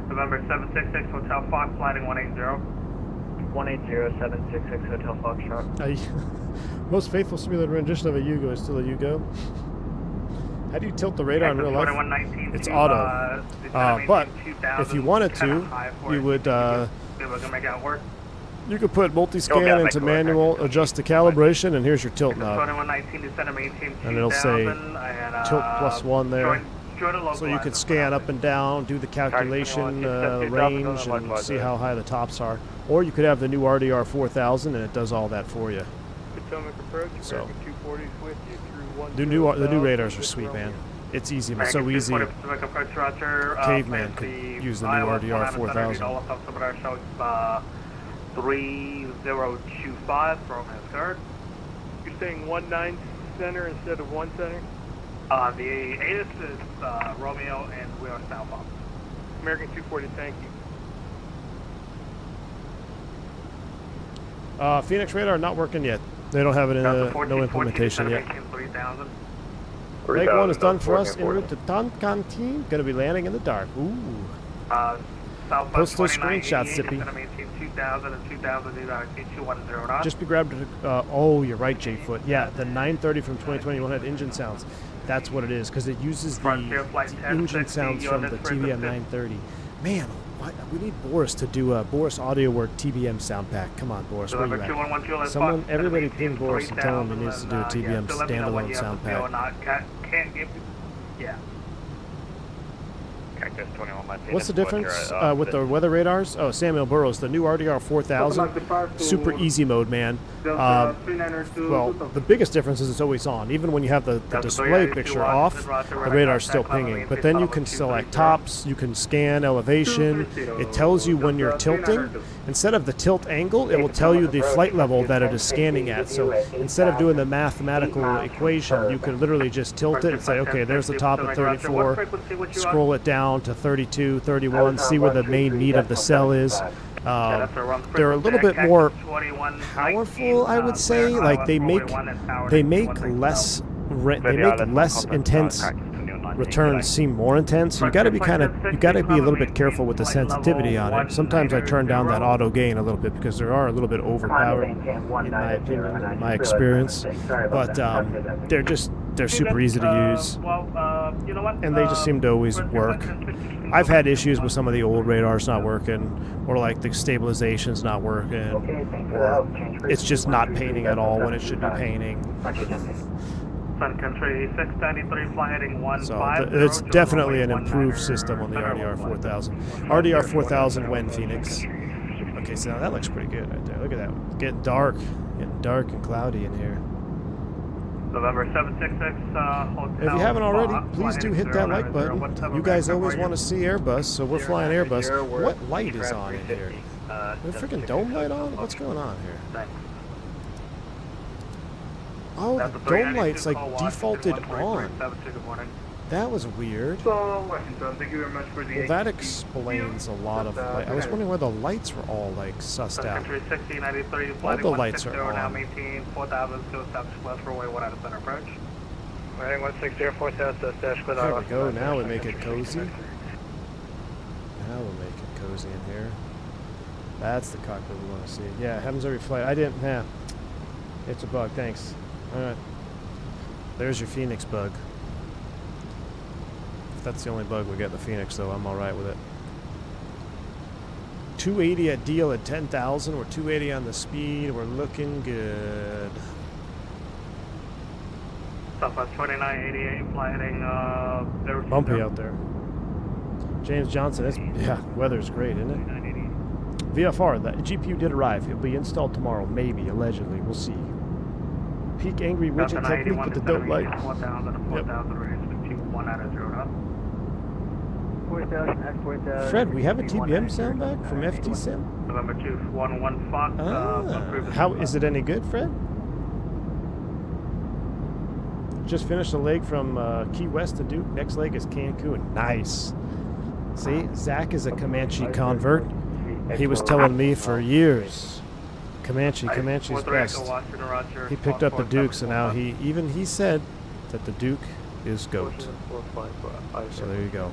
November 766 Hotel Fox, flighting 180. 180, 766 Hotel Foxtrot. Most faithful simulated rendition of a Yugo is still a Yugo. How do you tilt the radar in real life? It's auto. But if you wanted to, you would you could put multi-scan into manual, adjust the calibration, and here's your tilt knob. And it'll say tilt +1 there. So you could scan up and down, do the calculation, range, and see how high the tops are. Or you could have the new RDR 4000, and it does all that for you. So the new radars are sweet, man. It's easy, but so easy. Caveman could use the new RDR 4000. 3025 from his card. You're saying 19 center instead of 1 center? The ATIS is Romeo, and we are southbound. American 240, thank you. Phoenix radar not working yet. They don't have it in no implementation yet. Leg 1 is done for us. En route to Tonkantin. Going to be landing in the dark. Ooh. Post those screenshots, Zippy. Just be grabbed. Oh, you're right, J-Foot. Yeah, the 930 from 2021 had engine sounds. That's what it is, because it uses the engine sounds from the TBM 930. Man, we need Boris to do a Boris Audio Work TBM sound pack. Come on, Boris, where you at? Someone, everybody ping Boris and tell him he needs to do a TBM standalone sound pack. Can't give you, yeah. Cactus 21, my team. What's the difference with the weather radars? Oh, Samuel Burrows, the new RDR 4000, super easy mode, man. Well, the biggest difference is it's always on. Even when you have the display picture off, the radar's still pinging. But then you can select tops, you can scan elevation. It tells you when you're tilting. Instead of the tilt angle, it will tell you the flight level that it is scanning at. So instead of doing the mathematical equation, you can literally just tilt it and say, okay, there's the top at 34, scroll it down to 32, 31, see where the main meat of the cell is. They're a little bit more powerful, I would say. Like they make less intense returns seem more intense. So you got to be a little bit careful with the sensitivity on it. Sometimes I turn down that auto gain a little bit because they are a little bit overpowered, in my opinion, in my experience. But they're super easy to use, and they just seem to always work. I've had issues with some of the old radars not working, or like the stabilization's not working, or it's just not painting at all when it should be painting. Sun Country 693, fly heading 15. So it's definitely an improved system on the RDR 4000. RDR 4000 when Phoenix. Okay, so now that looks pretty good right there. Look at that. It's getting dark and cloudy in here. November 766, hotel. If you haven't already, please do hit that like button. You guys always want to see Airbus, so we're flying Airbus. What light is on in here? Is there a freaking dome light on? What's going on here? Oh, the dome light's like defaulted on. That was weird. Well, that explains a lot of light. I was wondering why the lights were all like sussed out. All the lights are on. There we go. Now we make it cozy. Now we'll make it cozy in here. That's the cockpit we want to see. Yeah, it happens every flight. I didn't. Yeah, it's a bug. Thanks. Alright. There's your Phoenix bug. If that's the only bug we get in the Phoenix, though, I'm alright with it. 280 at deal at 10,000. We're 280 on the speed. We're looking good. Southwest 2988, fly heading, bumpy out there. James Johnson, yeah, weather's great, isn't it? VFR, the GPU did arrive. It'll be installed tomorrow, maybe, allegedly. We'll see. Peak angry widget technique with the dope light. Yep. Fred, we have a TBM sound back from FT Sim? November 211 Fox. How is it any good, Fred? Just finished a leg from Key West to Duke. Next leg is Cancun. Nice. See, Zach is a Comanche convert. He was telling me for years. Comanche's best. He picked up the Duke, so now he said that the Duke is GOAT. So there you go.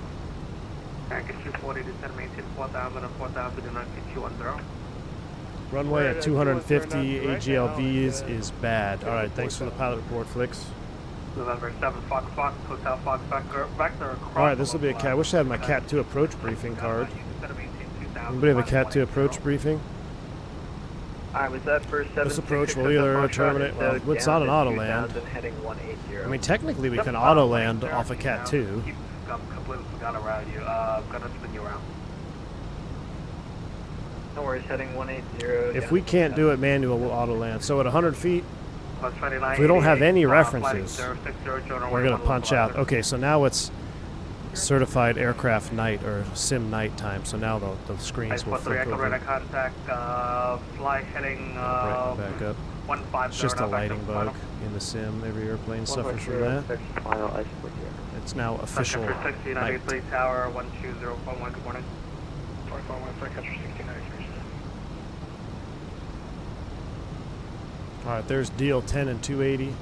Runway at 250 AGLVs is bad. Alright, thanks for the pilot report, Flicks. November 7 Fox Hotel Fox Vector. Alright, this will be a cat. I wish I had my Cat 2 approach briefing card. Anybody have a Cat 2 approach briefing? Alright, was that first 7? This approach will either terminate. Well, it's not an auto land. I mean, technically we can auto land off a Cat 2. Completely forgot around you. Gonna spin you around. No worries, heading 180. If we can't do it manual, we'll auto land. So at 100 feet, if we don't have any references, we're going to punch out. Okay, so now it's certified aircraft night or sim night time. So now the screens will flip over. Contact, fly heading, back up. It's just a lighting bug in the sim. Every airplane suffers from that. It's now official night. Tower 120.1, good morning. 441, Alright, there's deal 10 and 280.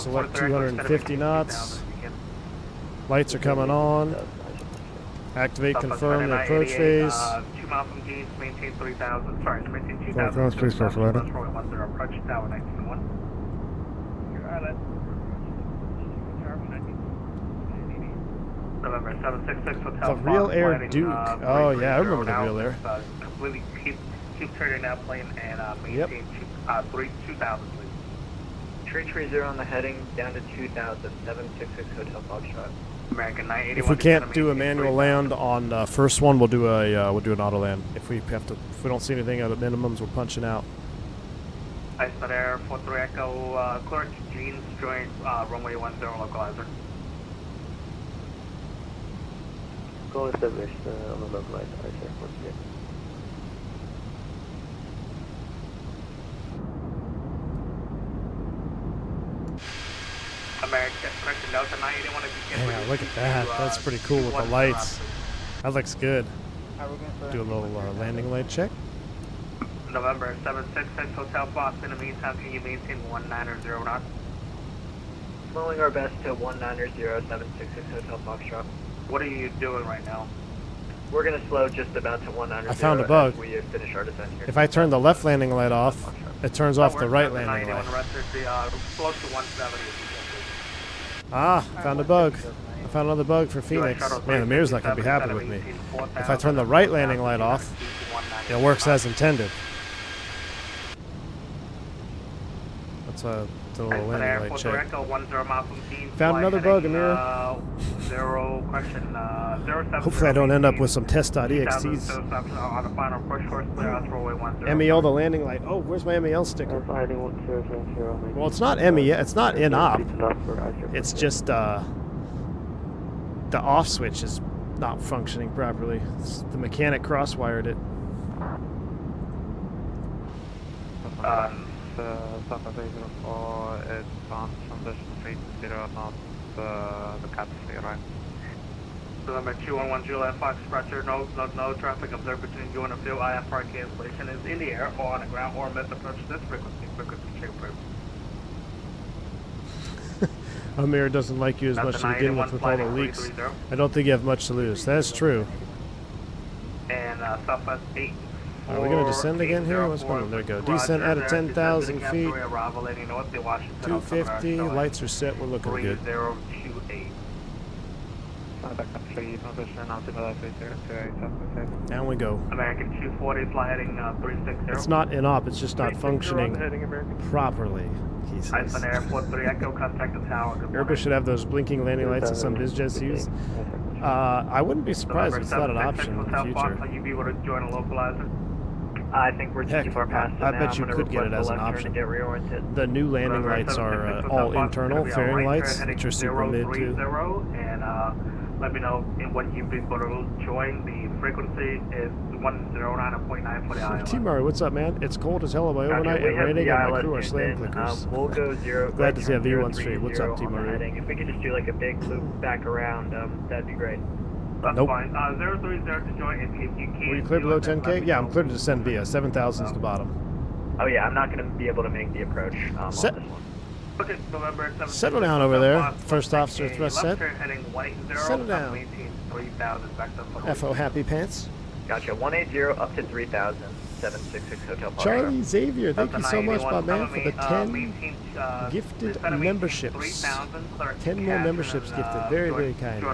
Select 250 knots. Lights are coming on. Activate, confirm the approach phase. 2 miles from G's, maintain 3,000. Sorry, maintain 2,000. Please start flight. Approach tower 19-1. November 766 Hotel. The Real Air Duke. Oh yeah, I remember the Real Air. Completely keep turning that plane and maintain 2,000 please. Tree 30 on the heading down to 2,000, 766 Hotel Foxtrot. American 981. If we can't do a manual land on first one, we'll do an auto land. If we don't see anything at minimums, we're punching out. Ice Air 43 Echo, clear to Jeans, joint runway 10 localizer. Goal established on the localizer, Ice Air 43. Yeah, look at that. That's pretty cool with the lights. That looks good. Do a little landing light check. November 766 Hotel Fox. In the meantime, can you maintain 190 knots? Slowing our best to 190 766 Hotel Foxtrot. What are you doing right now? We're going to slow just about to 190. I found a bug. We finish our descent here. If I turn the left landing light off, it turns off the right landing light. Close to 170. Ah, found a bug. I found another bug for Phoenix. Man, the mirror's not going to be happy with me. If I turn the right landing light off, it works as intended. That's a little landing light check. Found another bug, Amir. Hopefully I don't end up with some test.exts. MEL, the landing light. Oh, where's my MEL sticker? Well, it's not MEL. It's not in op. It's just the off switch is not functioning properly. The mechanic crosswired it. South of 804 is on transition 30 knots, the Captain right. November 211 July Fox Departure, no traffic observed between you and the field. IFR cancellation is in the air or on the ground or mid approach this frequency check approved. Amir doesn't like you as much to begin with all the leaks. I don't think you have much to lose. That is true. And Southwest 8. Are we going to descend again here? What's going on? There we go. Descent out of 10,000 feet. 250. Lights are set. We're looking good. Down we go. American 240 fly heading 360. It's not in op. It's just not functioning properly. He says. Air 43 Echo, contact the tower. Airbus should have those blinking landing lights that some bizjets use. I wouldn't be surprised if it's not an option in the future. Will you be able to join a localizer? I think we're too far past I bet you could get it as an option. The new landing lights are all internal, fairing lights, which are super mid too. And let me know when you've been able to join. The frequency is 109.9 for the ILS. T-Murray, what's up, man? It's cold as hell by overnight and raining, and my crew are slam clickers. We'll go 0. Glad to see a V1 straight. What's up, T-Murray? If we could just do like a big loop back around, that'd be great. That's nope. Fine. 030 to join. If you can. Were you clear below 10K? Yeah, I'm clear to descend via. 7,000 is the bottom. Oh yeah, I'm not going to be able to make the approach on this one. Okay, November 7th. Settle down over there. First officer thrust set. Settle down. FO happy pants. Gotcha. 180 up to 3,000. 766 Hotel Park. Charlie Xavier, thank you so much, my man, for the 10 gifted memberships. 10 more memberships gifted. Very, very kind.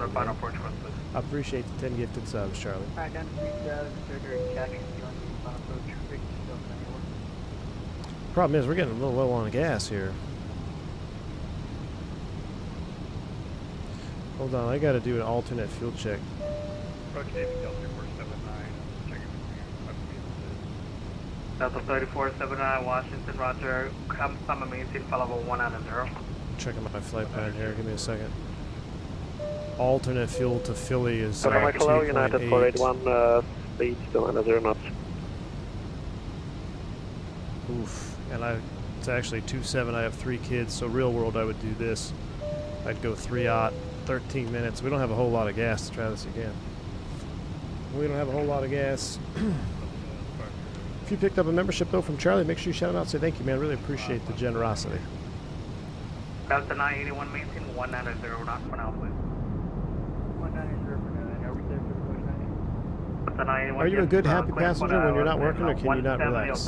I appreciate the 10 gifted subs, Charlie. Alright, down to 3,000. Surgery check. Problem is, we're getting a little low on gas here. Hold on, I gotta do an alternate fuel check. Okay, Delta 479, checking for you. Delta 3479, Washington, Roger. Come maintain followable 190. Checking my flight plan here, give me a second. Alternate fuel to Philly is 2.8. United 481, speed still under 0 knots. Oof, and it's actually 2.7, I have 3 kids, so real world I would do this. I'd go 3-aught, 13 minutes. We don't have a whole lot of gas to try this again. We don't have a whole lot of gas. If you picked up a membership though from Charlie, make sure you shout him out, say thank you, man. Really appreciate the generosity. Delta 981, maintain 190 knots for now, please. 190 for now. Are we there for the push 90? Are you a good, happy passenger when you're not working, or can you not relax?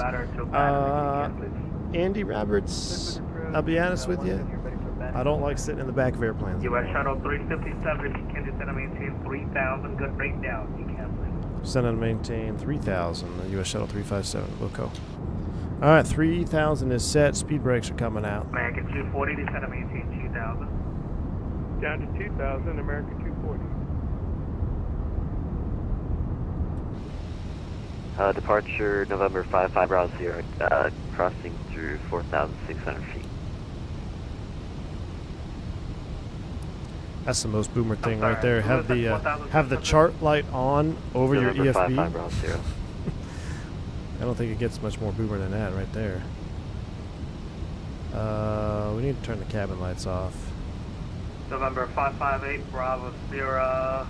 Andy Roberts, I'll be honest with you, I don't like sitting in the back of airplanes. U.S. Shuttle 357, if you can descend and maintain 3,000, good breakdown, you can please. Descend and maintain 3,000, U.S. Shuttle 357, Wilco. Alright, 3,000 is set, speed brakes are coming out. American 240, descend and maintain 2,000. Down to 2,000, American 240. Departure November 55 Bravo Sierra, crossing through 4,600 feet. That's the most boomer thing right there. Have the chart light on over your November EFB. 55 Bravo Sierra. I don't think it gets much more boomer than that right there. We need to turn the cabin lights off. November 558 Bravo Sierra,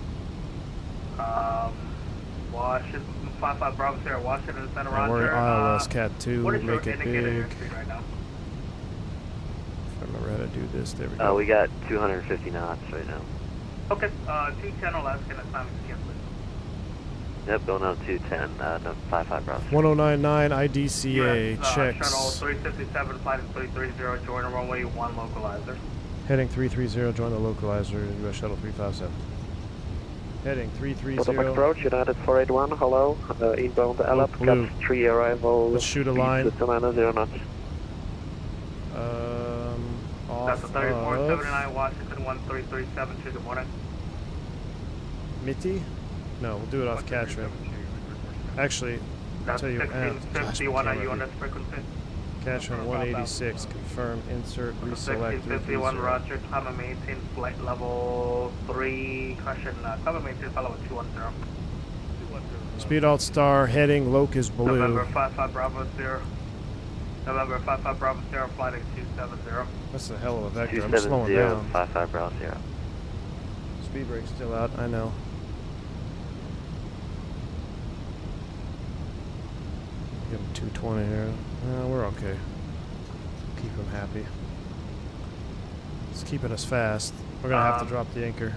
Washington 55 Bravo Sierra, Washington Center. And we're in ILS Cat 2. What is your Make it indicator big. airspeed right now? If I remember how to do this, there we go. We got 250 knots right now. Okay, 210 Alaskan assignment again, please. Yep, going on 210, no, 55 Bravo. 1099 IDCA US, checks. Shuttle 357, flight 330, join runway 1 localizer. Heading 330, join the localizer, US Shuttle 357. Heading 330. Approach, United 481, hello, inbound LF, blue. Cat 3 arrival. Let's shoot a line. System 0 knots. Off That's a 3479 of Washington 1337 to the morning. Mitty? No, we'll do it off Catrin. Actually, I'll That's tell you. 1651, are you on this frequency? Catrin 186, confirm, insert, reselect. 1651, roger, climb and maintain flight level 3, caution, climb and maintain flight level 210. Speed alt star, heading locus blue. November 55 Bravo Sierra. November 55 Bravo Sierra, flight 270. That's a hell of a vector. I'm slowing down. 55 Bravo Sierra. Speed brake's still out, I know. Give him 220 here. We're okay. Keep him happy. It's keeping us fast. We're gonna have to drop the anchor.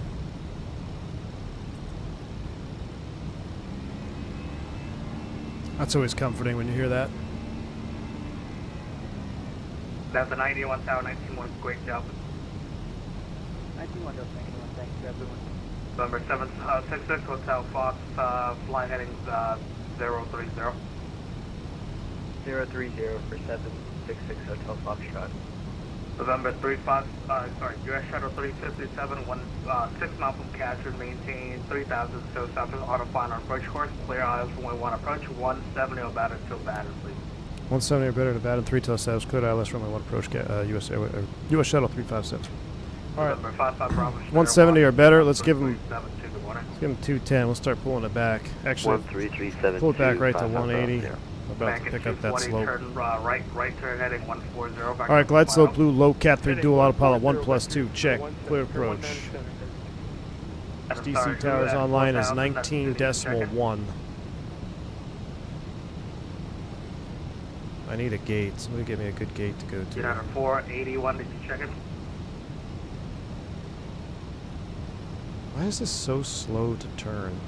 That's always comforting when you hear that. That's the 91 Tower, 191, great job. 91 Delta 91, thanks to everyone. November 766 Hotel Fox, flight heading 030. 030 for 766 Hotel Foxtrot. November 35, US Shuttle 357, 6 mile from Catcher, maintain 3000, so south of auto final approach course, clear aisles runway 1 approach, 170 Baton to Baton, please. 170 or better to Baton, 3 till status, clear ILS runway 1 approach, US Shuttle 357. Alright, November 55 Bravo, 170 or better, let's give him 2 210, we'll start pulling it back. Actually, 13372. pull it back right to 55 Bravo 180. Sierra. About to pick up that slope. Turn, right turn heading 140. Alright, glide slope blue, low cat 3, dual autopilot 1+2, check, clear approach. DC towers online is 19.1. I need a gate. Somebody give me a good gate to go to. United 481, did you check it? Why is this so slow to turn?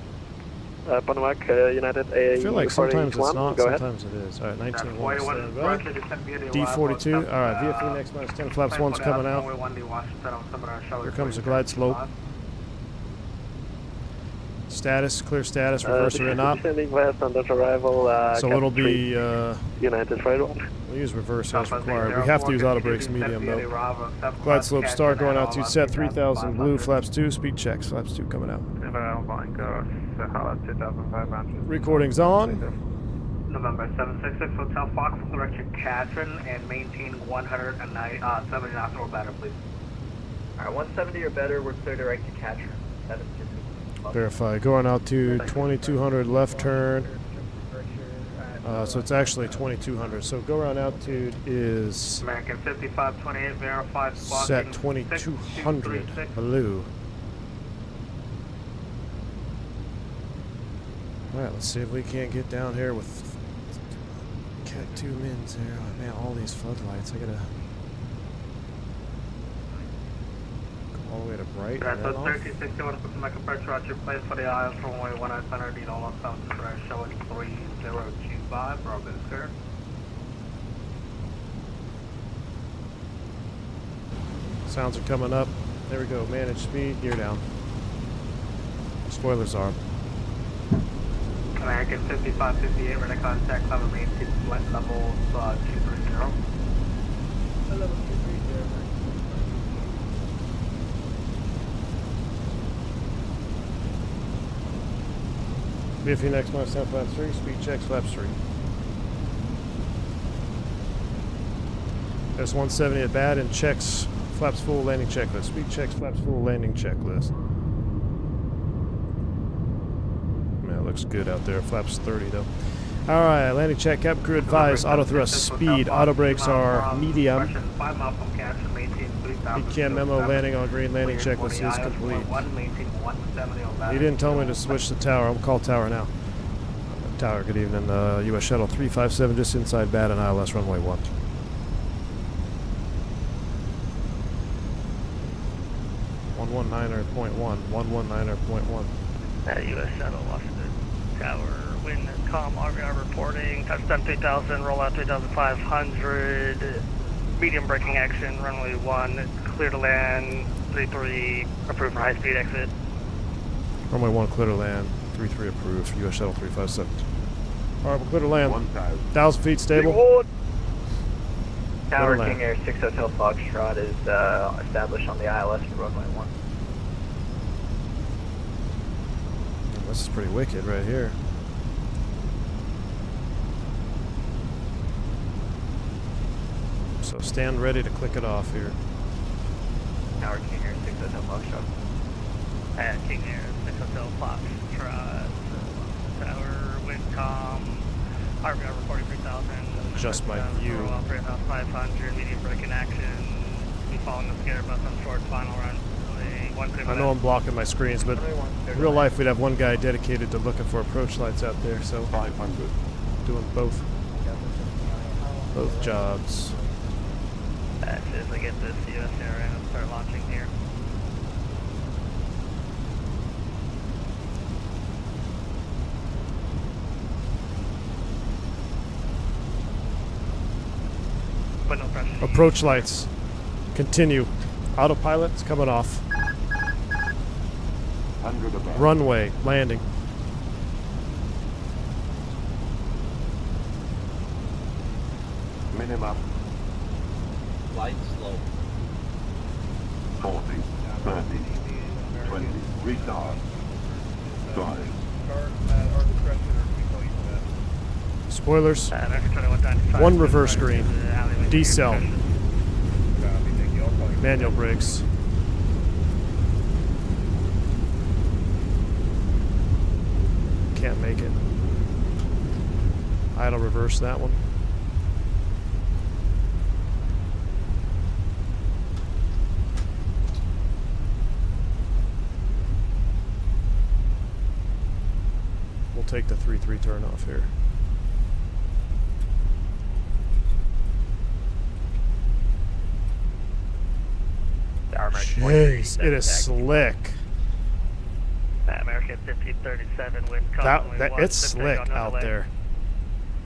Panamac, United I feel like sometimes it's not, go ahead. sometimes it is. Alright, 19.1, stand by. Roger, D42, alright, VFE next minus 10, flaps 1's coming out. Here comes the glide slope. Status, clear status, reverser in op. Descending west on that arrival, So it'll be, United 481. we'll use reverse as required. We have to use auto brakes medium though. Glide slope star going out to set 3000 blue, flaps 2, speed checks, flaps 2 coming out. Recording's on. November 766 Hotel Fox, direction Catherine, and maintain 170 knots or better, please. Alright, 170 or better, we're clear direct to Catcher. 766. Verify. Going out to 2200 left turn. So it's actually 2200. So go around altitude is American 5528, verify set 2200 blue. Alright, let's see if we can't get down here with Cat 2 mins here. Oh, man, all these floodlights. I gotta go all the way to bright. That's a 1361 for Mecca approach, roger, place for the aisles from runway 1900, need all on south to showing 3025, Bravo, sir. Sounds are coming up. There we go. Manage speed, gear down. Spoilers are. American 5558, radar contact, climb and maintain flight level 230. Be a Fenix minus 10 flaps 3, speed checks flaps 3. S170 at bad and checks flaps full landing checklist. Speed checks flaps full landing checklist. Man, it looks good out there. Flaps 30 though. Alright, landing check, cabin crew advised, auto thrust speed, auto brakes are medium. ECAM memo landing on green, landing checklist is complete. He didn't tell me to switch the tower, I'll call tower now. Tower, good evening, US Shuttle 357 just inside bad and ILS runway 1. .1. US Shuttle, Washington Tower, wind, comm, RVR reporting, touchdown 3000, rollout 3500, medium braking action, runway 1, clear to land, 33, approved for high speed exit. Runway 1, clear to land, 33 approved, US Shuttle 357. Alright, we're clear to land. 1,000 feet stable. Tower King Air 6 Hotel Foxtrot is established on the ILS for runway 1. This is pretty wicked right here. So stand ready to click it off here. Tower King Air 6 Hotel Foxtrot. King Air 6 Hotel Foxtrot. Tower, wind, comm, RVR reporting 3000. Adjust my view. Rollout 3500, medium braking action. Be following the scare bus on short final run. I know I'm blocking my screens, but in real life we'd have one guy dedicated to looking for approach lights out there, so 500. Doing both jobs. As soon as I get this US herein, I'll start launching here. But no pressure. Approach lights. Continue. Autopilot's coming off. Runway, landing. Minimum. Light slow. 40, 30, 20, retard. Drive. Spoilers. One reverse green. Decel. Manual brakes. Can't make it. Idle reverse that one. We'll take the 3-3 turn off here. Jeez, it is slick. American 1537, wind It's slick out there.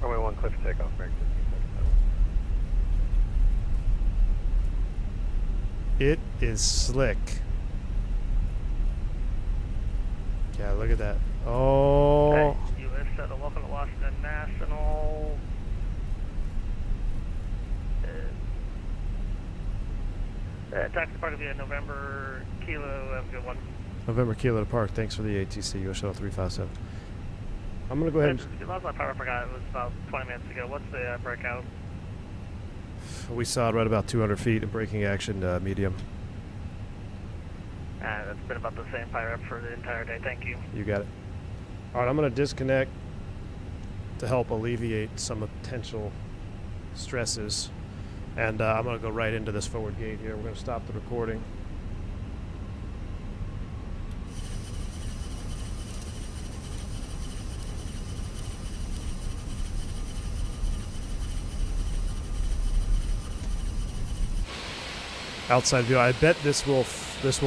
Runway 1, clear for takeoff, American 1537. It is slick. Yeah, look at that. Oh. Okay, US Shuttle, welcome to Washington National. Taxi part of via November Kilo, have a good one. November Kilo to park. Thanks for the ATC, US Shuttle 357. I'm going to go ahead and... Last power I forgot, it was about 20 minutes ago. What's the breakout? We saw it right about 200 feet in braking action, medium. That's been about the same fire up for the entire day. Thank you. You got it. All right, I'm going to disconnect to help alleviate some potential stresses. And I'm going to go right into this forward gate here. We're going to stop the recording. Outside view. I bet this will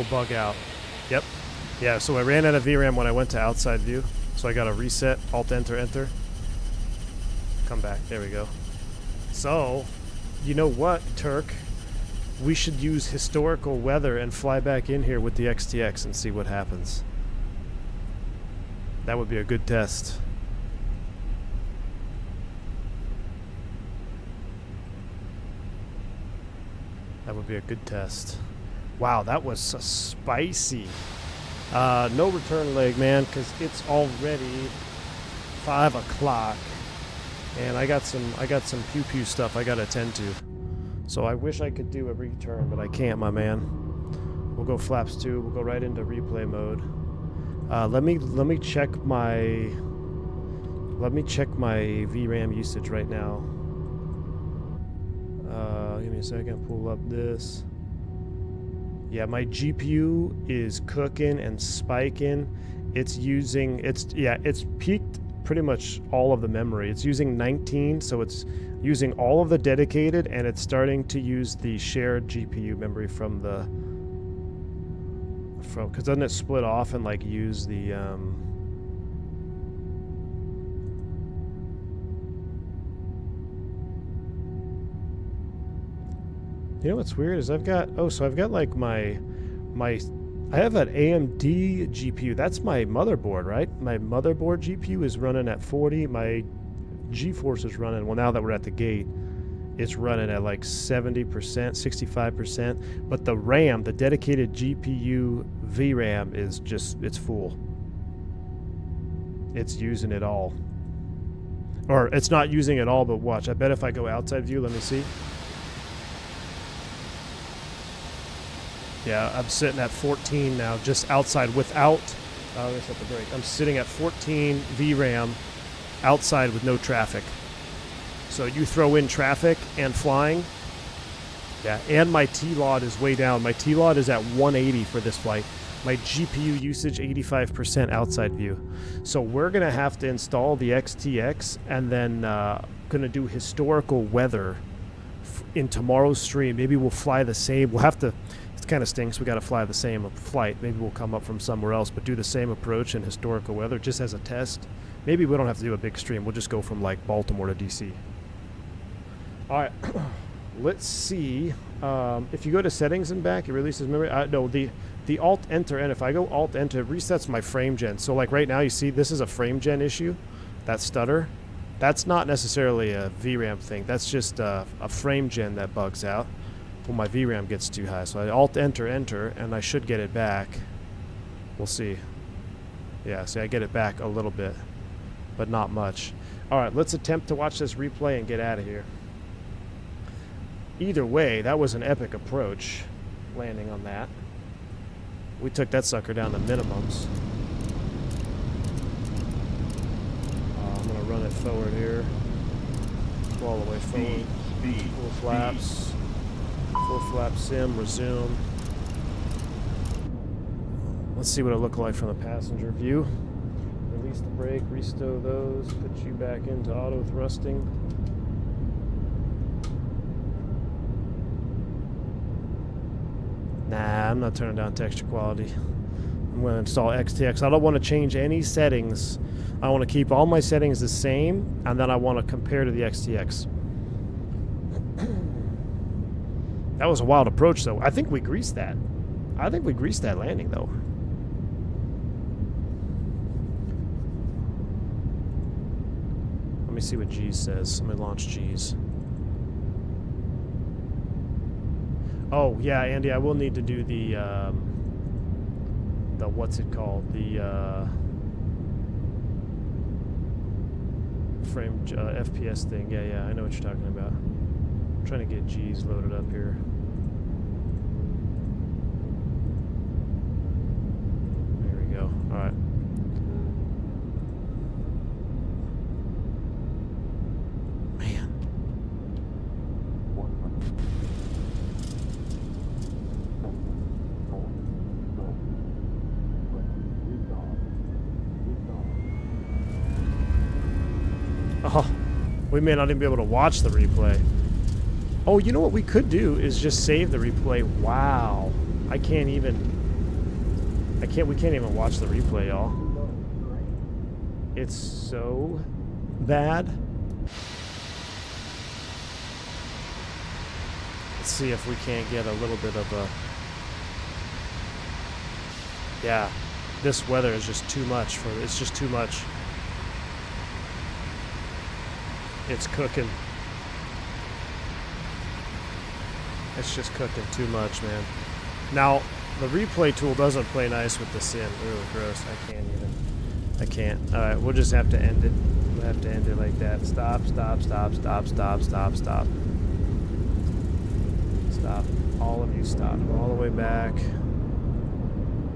bug out. Yep. Yeah, so I ran out of VRAM when I went to outside view. So I got to reset, Alt Enter, Enter. Come back. There we go. So, you know what, Turk? We should use historical weather and fly back in here with the XTX and see what happens. That would be a good test. That would be a good test. Wow, that was spicy. No return leg, man, because it's already 5 o'clock, and I got some pew pew stuff I gotta attend to. So I wish I could do a return, but I can't, my man. We'll go flaps 2. We'll go right into replay mode. Let me check my VRAM usage right now. Give me a second. Pull up this. Yeah, my GPU is cooking and spiking. It's peaked pretty much all of the memory. It's using 19, so it's using all of the dedicated, and it's starting to use the shared GPU memory because doesn't it split off and like use the You know what's weird is I've got like I have an AMD GPU. That's my motherboard, right? My motherboard GPU is running at 40. My GeForce is running, well, now that we're at the gate, it's running at like 70%, 65%. But the RAM, the dedicated GPU VRAM is just, it's full. It's using it all. Or it's not using it all, but watch. I bet if I go outside view, let me see. Yeah, I'm sitting at 14 now, just outside without, let's hit the break. I'm sitting at 14 VRAM outside with no traffic. So you throw in traffic and flying. Yeah, and my T-Laud is way down. My T-Laud is at 180 for this flight. My GPU usage 85% outside view. So we're going to have to install the XTX and then going to do historical weather in tomorrow's stream. Maybe we'll fly the same. We'll have to... kind of stinks. We got to fly the same flight. Maybe we'll come up from somewhere else, but do the same approach in historical weather just as a test. Maybe we don't have to do a big stream. We'll just go from like Baltimore to DC. All right, let's see. If you go to settings and back, it releases memory. No, the Alt Enter, and if I go Alt Enter, it resets my frame gen. So like right now, you see this is a frame gen issue. That stutter. That's not necessarily a VRAM thing. That's just a frame gen that bugs out. Well, my VRAM gets too high, so I Alt-Enter, Enter, and I should get it back. We'll see. Yeah, see, I get it back a little bit, but not much. All right, let's attempt to watch this replay and get out of here. Either way, that was an epic approach, landing on that. We took that sucker down to minimums. I'm going to run it forward here. Go all the way forward. Full flaps. Full flap sim, resume. Let's see what it looked like from the passenger view. Release the brake, restow those, put you back into auto thrusting. Nah, I'm not turning down texture quality. I'm going to install XTX. I don't want to change any settings. I want to keep all my settings the same, and then I want to compare to the XTX. That was a wild approach, though. I think we greased that. I think we greased that landing, though. Let me see what G's says. Let me launch G's. Oh, yeah, Andy, I will need to do the what's it called? The frame FPS thing. Yeah, I know what you're talking about. Trying to get G's loaded up here. There we go. All right. Man. Oh, we may not even be able to watch the replay. Oh, you know what we could do is just save the replay. Wow. We can't even watch the replay, y'all. It's so bad. Let's see if we can't get a little bit of a... Yeah, this weather is just too much for... It's just too much. It's cooking. It's just cooking too much, man. Now, the replay tool doesn't play nice with the sim. Ooh, gross. I can't even. I can't. Alright, we'll just have to end it. We'll have to end it like that. Stop, stop, stop, stop, stop, stop, stop. Stop. All of you stop. All the way back.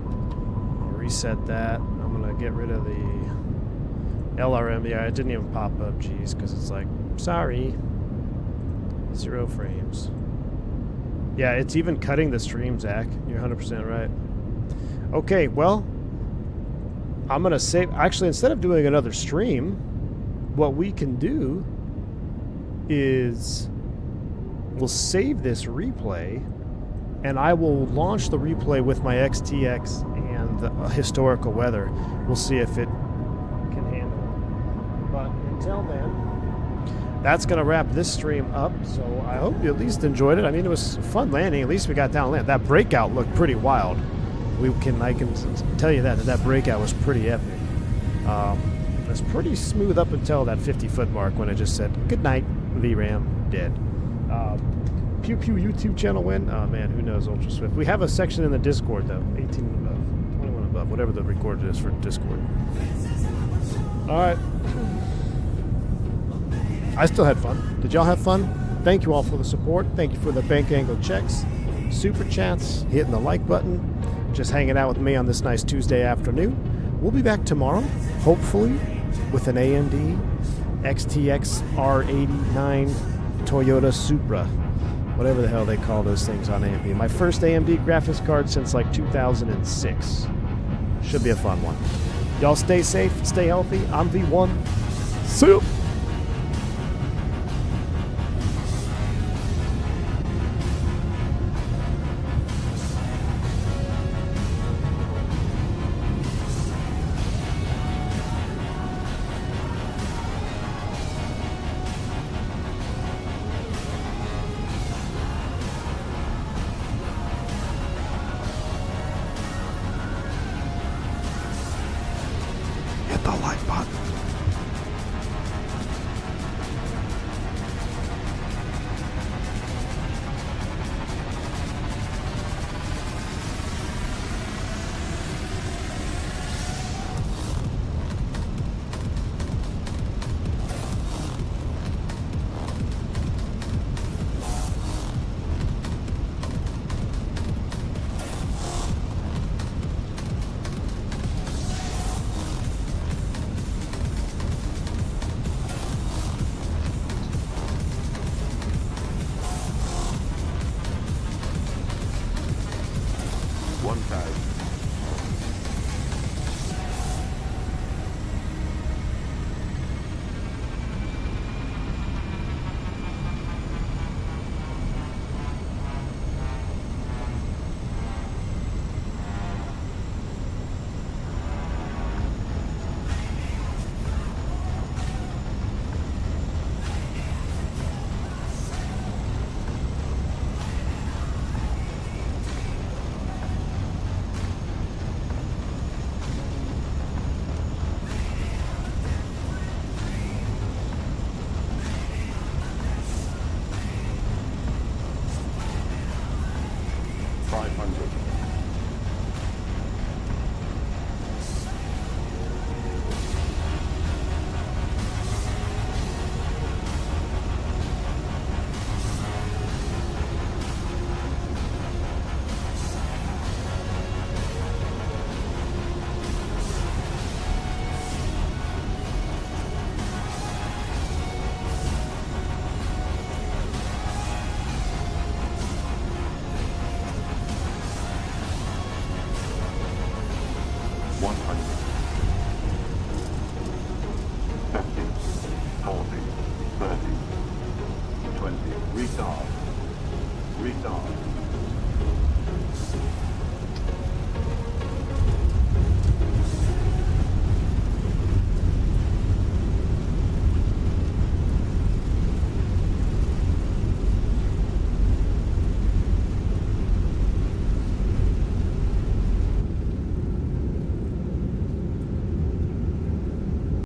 I'll reset that. I'm gonna get rid of the LRM. Yeah, it didn't even pop up, geez, because it's like, sorry. 0 frames. Yeah, it's even cutting the stream, Zach. You're 100% right. Okay, well, I'm going to save... Actually, instead of doing another stream, what we can do is we'll save this replay, and I will launch the replay with my XTX and the historical weather. We'll see if it can handle it. But until then, that's going to wrap this stream up, so I hope you at least enjoyed it. I mean, it was a fun landing. At least we got down land. That breakout looked pretty wild. I can tell you that breakout was pretty epic. It was pretty smooth up until that 50-foot mark when it just said, good night, VRAM, dead. Pew Pew YouTube channel win? Oh, man, who knows, Ultra Swift. We have a section in the Discord, though. 18 and above, 21 and above, whatever the record is for Discord. All right. I still had fun. Did y'all have fun? Thank you all for the support. Thank you for the bank angle checks, super chats, hitting the like button, just hanging out with me on this nice Tuesday afternoon. We'll be back tomorrow, hopefully, with an AMD XTX R89 Toyota Supra. Whatever the hell they call those things on AMD. My first AMD graphics card since like 2006. Should be a fun one. Y'all stay safe, stay healthy. I'm V1. See you. Hit the like button. One time.